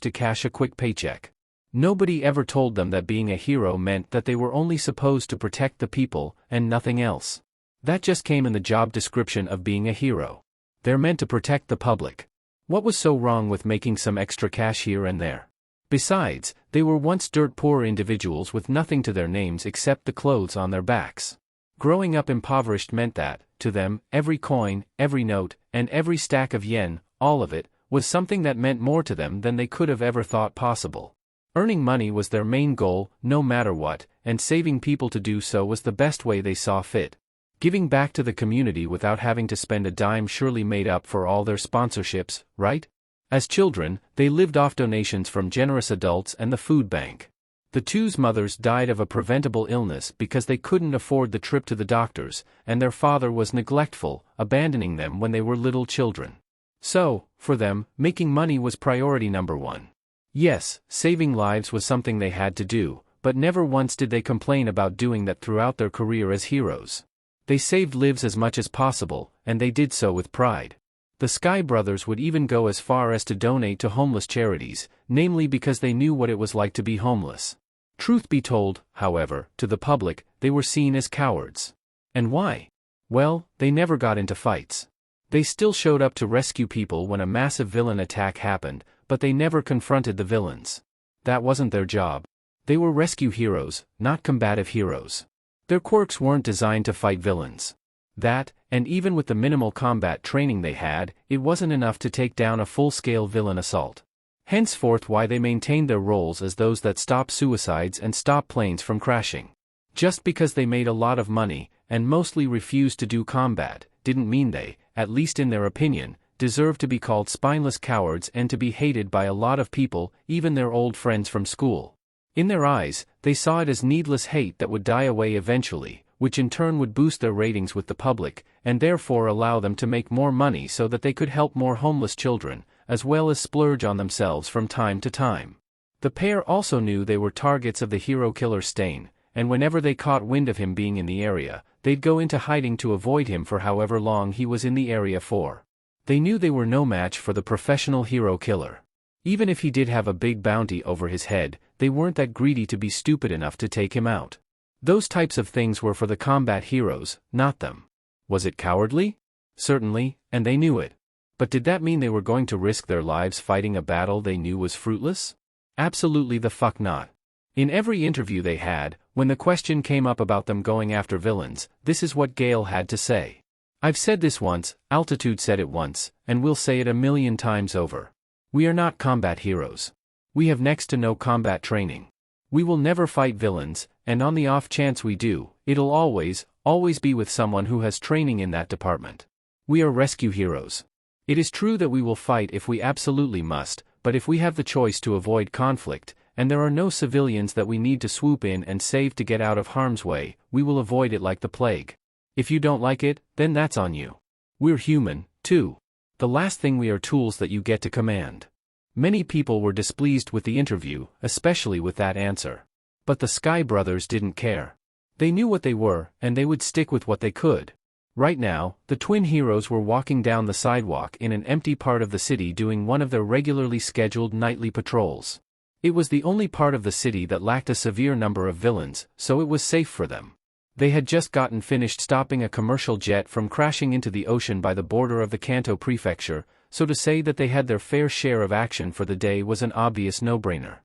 to cash a quick paycheck. Nobody ever told them that being a hero meant that they were only supposed to protect the people, and nothing else. That just came in the job description of being a hero. They're meant to protect the public. What was so wrong with making some extra cash here and there? Besides, they were once dirt-poor individuals with nothing to their names except the clothes on their backs. Growing up impoverished meant that, to them, every coin, every note, and every stack of yen, all of it, was something that meant more to them than they could have ever thought possible. Earning money was their main goal, no matter what, and saving people to do so was the best way they saw fit. Giving back to the community without having to spend a dime surely made up for all their sponsorships, right? As children, they lived off donations from generous adults and the food bank. The two's mothers died of a preventable illness because they couldn't afford the trip to the doctors, and their father was neglectful, abandoning them when they were little children. So, for them, making money was priority number one. Yes, saving lives was something they had to do, but never once did they complain about doing that throughout their career as heroes. They saved lives as much as possible, and they did so with pride. The Sky Brothers would even go as far as to donate to homeless charities, namely because they knew what it was like to be homeless. Truth be told, however, to the public, they were seen as cowards. And why? Well, they never got into fights. They still showed up to rescue people when a massive villain attack happened, but they never confronted the villains. That wasn't their job. They were rescue heroes, not combative heroes. Their quirks weren't designed to fight villains. That, and even with the minimal combat training they had, it wasn't enough to take down a full-scale villain assault. Henceforth why they maintained their roles as those that stop suicides and stop planes from crashing. Just because they made a lot of money, and mostly refused to do combat, didn't mean they, at least in their opinion, deserve to be called spineless cowards and to be hated by a lot of people, even their old friends from school. In their eyes, they saw it as needless hate that would die away eventually, which in turn would boost their ratings with the public, and therefore allow them to make more money so that they could help more homeless children, as well as splurge on themselves from time to time. The pair also knew they were targets of the hero killer Stain, and whenever they caught wind of him being in the area, they'd go into hiding to avoid him for however long he was in the area for. They knew they were no match for the professional hero killer. Even if he did have a big bounty over his head, they weren't that greedy to be stupid enough to take him out. Those types of things were for the combat heroes, not them. Was it cowardly? Certainly, and they knew it. But did that mean they were going to risk their lives fighting a battle they knew was fruitless? Absolutely the fuck not. In every interview they had, when the question came up about them going after villains, this is what Gale had to say. I've said this once, Altitude said it once, and we'll say it 1,000,000 times over. We are not combat heroes. We have next to no combat training. We will never fight villains, and on the off chance we do, it'll always be with someone who has training in that department. We are rescue heroes. It is true that we will fight if we absolutely must, but if we have the choice to avoid conflict, and there are no civilians that we need to swoop in and save to get out of harm's way, we will avoid it like the plague. If you don't like it, then that's on you. We're human, too. The last thing we are tools that you get to command. Many people were displeased with the interview, especially with that answer. But the Sky Brothers didn't care. They knew what they were, and they would stick with what they could. Right now, the twin heroes were walking down the sidewalk in an empty part of the city doing one of their regularly scheduled nightly patrols. It was the only part of the city that lacked a severe number of villains, so it was safe for them. They had just gotten finished stopping a commercial jet from crashing into the ocean by the border of the Kanto prefecture, so to say that they had their fair share of action for the day was an obvious no-brainer.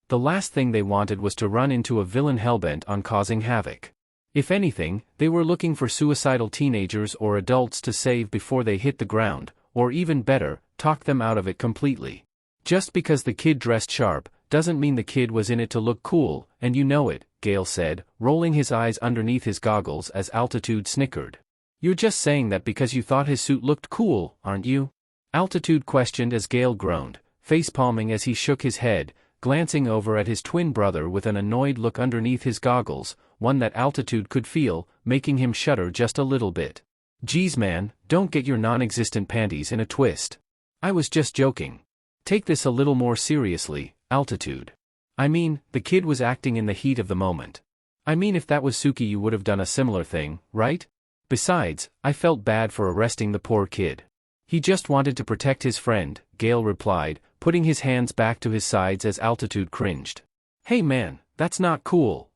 The last thing they wanted was to run into a villain hellbent on causing havoc. If anything, they were looking for suicidal teenagers or adults to save before they hit the ground, or even better, talk them out of it completely. Just because the kid dressed sharp, doesn't mean the kid was in it to look cool, and you know it, Gale said, rolling his eyes underneath his goggles as Altitude snickered. You're just saying that because you thought his suit looked cool, aren't you? Altitude questioned as Gale groaned, face-palming as he shook his head, glancing over at his twin brother with an annoyed look underneath his goggles, one that Altitude could feel, making him shudder just a little bit. Geez man, don't get your non-existent panties in a twist. I was just joking. Take this a little more seriously, Altitude. I mean, the kid was acting in the heat of the moment. I mean if that was Suki you would have done a similar thing, right? Besides, I felt bad for arresting the poor kid. He just wanted to protect his friend, Gale replied, putting his hands back to his sides as Altitude cringed. Hey man, that's not cool.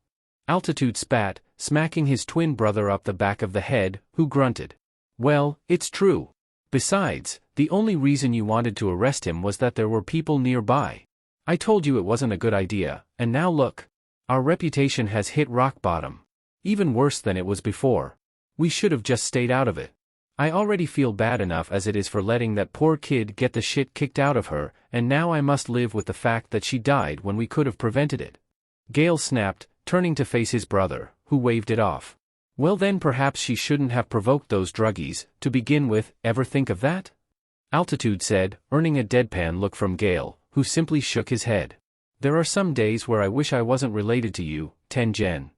Altitude spat, smacking his twin brother up the back of the head, who grunted. Well, it's true. Besides, the only reason you wanted to arrest him was that there were people nearby. I told you it wasn't a good idea, and now look. Our reputation has hit rock bottom. Even worse than it was before. We should have just stayed out of it. I already feel bad enough as it is for letting that poor kid get the shit kicked out of her, and now I must live with the fact that she died when we could have prevented it. Gale snapped, turning to face his brother, who waved it off. Well then perhaps she shouldn't have provoked those druggies, to begin with, ever think of that? Altitude said, earning a deadpan look from Gale, who simply shook his head. There are some days where I wish I wasn't related to you, Tengen.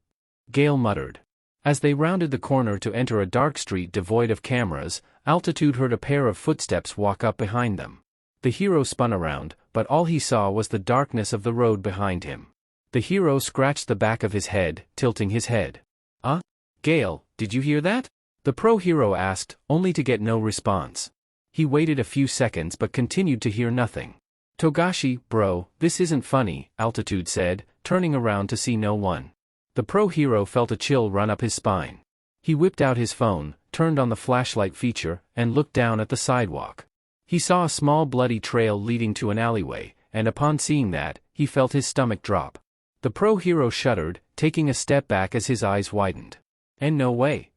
Gale muttered. As they rounded the corner to enter a dark street devoid of cameras, Altitude heard a pair of footsteps walk up behind them. The hero spun around, but all he saw was the darkness of the road behind him. The hero scratched the back of his head, tilting his head. Gale, did you hear that? The pro-hero asked, only to get no response. He waited a few seconds but continued to hear nothing. Togashi, bro, this isn't funny, Altitude said, turning around to see no one. The pro-hero felt a chill run up his spine. He whipped out his phone, turned on the flashlight feature, and looked down at the sidewalk. He saw a small bloody trail leading to an alleyway, and upon seeing that, he felt his stomach drop. The pro-hero shuddered, taking a step back as his eyes widened. And no way.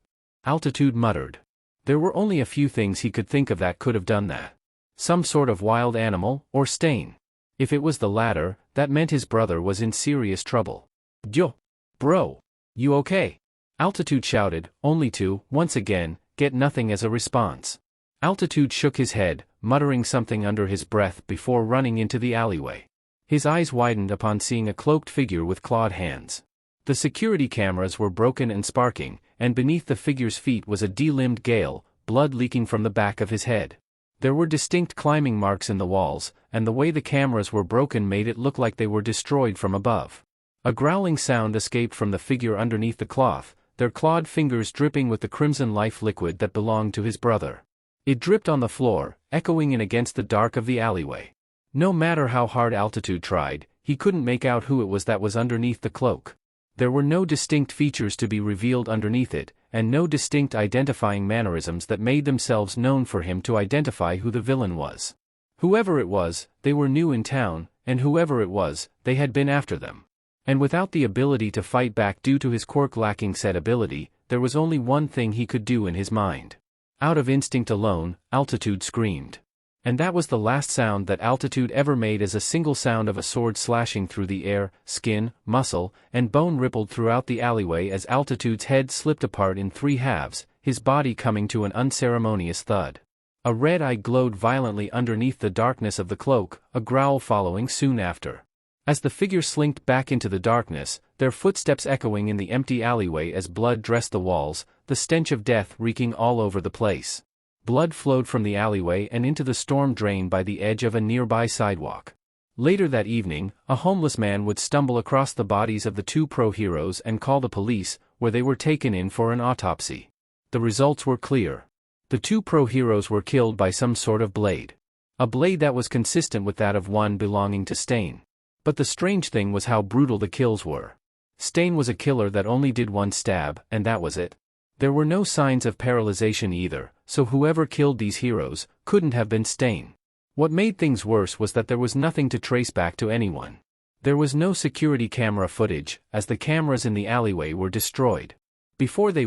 Altitude muttered. There were only a few things he could think of that could have done that. Some sort of wild animal, or Stain. If it was the latter, that meant his brother was in serious trouble. Yo! Bro! You okay? Altitude shouted, only to, once again, get nothing as a response. Altitude shook his head, muttering something under his breath before running into the alleyway. His eyes widened upon seeing a cloaked figure with clawed hands. The security cameras were broken and sparking, and beneath the figure's feet was a delimbed Gale, blood leaking from the back of his head. There were distinct climbing marks in the walls, and the way the cameras were broken made it look like they were destroyed from above. A growling sound escaped from the figure underneath the cloth, their clawed fingers dripping with the crimson life liquid that belonged to his brother. It dripped on the floor, echoing in against the dark of the alleyway. No matter how hard Altitude tried, he couldn't make out who it was that was underneath the cloak. There were no distinct features to be revealed underneath it, and no distinct identifying mannerisms that made themselves known for him to identify who the villain was. Whoever it was, they were new in town, and whoever it was, they had been after them. And without the ability to fight back due to his quirk lacking said ability, there was only one thing he could do in his mind. Out of instinct alone, Altitude screamed. And that was the last sound that Altitude ever made, as a single sound of a sword slashing through the air. Skin, muscle, and bone rippled throughout the alleyway as Altitude's head slipped apart in 3 halves, his body coming to an unceremonious thud. A red eye glowed violently underneath the darkness of the cloak, a growl following soon after. As the figure slinked back into the darkness, their footsteps echoing in the empty alleyway as blood dressed the walls, the stench of death reeking all over the place. Blood flowed from the alleyway and into the storm drain by the edge of a nearby sidewalk. Later that evening, a homeless man would stumble across the bodies of the 2 pro-heroes and call the police, where they were taken in for an autopsy. The results were clear. The 2 pro-heroes were killed by some sort of blade. A blade that was consistent with that of one belonging to Stain. But the strange thing was how brutal the kills were. Stain was a killer that only did 1 stab, and that was it. There were no signs of paralyzation either, so whoever killed these heroes couldn't have been Stain. What made things worse was that there was nothing to trace back to anyone. There was no security camera footage, as the cameras in the alleyway were destroyed. Before they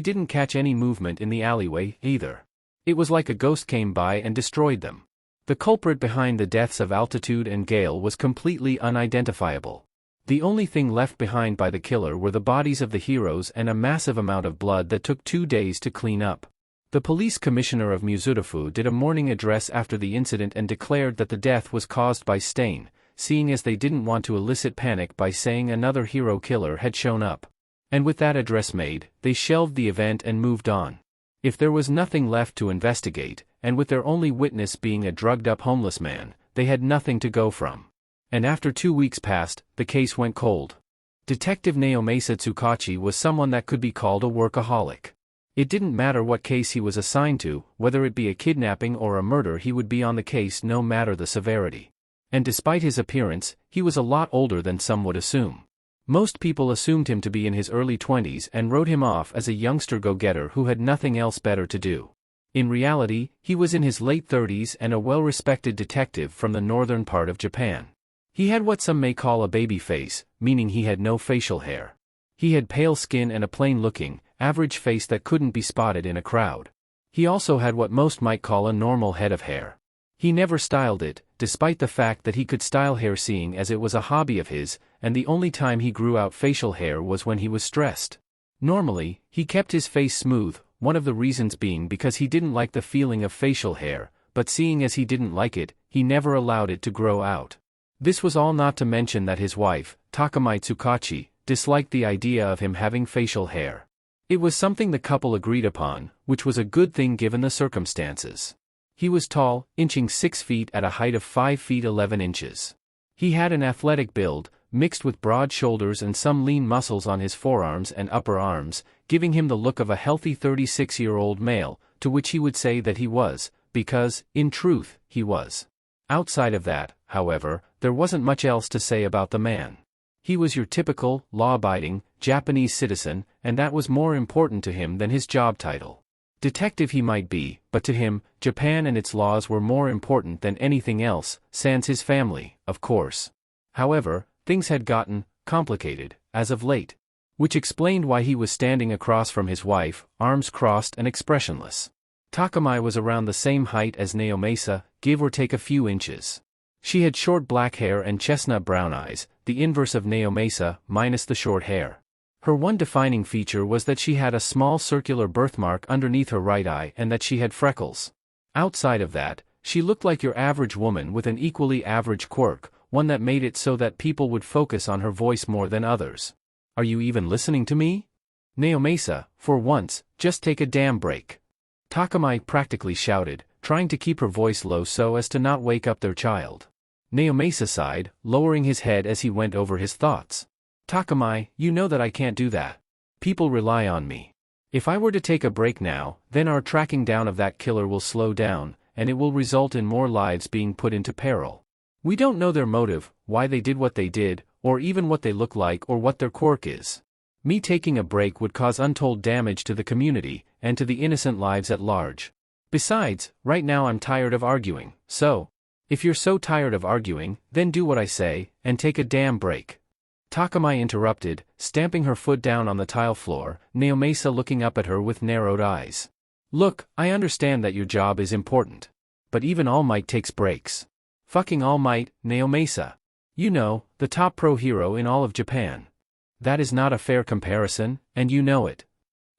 didn't catch any movement in the alleyway either. It was like a ghost came by and destroyed them. The culprit behind the deaths of Altitude and Gale was completely unidentifiable. The only thing left behind by the killer were the bodies of the heroes and a massive amount of blood that took 2 days to clean up. The police commissioner of Muzurafu did a morning address after the incident and declared that the death was caused by Stain, seeing as they didn't want to elicit panic by saying another hero killer had shown up. And with that address made, they shelved the event and moved on. If there was nothing left to investigate, and with their only witness being a drugged-up homeless man, they had nothing to go from. And after 2 weeks passed, the case went cold. Detective Naomasa Tsukachi was someone that could be called a workaholic. It didn't matter what case he was assigned to, whether it be a kidnapping or a murder, he would be on the case no matter the severity. And despite his appearance, he was a lot older than some would assume. Most people assumed him to be in his early 20s and wrote him off as a youngster go-getter who had nothing else better to do. In reality, he was in his late 30s and a well-respected detective from the northern part of Japan. He had what some may call a baby face, meaning he had no facial hair. He had pale skin and a plain-looking, average face that couldn't be spotted in a crowd. He also had what most might call a normal head of hair. He never styled it, despite the fact that he could style hair, seeing as it was a hobby of his, and the only time he grew out facial hair was when he was stressed. Normally, he kept his face smooth, one of the reasons being because he didn't like the feeling of facial hair, but seeing as he didn't like it, he never allowed it to grow out. This was all not to mention that his wife, Takamai Tsukachi, disliked the idea of him having facial hair. It was something the couple agreed upon, which was a good thing given the circumstances. He was tall, inching 6 feet at a height of 5 feet 11 inches. He had an athletic build, mixed with broad shoulders and some lean muscles on his forearms and upper arms, giving him the look of a healthy 36-year-old male, to which he would say that he was, because, in truth, he was. Outside of that, however, there wasn't much else to say about the man. He was your typical, law-abiding, Japanese citizen, and that was more important to him than his job title. Detective he might be, but to him, Japan and its laws were more important than anything else, sans his family, of course. However, things had gotten complicated, as of late. Which explained why he was standing across from his wife, arms crossed and expressionless. Takamai was around the same height as Naomasa, give or take a few inches. She had short black hair and chestnut brown eyes, the inverse of Naomasa, minus the short hair. Her one defining feature was that she had a small circular birthmark underneath her right eye and that she had freckles. Outside of that, she looked like your average woman with an equally average quirk, one that made it so that people would focus on her voice more than others. Are you even listening to me? Naomasa, for once, just take a damn break. Takamai practically shouted, trying to keep her voice low so as to not wake up their child. Naomasa sighed, lowering his head as he went over his thoughts. Takamai, you know that I can't do that. People rely on me. If I were to take a break now, then our tracking down of that killer will slow down, and it will result in more lives being put into peril. We don't know their motive, why they did what they did, or even what they look like or what their quirk is. Me taking a break would cause untold damage to the community, and to the innocent lives at large. Besides, right now I'm tired of arguing, so, if you're so tired of arguing, then do what I say, and take a damn break. Takamai interrupted, stamping her foot down on the tile floor, Naomasa looking up at her with narrowed eyes. Look, I understand that your job is important. But even All Might takes breaks. Fucking All Might, Naomasa. You know, the top pro hero in all of Japan. That is not a fair comparison, and you know it.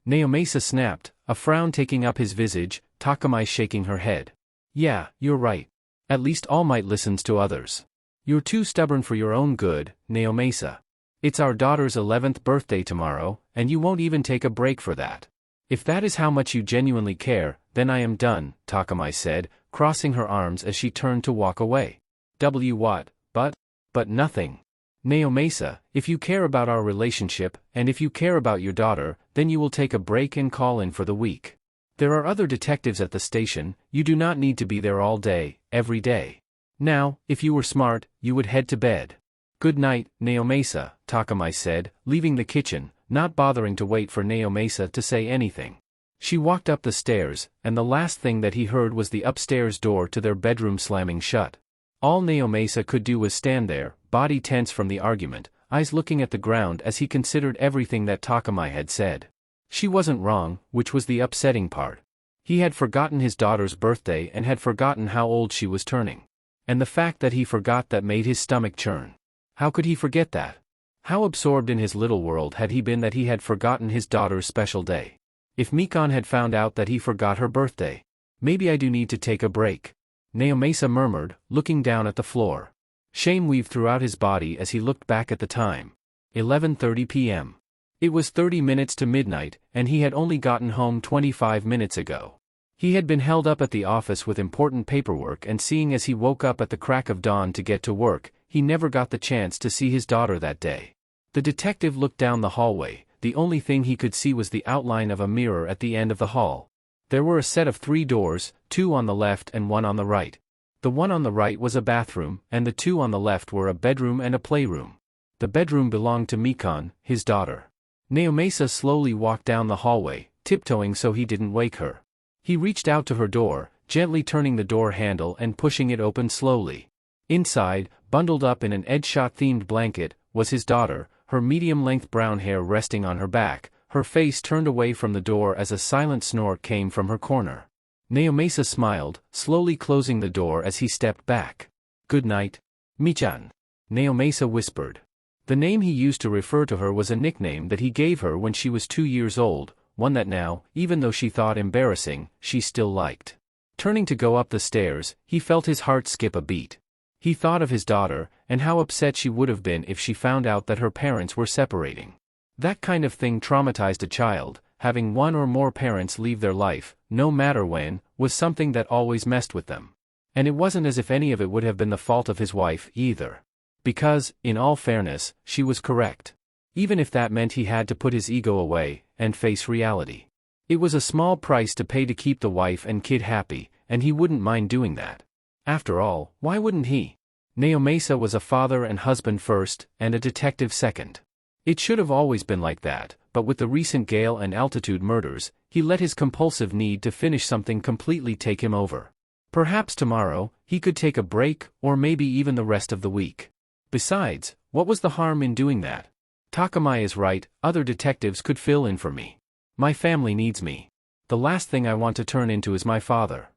Naomasa snapped, a frown taking up his visage, Takamai shaking her head. Yeah, you're right. At least All Might listens to others. You're too stubborn for your own good, Naomasa. It's our daughter's 11th birthday tomorrow, and you won't even take a break for that. If that is how much you genuinely care, then I am done, Takamai said, crossing her arms as she turned to walk away. What? But nothing. Naomasa, if you care about our relationship, and if you care about your daughter, then you will take a break and call in for the week. There are other detectives at the station, you do not need to be there all day, every day. Now, if you were smart, you would head to bed. Good night, Naomasa, Takamai said, leaving the kitchen, not bothering to wait for Naomasa to say anything. She walked up the stairs, and the last thing that he heard was the upstairs door to their bedroom slamming shut. All Naomasa could do was stand there, body tense from the argument, eyes looking at the ground as he considered everything that Takamai had said. She wasn't wrong, which was the upsetting part. He had forgotten his daughter's birthday and had forgotten how old she was turning. And the fact that he forgot that made his stomach churn. How could he forget that? How absorbed in his little world had he been that he had forgotten his daughter's special day? If Mikon had found out that he forgot her birthday. Maybe I do need to take a break. Naomasa murmured, looking down at the floor. Shame weaved throughout his body as he looked back at the time. 11:30 p.m. It was 30 minutes to midnight, and he had only gotten home 25 minutes ago. He had been held up at the office with important paperwork, and seeing as he woke up at the crack of dawn to get to work, he never got the chance to see his daughter that day. The detective looked down the hallway. The only thing he could see was the outline of a mirror at the end of the hall. There were a set of 3 doors, 2 on the left and 1 on the right. The one on the right was a bathroom, and the 2 on the left were a bedroom and a playroom. The bedroom belonged to Mikon, his daughter. Naomasa slowly walked down the hallway, tiptoeing so he didn't wake her. He reached out to her door, gently turning the door handle and pushing it open slowly. Inside, bundled up in an Edgeshot-themed blanket, was his daughter, her medium-length brown hair resting on her back, her face turned away from the door as a silent snore came from her corner. Naomasa smiled, slowly closing the door as he stepped back. Good night, Michan. Naomasa whispered. The name he used to refer to her was a nickname that he gave her when she was 2 years old, one that now, even though she thought embarrassing, she still liked. Turning to go up the stairs, he felt his heart skip a beat. He thought of his daughter, and how upset she would have been if she found out that her parents were separating. That kind of thing traumatized a child. Having one or more parents leave their life, no matter when, was something that always messed with them. And it wasn't as if any of it would have been the fault of his wife, either. Because, in all fairness, she was correct. Even if that meant he had to put his ego away, and face reality. It was a small price to pay to keep the wife and kid happy, and he wouldn't mind doing that. After all, why wouldn't he? Naomasa was a father and husband first, and a detective second. It should have always been like that, but with the recent Gale and Altitude murders, he let his compulsive need to finish something completely take him over. Perhaps tomorrow, he could take a break, or maybe even the rest of the week. Besides, what was the harm in doing that? Takamai is right, other detectives could fill in for me. My family needs me. The last thing I want to turn into is my father.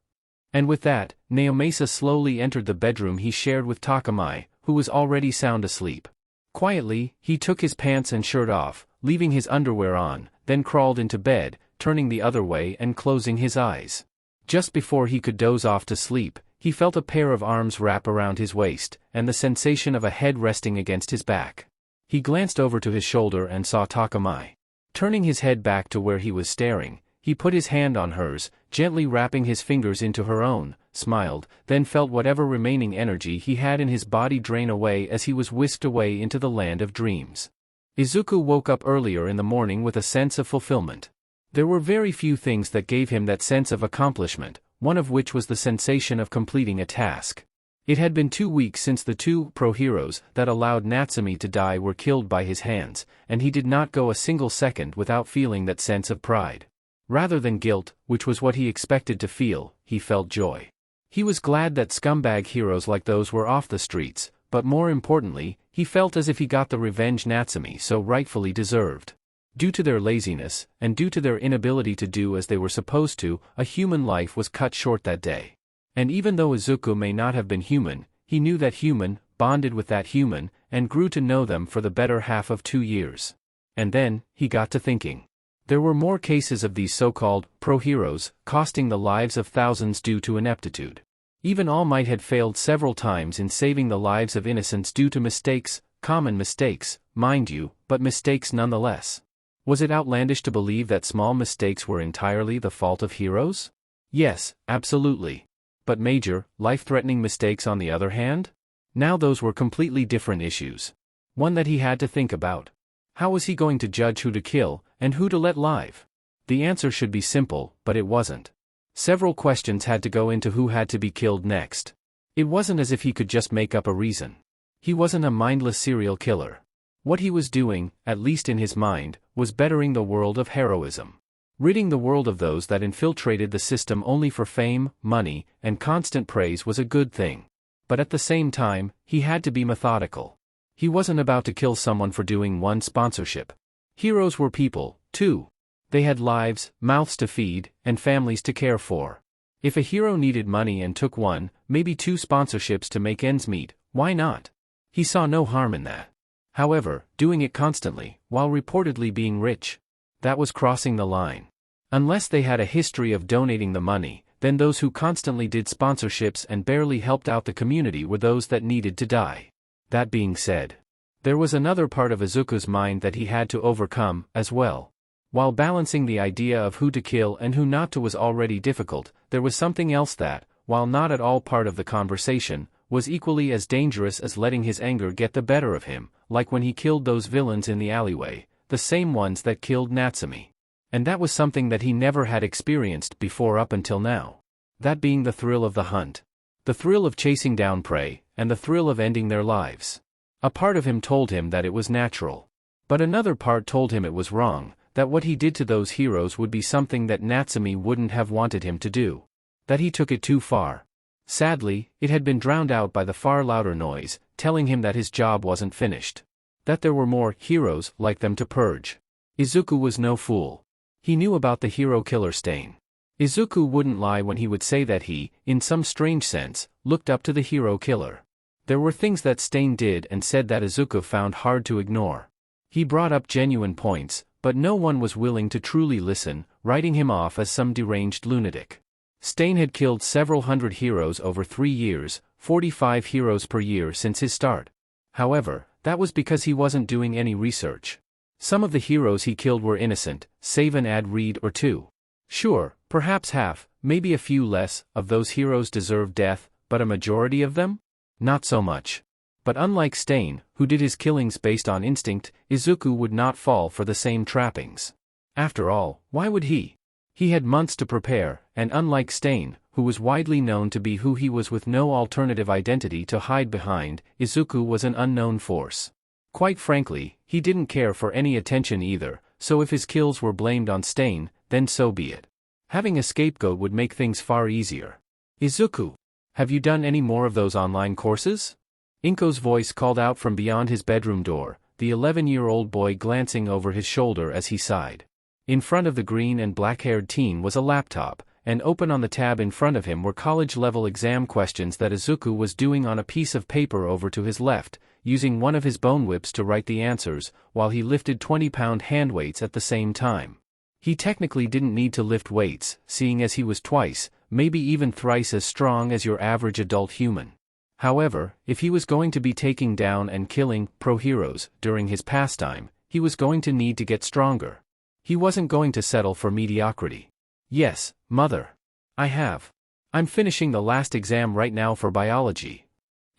And with that, Naomasa slowly entered the bedroom he shared with Takamai, who was already sound asleep. Quietly, he took his pants and shirt off, leaving his underwear on, then crawled into bed, turning the other way and closing his eyes. Just before he could doze off to sleep, he felt a pair of arms wrap around his waist, and the sensation of a head resting against his back. He glanced over to his shoulder and saw Takamai. Turning his head back to where he was staring, he put his hand on hers, gently wrapping his fingers into her own, smiled, then felt whatever remaining energy he had in his body drain away as he was whisked away into the land of dreams. Izuku woke up earlier in the morning with a sense of fulfillment. There were very few things that gave him that sense of accomplishment, one of which was the sensation of completing a task. It had been 2 weeks since the 2 pro-heroes that allowed Natsumi to die were killed by his hands, and he did not go a single second without feeling that sense of pride. Rather than guilt, which was what he expected to feel, he felt joy. He was glad that scumbag heroes like those were off the streets, but more importantly, he felt as if he got the revenge Natsumi so rightfully deserved. Due to their laziness, and due to their inability to do as they were supposed to, a human life was cut short that day. And even though Izuku may not have been human, he knew that human, bonded with that human, and grew to know them for the better half of 2 years. And then, he got to thinking. There were more cases of these so-called pro-heroes, costing the lives of thousands due to ineptitude. Even All Might had failed several times in saving the lives of innocents due to mistakes, common mistakes, mind you, but mistakes nonetheless. Was it outlandish to believe that small mistakes were entirely the fault of heroes? Yes, absolutely. But major, life-threatening mistakes on the other hand? Now those were completely different issues. One that he had to think about. How was he going to judge who to kill, and who to let live? The answer should be simple, but it wasn't. Several questions had to go into who had to be killed next. It wasn't as if he could just make up a reason. He wasn't a mindless serial killer. What he was doing, at least in his mind, was bettering the world of heroism. Ridding the world of those that infiltrated the system only for fame, money, and constant praise was a good thing. But at the same time, he had to be methodical. He wasn't about to kill someone for doing one sponsorship. Heroes were people, too. They had lives, mouths to feed, and families to care for. If a hero needed money and took 1, maybe 2 sponsorships to make ends meet, why not? He saw no harm in that. However, doing it constantly, while reportedly being rich, that was crossing the line. Unless they had a history of donating the money, then those who constantly did sponsorships and barely helped out the community were those that needed to die. That being said, there was another part of Izuku's mind that he had to overcome, as well. While balancing the idea of who to kill and who not to was already difficult, there was something else that, while not at all part of the conversation, was equally as dangerous as letting his anger get the better of him, like when he killed those villains in the alleyway, the same ones that killed Natsumi. And that was something that he never had experienced before up until now. That being the thrill of the hunt. The thrill of chasing down prey, and the thrill of ending their lives. A part of him told him that it was natural. But another part told him it was wrong, that what he did to those heroes would be something that Natsumi wouldn't have wanted him to do. That he took it too far. Sadly, it had been drowned out by the far louder noise, telling him that his job wasn't finished. That there were more heroes like them to purge. Izuku was no fool. He knew about the hero killer Stain. Izuku wouldn't lie when he would say that he, in some strange sense, looked up to the hero killer. There were things that Stain did and said that Izuku found hard to ignore. He brought up genuine points, but no one was willing to truly listen, writing him off as some deranged lunatic. Stain had killed several hundred heroes over 3 years, 45 heroes per year since his start. However, that was because he wasn't doing any research. Some of the heroes he killed were innocent, save an ad read or 2. Sure, perhaps half, maybe a few less, of those heroes deserved death, but a majority of them? Not so much. But unlike Stain, who did his killings based on instinct, Izuku would not fall for the same trappings. After all, why would he? He had months to prepare, and unlike Stain, who was widely known to be who he was with no alternative identity to hide behind, Izuku was an unknown force. Quite frankly, he didn't care for any attention either, so if his kills were blamed on Stain, then so be it. Having a scapegoat would make things far easier. Izuku, have you done any more of those online courses? Inko's voice called out from beyond his bedroom door, the 11-year-old boy glancing over his shoulder as he sighed. In front of the green and black-haired teen was a laptop, and open on the tab in front of him were college-level exam questions that Izuku was doing on a piece of paper over to his left, using one of his bone whips to write the answers, while he lifted 20-pound hand weights at the same time. He technically didn't need to lift weights, seeing as he was twice, maybe even thrice as strong as your average adult human. However, if he was going to be taking down and killing pro-heroes during his pastime, he was going to need to get stronger. He wasn't going to settle for mediocrity. Yes, mother. I'm finishing the last exam right now for biology.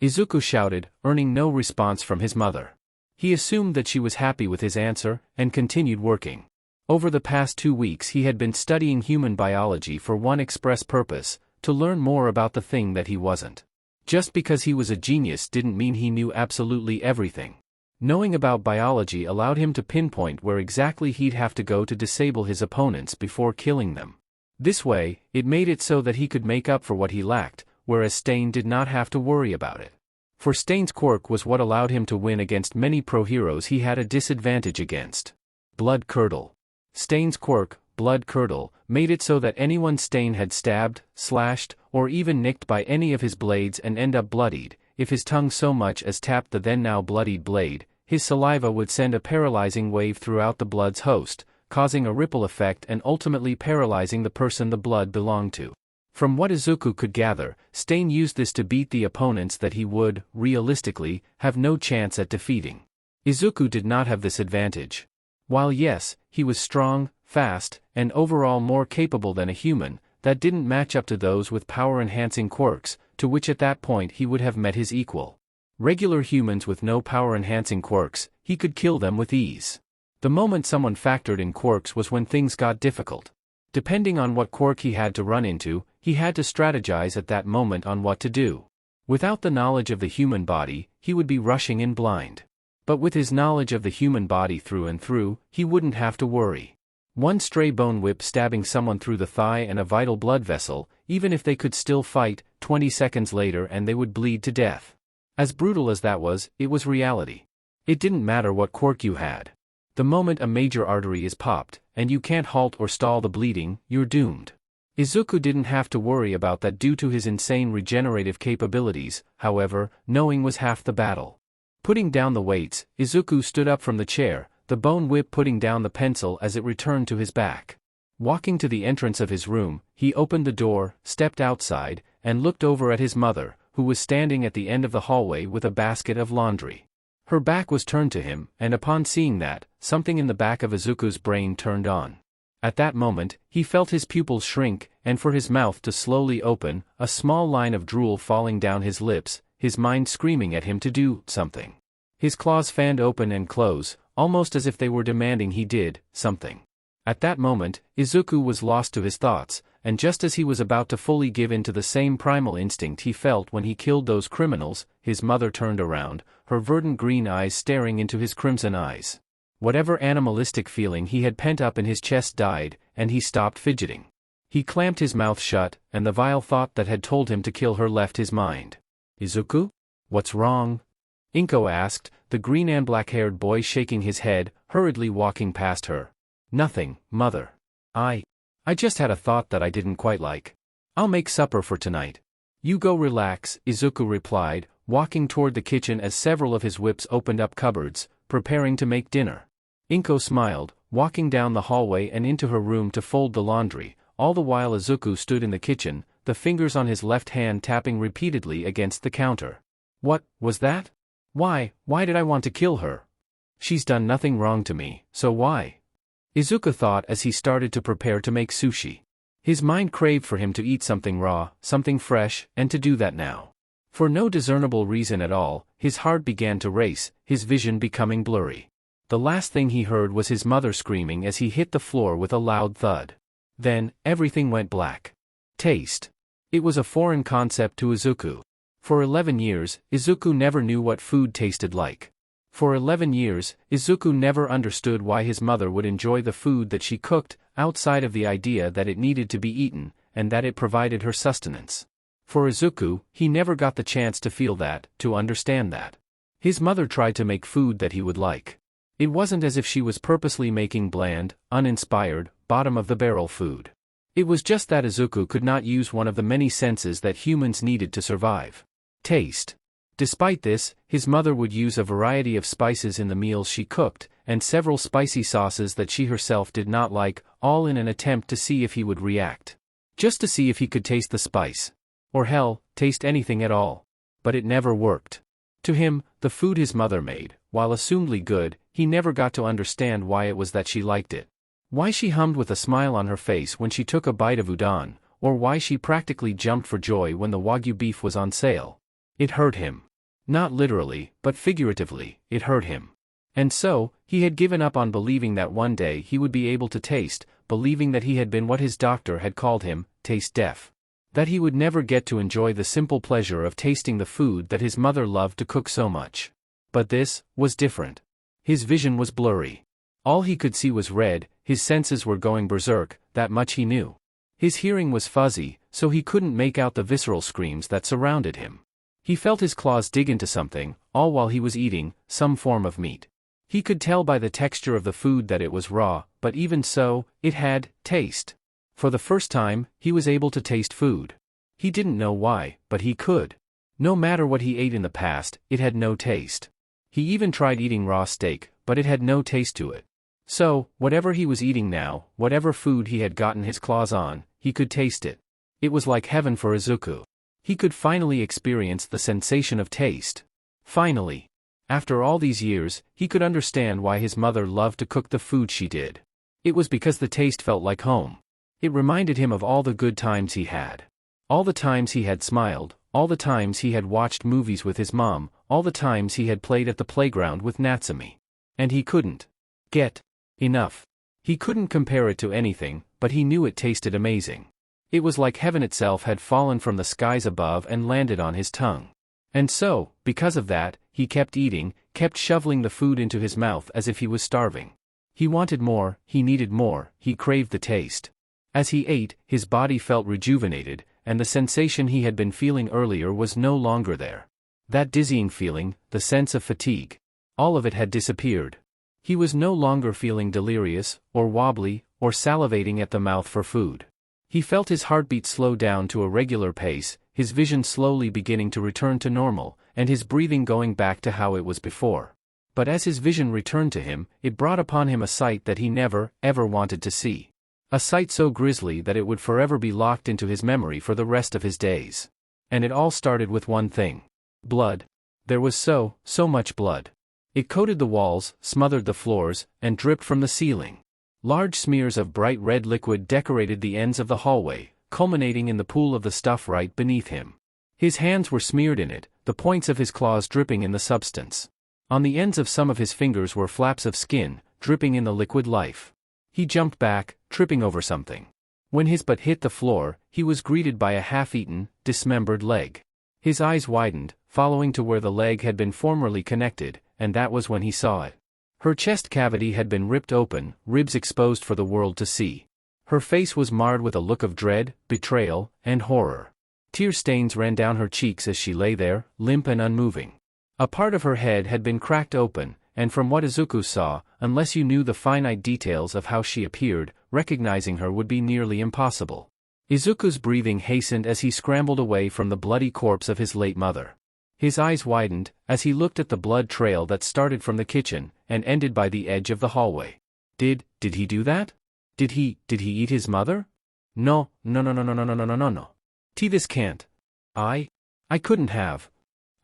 Izuku shouted, earning no response from his mother. He assumed that she was happy with his answer, and continued working. Over the past 2 weeks he had been studying human biology for one express purpose, to learn more about the thing that he wasn't. Just because he was a genius didn't mean he knew absolutely everything. Knowing about biology allowed him to pinpoint where exactly he'd have to go to disable his opponents before killing them. This way, it made it so that he could make up for what he lacked, whereas Stain did not have to worry about it. For Stain's quirk was what allowed him to win against many pro-heroes he had a disadvantage against. Blood Curdle. Stain's quirk, Blood Curdle, made it so that anyone Stain had stabbed, slashed, or even nicked by any of his blades and end up bloodied, if his tongue so much as tapped the then now bloodied blade, his saliva would send a paralyzing wave throughout the blood's host, causing a ripple effect and ultimately paralyzing the person the blood belonged to. From what Izuku could gather, Stain used this to beat the opponents that he would, realistically, have no chance at defeating. Izuku did not have this advantage. While yes, he was strong, fast, and overall more capable than a human, that didn't match up to those with power-enhancing quirks, to which at that point he would have met his equal. Regular humans with no power-enhancing quirks, he could kill them with ease. The moment someone factored in quirks was when things got difficult. Depending on what quirk he had to run into, he had to strategize at that moment on what to do. Without the knowledge of the human body, he would be rushing in blind. But with his knowledge of the human body through and through, he wouldn't have to worry. One stray bone whip stabbing someone through the thigh and a vital blood vessel, even if they could still fight, 20 seconds later and they would bleed to death. As brutal as that was, it was reality. It didn't matter what quirk you had. The moment a major artery is popped, and you can't halt or stall the bleeding, you're doomed. Izuku didn't have to worry about that due to his insane regenerative capabilities, however, knowing was half the battle. Putting down the weights, Izuku stood up from the chair, the bone whip putting down the pencil as it returned to his back. Walking to the entrance of his room, he opened the door, stepped outside, and looked over at his mother, who was standing at the end of the hallway with a basket of laundry. Her back was turned to him, and upon seeing that, something in the back of Izuku's brain turned on. At that moment, he felt his pupils shrink, and for his mouth to slowly open, a small line of drool falling down his lips, his mind screaming at him to do something. His claws fanned open and close, almost as if they were demanding he did something. At that moment, Izuku was lost to his thoughts, and just as he was about to fully give in to the same primal instinct he felt when he killed those criminals, his mother turned around, her verdant green eyes staring into his crimson eyes. Whatever animalistic feeling he had pent up in his chest died, and he stopped fidgeting. He clamped his mouth shut, and the vile thought that had told him to kill her left his mind. Izuku? What's wrong? Inko asked, the green and black-haired boy shaking his head, hurriedly walking past her. Nothing, mother. I just had a thought that I didn't quite like. I'll make supper for tonight. You go relax, Izuku replied, walking toward the kitchen as several of his whips opened up cupboards, preparing to make dinner. Inko smiled, walking down the hallway and into her room to fold the laundry, all the while Izuku stood in the kitchen, the fingers on his left hand tapping repeatedly against the counter. What was that? Why did I want to kill her? She's done nothing wrong to me, so why? Izuku thought as he started to prepare to make sushi. His mind craved for him to eat something raw, something fresh, and to do that now. For no discernible reason at all, his heart began to race, his vision becoming blurry. The last thing he heard was his mother screaming as he hit the floor with a loud thud. Then, everything went black. Taste. It was a foreign concept to Izuku. For 11 years, Izuku never knew what food tasted like. For 11 years, Izuku never understood why his mother would enjoy the food that she cooked, outside of the idea that it needed to be eaten, and that it provided her sustenance. For Izuku, he never got the chance to feel that, to understand that. His mother tried to make food that he would like. It wasn't as if she was purposely making bland, uninspired, bottom-of-the-barrel food. It was just that Izuku could not use one of the many senses that humans needed to survive. Taste. Despite this, his mother would use a variety of spices in the meals she cooked, and several spicy sauces that she herself did not like, all in an attempt to see if he would react. just to see if he could taste the spice. Or hell, taste anything at all. But it never worked. To him, the food his mother made, while assumedly good, he never got to understand why it was that she liked it. Why she hummed with a smile on her face when she took a bite of udon, or why she practically jumped for joy when the Wagyu beef was on sale. It hurt him. Not literally, but figuratively, it hurt him. And so, he had given up on believing that one day he would be able to taste, believing that he had been what his doctor had called him, taste deaf. That he would never get to enjoy the simple pleasure of tasting the food that his mother loved to cook so much. But this was different. His vision was blurry. All he could see was red, his senses were going berserk, that much he knew. His hearing was fuzzy, so he couldn't make out the visceral screams that surrounded him. He felt his claws dig into something, all while he was eating, some form of meat. He could tell by the texture of the food that it was raw, but even so, it had taste. For the first time, he was able to taste food. He didn't know why, but he could. No matter what he ate in the past, it had no taste. He even tried eating raw steak, but it had no taste to it. So, whatever he was eating now, whatever food he had gotten his claws on, he could taste it. It was like heaven for Izuku. He could finally experience the sensation of taste. Finally. After all these years, he could understand why his mother loved to cook the food she did. It was because the taste felt like home. It reminded him of all the good times he had. All the times he had smiled, all the times he had watched movies with his mom, all the times he had played at the playground with Natsumi. And he couldn't get enough. He couldn't compare it to anything, but he knew it tasted amazing. It was like heaven itself had fallen from the skies above and landed on his tongue. And so, because of that, he kept eating, kept shoveling the food into his mouth as if he was starving. He wanted more, he needed more, he craved the taste. As he ate, his body felt rejuvenated, and the sensation he had been feeling earlier was no longer there. That dizzying feeling, the sense of fatigue. All of it had disappeared. He was no longer feeling delirious, or wobbly, or salivating at the mouth for food. He felt his heartbeat slow down to a regular pace, his vision slowly beginning to return to normal, and his breathing going back to how it was before. But as his vision returned to him, it brought upon him a sight that he never, ever wanted to see. A sight so grisly that it would forever be locked into his memory for the rest of his days. And it all started with one thing. Blood. There was so much blood. It coated the walls, smothered the floors, and dripped from the ceiling. Large smears of bright red liquid decorated the ends of the hallway, culminating in the pool of the stuff right beneath him. His hands were smeared in it, the points of his claws dripping in the substance. On the ends of some of his fingers were flaps of skin, dripping in the liquid life. He jumped back, tripping over something. When his butt hit the floor, he was greeted by a half-eaten, dismembered leg. His eyes widened, following to where the leg had been formerly connected, and that was when he saw it. Her chest cavity had been ripped open, ribs exposed for the world to see. Her face was marred with a look of dread, betrayal, and horror. Tear stains ran down her cheeks as she lay there, limp and unmoving. A part of her head had been cracked open, and from what Izuku saw, unless you knew the finite details of how she appeared, recognizing her would be nearly impossible. Izuku's breathing hastened as he scrambled away from the bloody corpse of his late mother. His eyes widened, as he looked at the blood trail that started from the kitchen, and ended by the edge of the hallway. Did he do that? Did he eat his mother? No. This can't. I couldn't have.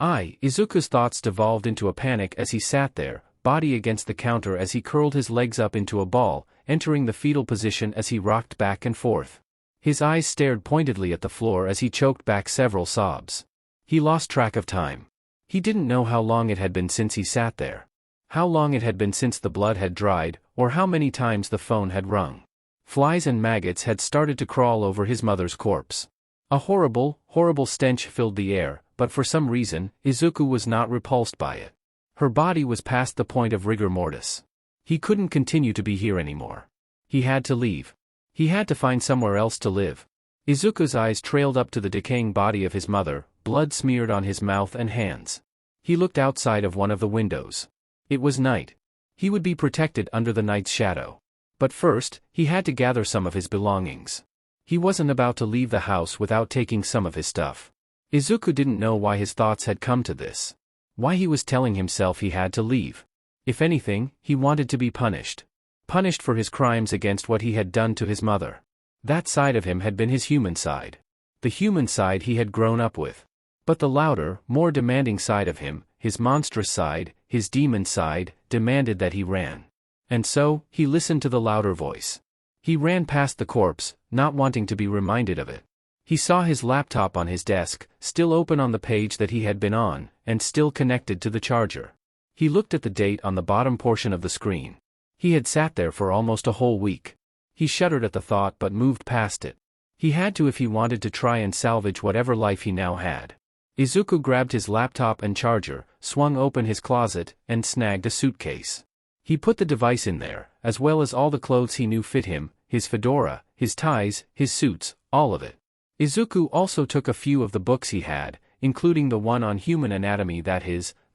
Izuku's thoughts devolved into a panic as he sat there, body against the counter as he curled his legs up into a ball, entering the fetal position as he rocked back and forth. His eyes stared pointedly at the floor as he choked back several sobs. He lost track of time. He didn't know how long it had been since he sat there. How long it had been since the blood had dried, or how many times the phone had rung. Flies and maggots had started to crawl over his mother's corpse. A horrible stench filled the air, but for some reason, Izuku was not repulsed by it. Her body was past the point of rigor mortis. He couldn't continue to be here anymore. He had to leave. He had to find somewhere else to live. Izuku's eyes trailed up to the decaying body of his mother, blood smeared on his mouth and hands. He looked outside of one of the windows. It was night. He would be protected under the night's shadow. But first, he had to gather some of his belongings. He wasn't about to leave the house without taking some of his stuff. Izuku didn't know why his thoughts had come to this. Why he was telling himself he had to leave. If anything, he wanted to be punished. Punished for his crimes against what he had done to his mother. That side of him had been his human side. The human side he had grown up with. But the louder, more demanding side of him, his monstrous side, his demon side, demanded that he ran. And so, he listened to the louder voice. He ran past the corpse, not wanting to be reminded of it. He saw his laptop on his desk, still open on the page that he had been on, and still connected to the charger. He looked at the date on the bottom portion of the screen. He had sat there for almost a whole week. He shuddered at the thought but moved past it. He had to if he wanted to try and salvage whatever life he now had. Izuku grabbed his laptop and charger, swung open his closet, and snagged a suitcase. He put the device in there, as well as all the clothes he knew fit him, his fedora, his ties, his suits, all of it. Izuku also took a few of the books he had, including the one on human anatomy that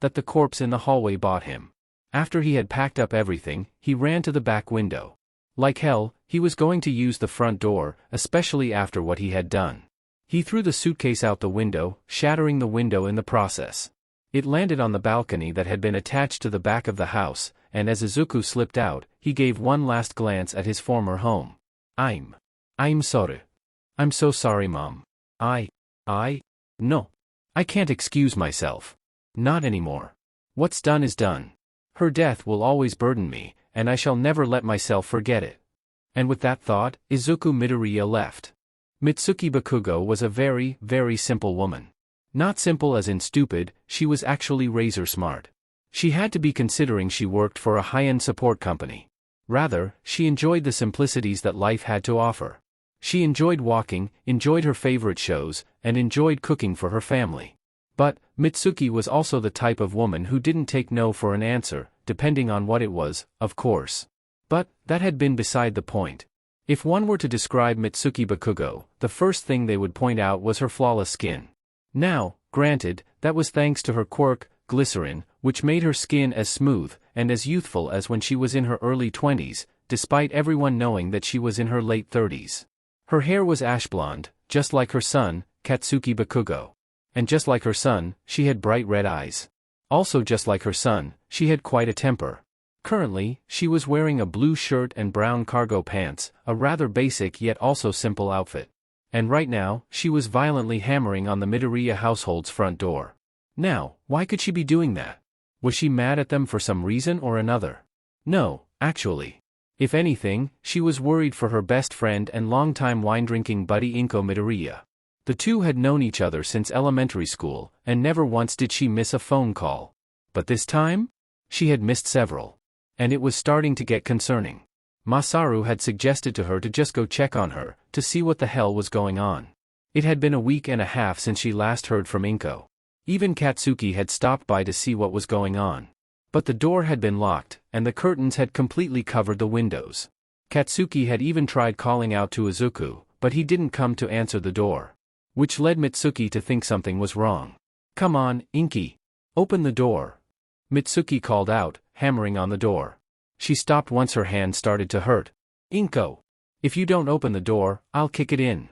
the corpse in the hallway bought him. After he had packed up everything, he ran to the back window. Like hell, he was going to use the front door, especially after what he had done. He threw the suitcase out the window, shattering the window in the process. It landed on the balcony that had been attached to the back of the house, and as Izuku slipped out, he gave one last glance at his former home. I'm sorry. I'm so sorry, Mom. No. I can't excuse myself. Not anymore. What's done is done. Her death will always burden me, and I shall never let myself forget it. And with that thought, Izuku Midoriya left. Mitsuki Bakugo was a very, very simple woman. Not simple as in stupid, she was actually razor smart. She had to be considering she worked for a high-end support company. Rather, she enjoyed the simplicities that life had to offer. She enjoyed walking, enjoyed her favorite shows, and enjoyed cooking for her family. But, Mitsuki was also the type of woman who didn't take no for an answer, depending on what it was, of course. But, that had been beside the point. If one were to describe Mitsuki Bakugo, the first thing they would point out was her flawless skin. Now, granted, that was thanks to her quirk, glycerin, which made her skin as smooth and as youthful as when she was in her early 20s, despite everyone knowing that she was in her late 30s. Her hair was ash blonde, just like her son, Katsuki Bakugo. And just like her son, she had bright red eyes. Also just like her son, she had quite a temper. Currently, she was wearing a blue shirt and brown cargo pants, a rather basic yet also simple outfit. And right now, she was violently hammering on the Midoriya household's front door. Now, why could she be doing that? Was she mad at them for some reason or another? No, actually. If anything, she was worried for her best friend and longtime wine-drinking buddy Inko Midoriya. The two had known each other since elementary school, and never once did she miss a phone call. But this time? She had missed several. And it was starting to get concerning. Masaru had suggested to her to just go check on her, to see what the hell was going on. It had been a week and a half since she last heard from Inko. Even Katsuki had stopped by to see what was going on. But the door had been locked, and the curtains had completely covered the windows. Katsuki had even tried calling out to Izuku, but he didn't come to answer the door. Which led Mitsuki to think something was wrong. Come on, Inki. Open the door. Mitsuki called out, hammering on the door. She stopped once her hand started to hurt. Inko. If you don't open the door, I'll kick it in.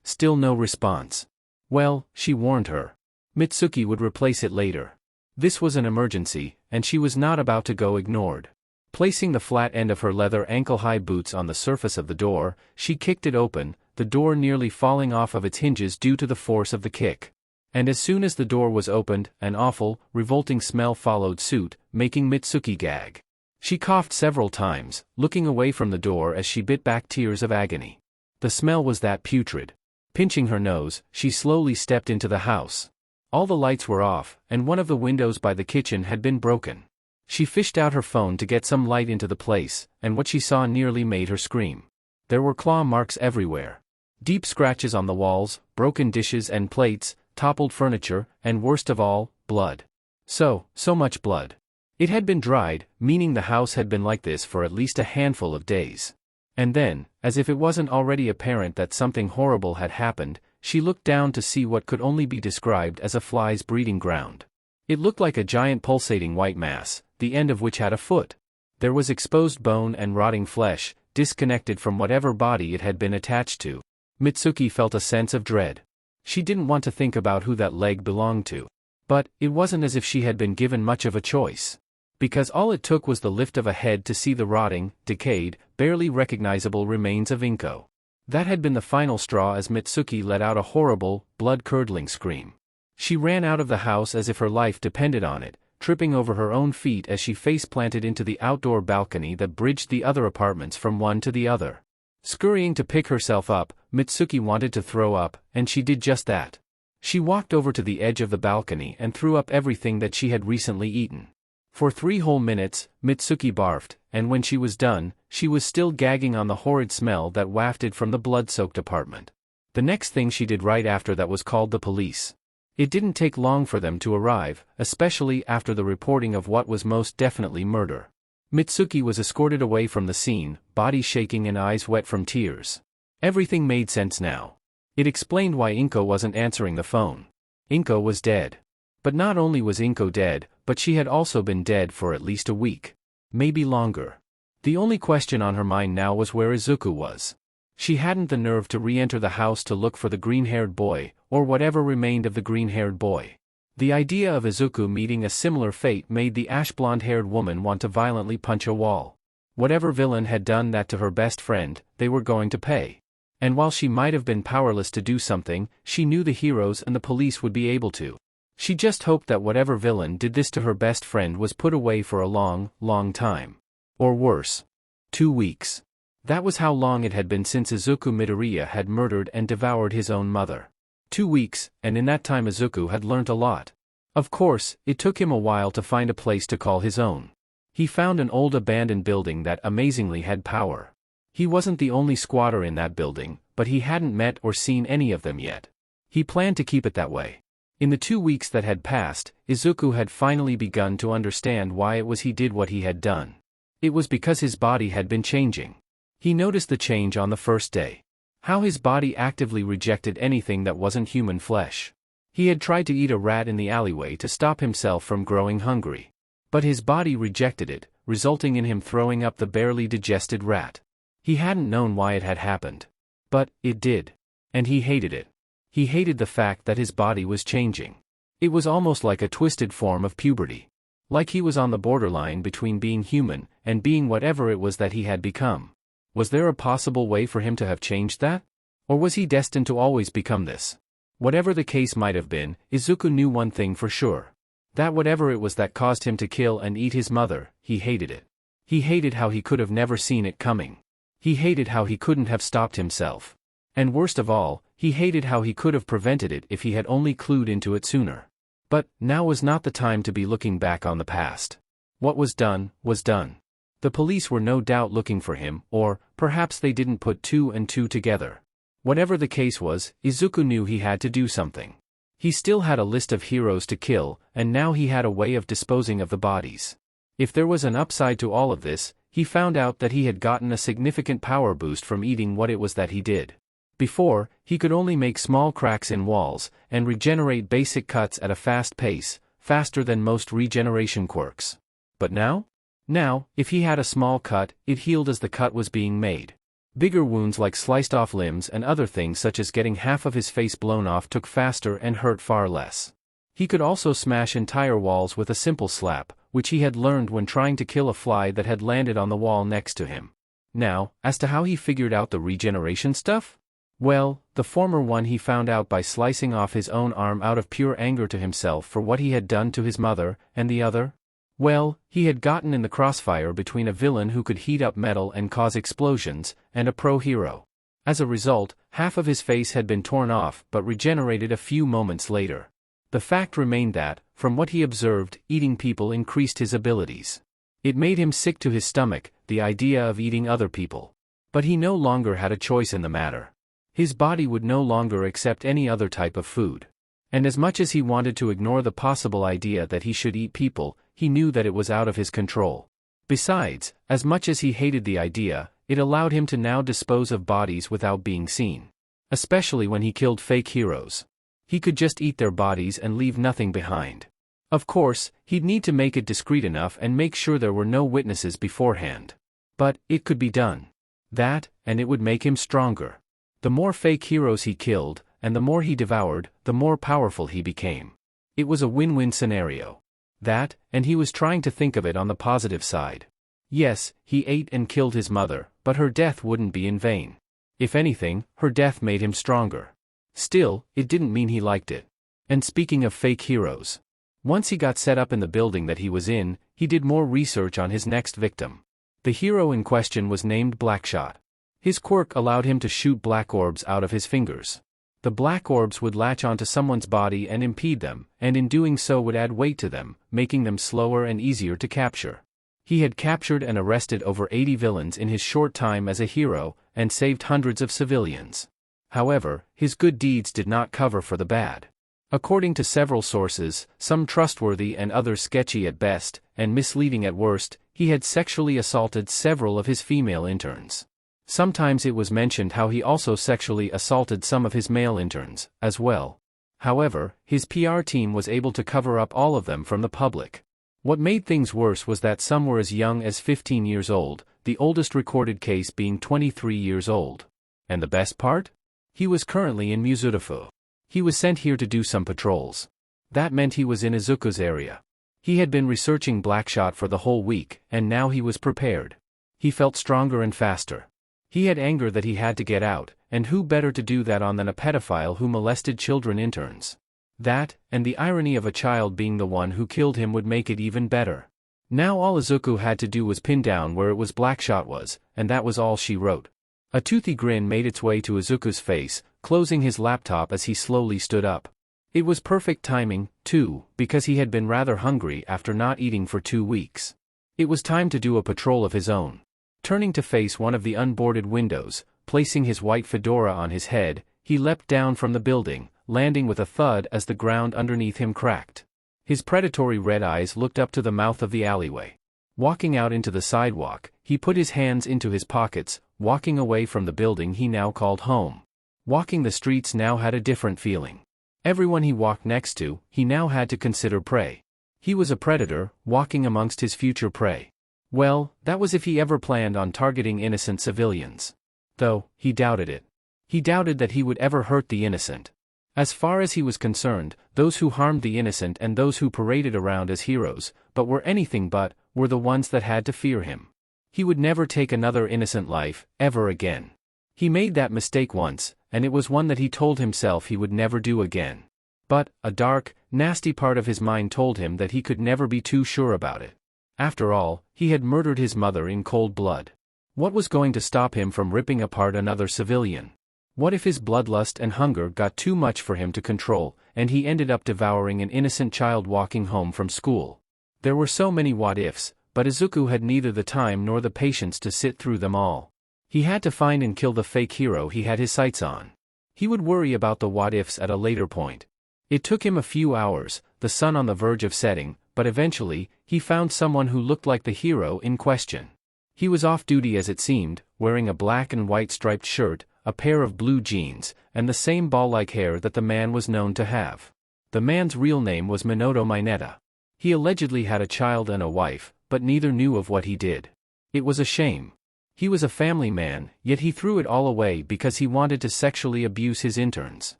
Still no response. Well, she warned her. Mitsuki would replace it later. This was an emergency, and she was not about to go ignored. Placing the flat end of her leather ankle-high boots on the surface of the door, she kicked it open, the door nearly falling off of its hinges due to the force of the kick. And as soon as the door was opened, an awful, revolting smell followed suit, making Mitsuki gag. She coughed several times, looking away from the door as she bit back tears of agony. The smell was that putrid. Pinching her nose, she slowly stepped into the house. All the lights were off, and one of the windows by the kitchen had been broken. She fished out her phone to get some light into the place, and what she saw nearly made her scream. There were claw marks everywhere. Deep scratches on the walls, broken dishes and plates, toppled furniture, and worst of all, blood. So much blood. It had been dried, meaning the house had been like this for at least a handful of days. And then, as if it wasn't already apparent that something horrible had happened, she looked down to see what could only be described as a fly's breeding ground. It looked like a giant pulsating white mass, the end of which had a foot. There was exposed bone and rotting flesh, disconnected from whatever body it had been attached to. Mitsuki felt a sense of dread. She didn't want to think about who that leg belonged to. But, it wasn't as if she had been given much of a choice. Because all it took was the lift of a head to see the rotting, decayed, barely recognizable remains of Inko. That had been the final straw as Mitsuki let out a horrible, blood-curdling scream. She ran out of the house as if her life depended on it, tripping over her own feet as she face-planted into the outdoor balcony that bridged the other apartments from one to the other. Scurrying to pick herself up, Mitsuki wanted to throw up, and she did just that. She walked over to the edge of the balcony and threw up everything that she had recently eaten. For 3 whole minutes, Mitsuki barfed, and when she was done, she was still gagging on the horrid smell that wafted from the blood-soaked apartment. The next thing she did right after that was called the police. It didn't take long for them to arrive, especially after the reporting of what was most definitely murder. Mitsuki was escorted away from the scene, body shaking and eyes wet from tears. Everything made sense now. It explained why Inko wasn't answering the phone. Inko was dead. But not only was Inko dead, but she had also been dead for at least a week. Maybe longer. The only question on her mind now was where Izuku was. She hadn't the nerve to re-enter the house to look for the green-haired boy, or whatever remained of the green-haired boy. The idea of Izuku meeting a similar fate made the ash-blonde-haired woman want to violently punch a wall. Whatever villain had done that to her best friend, they were going to pay. And while she might have been powerless to do something, she knew the heroes and the police would be able to. She just hoped that whatever villain did this to her best friend was put away for a long, long time. Or worse. 2 weeks. That was how long it had been since Izuku Midoriya had murdered and devoured his own mother. 2 weeks, and in that time Izuku had learnt a lot. Of course, it took him a while to find a place to call his own. He found an old abandoned building that amazingly had power. He wasn't the only squatter in that building, but he hadn't met or seen any of them yet. He planned to keep it that way. In the 2 weeks that had passed, Izuku had finally begun to understand why it was he did what he had done. It was because his body had been changing. He noticed the change on the first day. How his body actively rejected anything that wasn't human flesh. He had tried to eat a rat in the alleyway to stop himself from growing hungry. But his body rejected it, resulting in him throwing up the barely digested rat. He hadn't known why it had happened. But it did. And he hated it. He hated the fact that his body was changing. It was almost like a twisted form of puberty. Like he was on the borderline between being human and being whatever it was that he had become. Was there a possible way for him to have changed that? Or was he destined to always become this? Whatever the case might have been, Izuku knew one thing for sure. That whatever it was that caused him to kill and eat his mother, he hated it. He hated how he could have never seen it coming. He hated how he couldn't have stopped himself. And worst of all, he hated how he could have prevented it if he had only clued into it sooner. But now was not the time to be looking back on the past. What was done, was done. The police were no doubt looking for him, or perhaps they didn't put 2 and 2 together. Whatever the case was, Izuku knew he had to do something. He still had a list of heroes to kill, and now he had a way of disposing of the bodies. If there was an upside to all of this, he found out that he had gotten a significant power boost from eating what it was that he did. Before, he could only make small cracks in walls, and regenerate basic cuts at a fast pace, faster than most regeneration quirks. But now? Now, if he had a small cut, it healed as the cut was being made. Bigger wounds like sliced off limbs and other things such as getting half of his face blown off took faster and hurt far less. He could also smash entire walls with a simple slap, which he had learned when trying to kill a fly that had landed on the wall next to him. Now, as to how he figured out the regeneration stuff? Well, the former one he found out by slicing off his own arm out of pure anger to himself for what he had done to his mother, and the other? Well, he had gotten in the crossfire between a villain who could heat up metal and cause explosions, and a pro-hero. As a result, half of his face had been torn off but regenerated a few moments later. The fact remained that, from what he observed, eating people increased his abilities. It made him sick to his stomach, the idea of eating other people. But he no longer had a choice in the matter. His body would no longer accept any other type of food. And as much as he wanted to ignore the possible idea that he should eat people, he knew that it was out of his control. Besides, as much as he hated the idea, it allowed him to now dispose of bodies without being seen. Especially when he killed fake heroes. He could just eat their bodies and leave nothing behind. Of course, he'd need to make it discreet enough and make sure there were no witnesses beforehand. But it could be done. That, and it would make him stronger. The more fake heroes he killed, and the more he devoured, the more powerful he became. It was a win-win scenario. That, and he was trying to think of it on the positive side. Yes, he ate and killed his mother, but her death wouldn't be in vain. If anything, her death made him stronger. Still, it didn't mean he liked it. And speaking of fake heroes, once he got set up in the building that he was in, he did more research on his next victim. The hero in question was named Blackshot. His quirk allowed him to shoot black orbs out of his fingers. The black orbs would latch onto someone's body and impede them, and in doing so would add weight to them, making them slower and easier to capture. He had captured and arrested over 80 villains in his short time as a hero, and saved hundreds of civilians. However, his good deeds did not cover for the bad. According to several sources, some trustworthy and others sketchy at best, and misleading at worst, he had sexually assaulted several of his female interns. Sometimes it was mentioned how he also sexually assaulted some of his male interns, as well. However, his PR team was able to cover up all of them from the public. What made things worse was that some were as young as 15 years old, the oldest recorded case being 23 years old. And the best part? He was currently in Muzan. He was sent here to do some patrols. That meant he was in Izuku's area. He had been researching Blackshot for the whole week, and now he was prepared. He felt stronger and faster. He had anger that he had to get out, and who better to do that on than a pedophile who molested children interns? That, and the irony of a child being the one who killed him would make it even better. Now all Izuku had to do was pin down where it was Blackshot was, and that was all she wrote. A toothy grin made its way to Izuku's face, closing his laptop as he slowly stood up. It was perfect timing, too, because he had been rather hungry after not eating for 2 weeks. It was time to do a patrol of his own. Turning to face one of the unboarded windows, placing his white fedora on his head, he leapt down from the building, landing with a thud as the ground underneath him cracked. His predatory red eyes looked up to the mouth of the alleyway. Walking out into the sidewalk, he put his hands into his pockets, walking away from the building he now called home. Walking the streets now had a different feeling. Everyone he walked next to, he now had to consider prey. He was a predator, walking amongst his future prey. Well, that was if he ever planned on targeting innocent civilians. Though, he doubted it. He doubted that he would ever hurt the innocent. As far as he was concerned, those who harmed the innocent and those who paraded around as heroes, but were anything but, were the ones that had to fear him. He would never take another innocent life, ever again. He made that mistake once, and it was one that he told himself he would never do again. But, a dark, nasty part of his mind told him that he could never be too sure about it. After all, he had murdered his mother in cold blood. What was going to stop him from ripping apart another civilian? What if his bloodlust and hunger got too much for him to control, and he ended up devouring an innocent child walking home from school? There were so many what-ifs, but Izuku had neither the time nor the patience to sit through them all. He had to find and kill the fake hero he had his sights on. He would worry about the what-ifs at a later point. It took him a few hours, the sun on the verge of setting, but eventually, he found someone who looked like the hero in question. He was off-duty as it seemed, wearing a black and white striped shirt, a pair of blue jeans, and the same ball-like hair that the man was known to have. The man's real name was Minato Mineta. He allegedly had a child and a wife, but neither knew of what he did. It was a shame. He was a family man, yet he threw it all away because he wanted to sexually abuse his interns.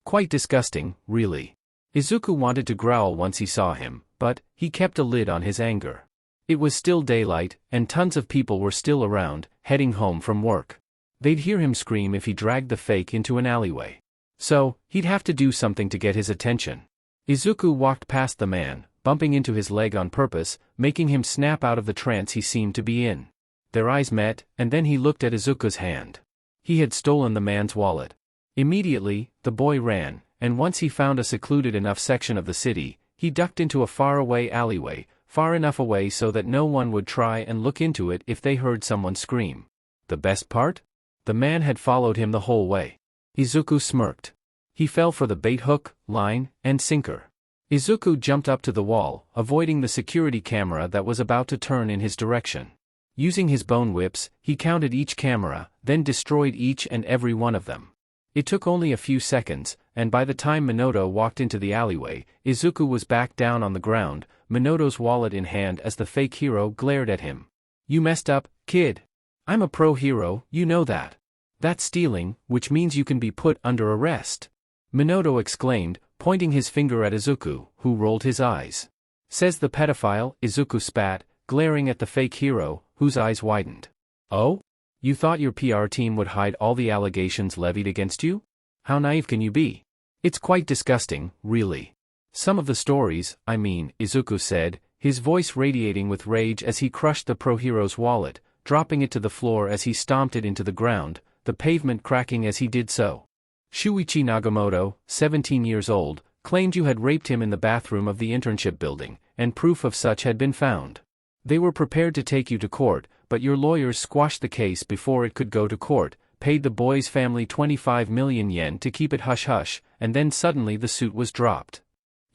Quite disgusting, really. Izuku wanted to growl once he saw him, but he kept a lid on his anger. It was still daylight, and tons of people were still around, heading home from work. They'd hear him scream if he dragged the fake into an alleyway. So, he'd have to do something to get his attention. Izuku walked past the man, bumping into his leg on purpose, making him snap out of the trance he seemed to be in. Their eyes met, and then he looked at Izuku's hand. He had stolen the man's wallet. Immediately, the boy ran, and once he found a secluded enough section of the city, he ducked into a far-away alleyway, far enough away so that no one would try and look into it if they heard someone scream. The best part? The man had followed him the whole way. Izuku smirked. He fell for the bait hook, line, and sinker. Izuku jumped up to the wall, avoiding the security camera that was about to turn in his direction. Using his bone whips, he counted each camera, then destroyed each and every one of them. It took only a few seconds, and by the time Minato walked into the alleyway, Izuku was back down on the ground, Minato's wallet in hand as the fake hero glared at him. "You messed up, kid. I'm a pro hero, you know that. That's stealing, which means you can be put under arrest," Minato exclaimed, pointing his finger at Izuku, who rolled his eyes. "Says the pedophile," Izuku spat, glaring at the fake hero, whose eyes widened. "Oh? You thought your PR team would hide all the allegations levied against you? How naive can you be? It's quite disgusting, really. Some of the stories, Izuku said, his voice radiating with rage as he crushed the pro-hero's wallet, dropping it to the floor as he stomped it into the ground, the pavement cracking as he did so. Shuichi Nagamoto, 17 years old, claimed you had raped him in the bathroom of the internship building, and proof of such had been found. They were prepared to take you to court, but your lawyers squashed the case before it could go to court, paid the boy's family 25 million yen to keep it hush-hush, and then suddenly the suit was dropped.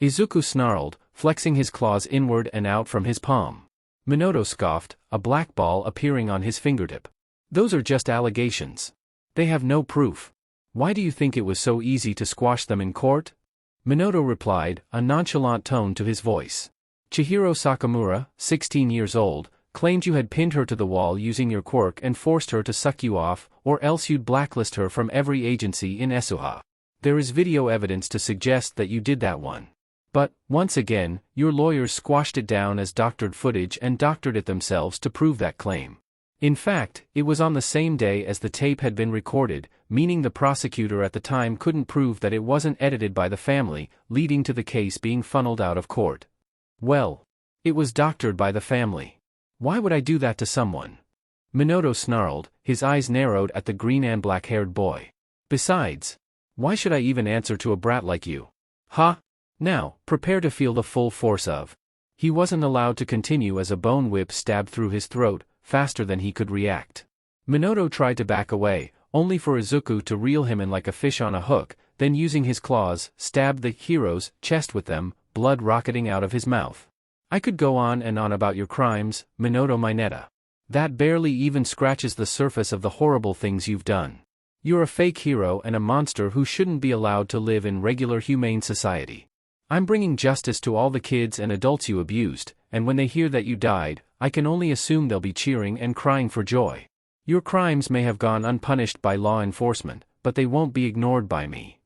Izuku snarled, flexing his claws inward and out from his palm. Minato scoffed, a black ball appearing on his fingertip. Those are just allegations. They have no proof. Why do you think it was so easy to squash them in court? Minato replied, a nonchalant tone to his voice. Chihiro Sakamura, 16 years old, claimed you had pinned her to the wall using your quirk and forced her to suck you off, or else you'd blacklist her from every agency in Esuha. There is video evidence to suggest that you did that one. But, once again, your lawyers squashed it down as doctored footage and doctored it themselves to prove that claim. In fact, it was on the same day as the tape had been recorded, meaning the prosecutor at the time couldn't prove that it wasn't edited by the family, leading to the case being funneled out of court. Well, it was doctored by the family. Why would I do that to someone? Minato snarled, his eyes narrowed at the green and black-haired boy. Besides, why should I even answer to a brat like you? Ha! Now, prepare to feel the full force of. He wasn't allowed to continue as a bone whip stabbed through his throat, faster than he could react. Minato tried to back away, only for Izuku to reel him in like a fish on a hook, then using his claws, stabbed the hero's chest with them, blood rocketing out of his mouth. I could go on and on about your crimes, Minato Mineta. That barely even scratches the surface of the horrible things you've done. You're a fake hero and a monster who shouldn't be allowed to live in regular humane society. I'm bringing justice to all the kids and adults you abused, and when they hear that you died, I can only assume they'll be cheering and crying for joy. Your crimes may have gone unpunished by law enforcement, but they won't be ignored by me.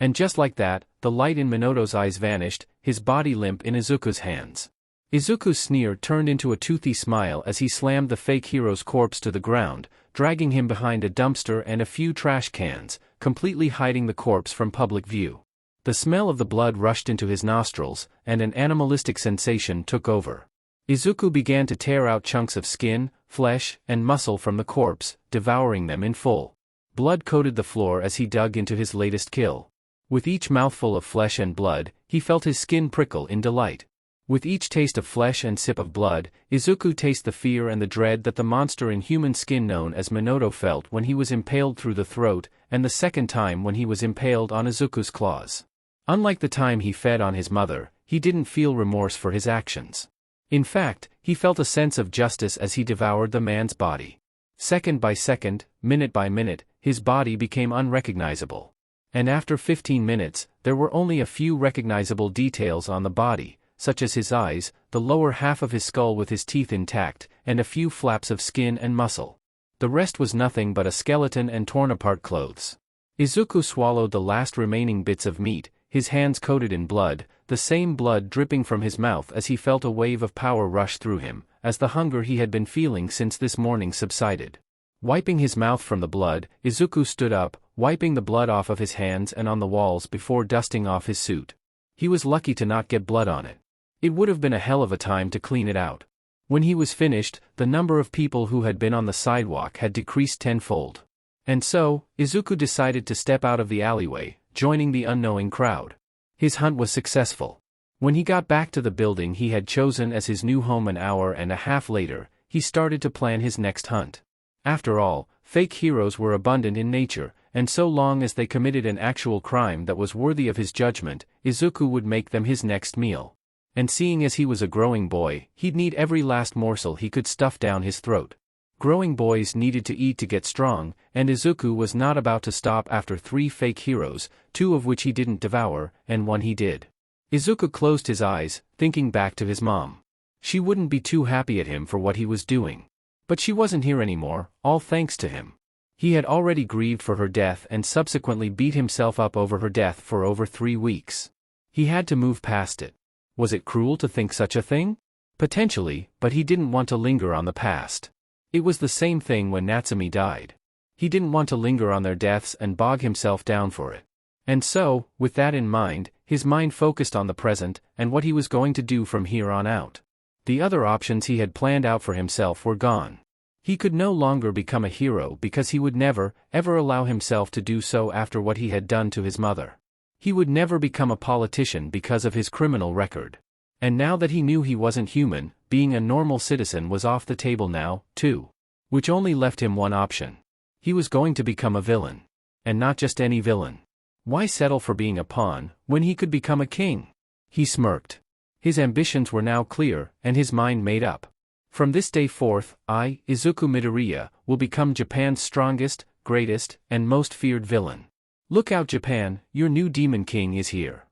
And just like that, the light in Minato's eyes vanished, his body limp in Izuku's hands. Izuku's sneer turned into a toothy smile as he slammed the fake hero's corpse to the ground, dragging him behind a dumpster and a few trash cans, completely hiding the corpse from public view. The smell of the blood rushed into his nostrils, and an animalistic sensation took over. Izuku began to tear out chunks of skin, flesh, and muscle from the corpse, devouring them in full. Blood coated the floor as he dug into his latest kill. With each mouthful of flesh and blood, he felt his skin prickle in delight. With each taste of flesh and sip of blood, Izuku tasted the fear and the dread that the monster in human skin known as Minato felt when he was impaled through the throat, and the second time when he was impaled on Izuku's claws. Unlike the time he fed on his mother, he didn't feel remorse for his actions. In fact, he felt a sense of justice as he devoured the man's body. Second by second, minute by minute, his body became unrecognizable. And after 15 minutes, there were only a few recognizable details on the body, such as his eyes, the lower half of his skull with his teeth intact, and a few flaps of skin and muscle. The rest was nothing but a skeleton and torn-apart clothes. Izuku swallowed the last remaining bits of meat, his hands coated in blood, the same blood dripping from his mouth as he felt a wave of power rush through him, as the hunger he had been feeling since this morning subsided. Wiping his mouth from the blood, Izuku stood up, wiping the blood off of his hands and on the walls before dusting off his suit. He was lucky to not get blood on it. It would have been a hell of a time to clean it out. When he was finished, the number of people who had been on the sidewalk had decreased tenfold. And so, Izuku decided to step out of the alleyway, joining the unknowing crowd. His hunt was successful. When he got back to the building he had chosen as his new home an hour and a half later, he started to plan his next hunt. After all, fake heroes were abundant in nature, and so long as they committed an actual crime that was worthy of his judgment, Izuku would make them his next meal. And seeing as he was a growing boy, he'd need every last morsel he could stuff down his throat. Growing boys needed to eat to get strong, and Izuku was not about to stop after 3 fake heroes, 2 of which he didn't devour, and 1 he did. Izuku closed his eyes, thinking back to his mom. She wouldn't be too happy at him for what he was doing. But she wasn't here anymore, all thanks to him. He had already grieved for her death and subsequently beat himself up over her death for over 3 weeks. He had to move past it. Was it cruel to think such a thing? Potentially, but he didn't want to linger on the past. It was the same thing when Natsumi died. He didn't want to linger on their deaths and bog himself down for it. And so, with that in mind, his mind focused on the present and what he was going to do from here on out. The other options he had planned out for himself were gone. He could no longer become a hero because he would never, ever allow himself to do so after what he had done to his mother. He would never become a politician because of his criminal record. And now that he knew he wasn't human, being a normal citizen was off the table now, too. Which only left him one option. He was going to become a villain. And not just any villain. Why settle for being a pawn, when he could become a king? He smirked. His ambitions were now clear, and his mind made up. From this day forth, I, Izuku Midoriya, will become Japan's strongest, greatest, and most feared villain. Look out Japan, your new demon king is here.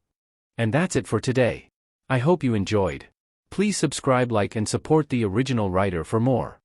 And that's it for today. I hope you enjoyed. Please subscribe, like and support the original writer for more.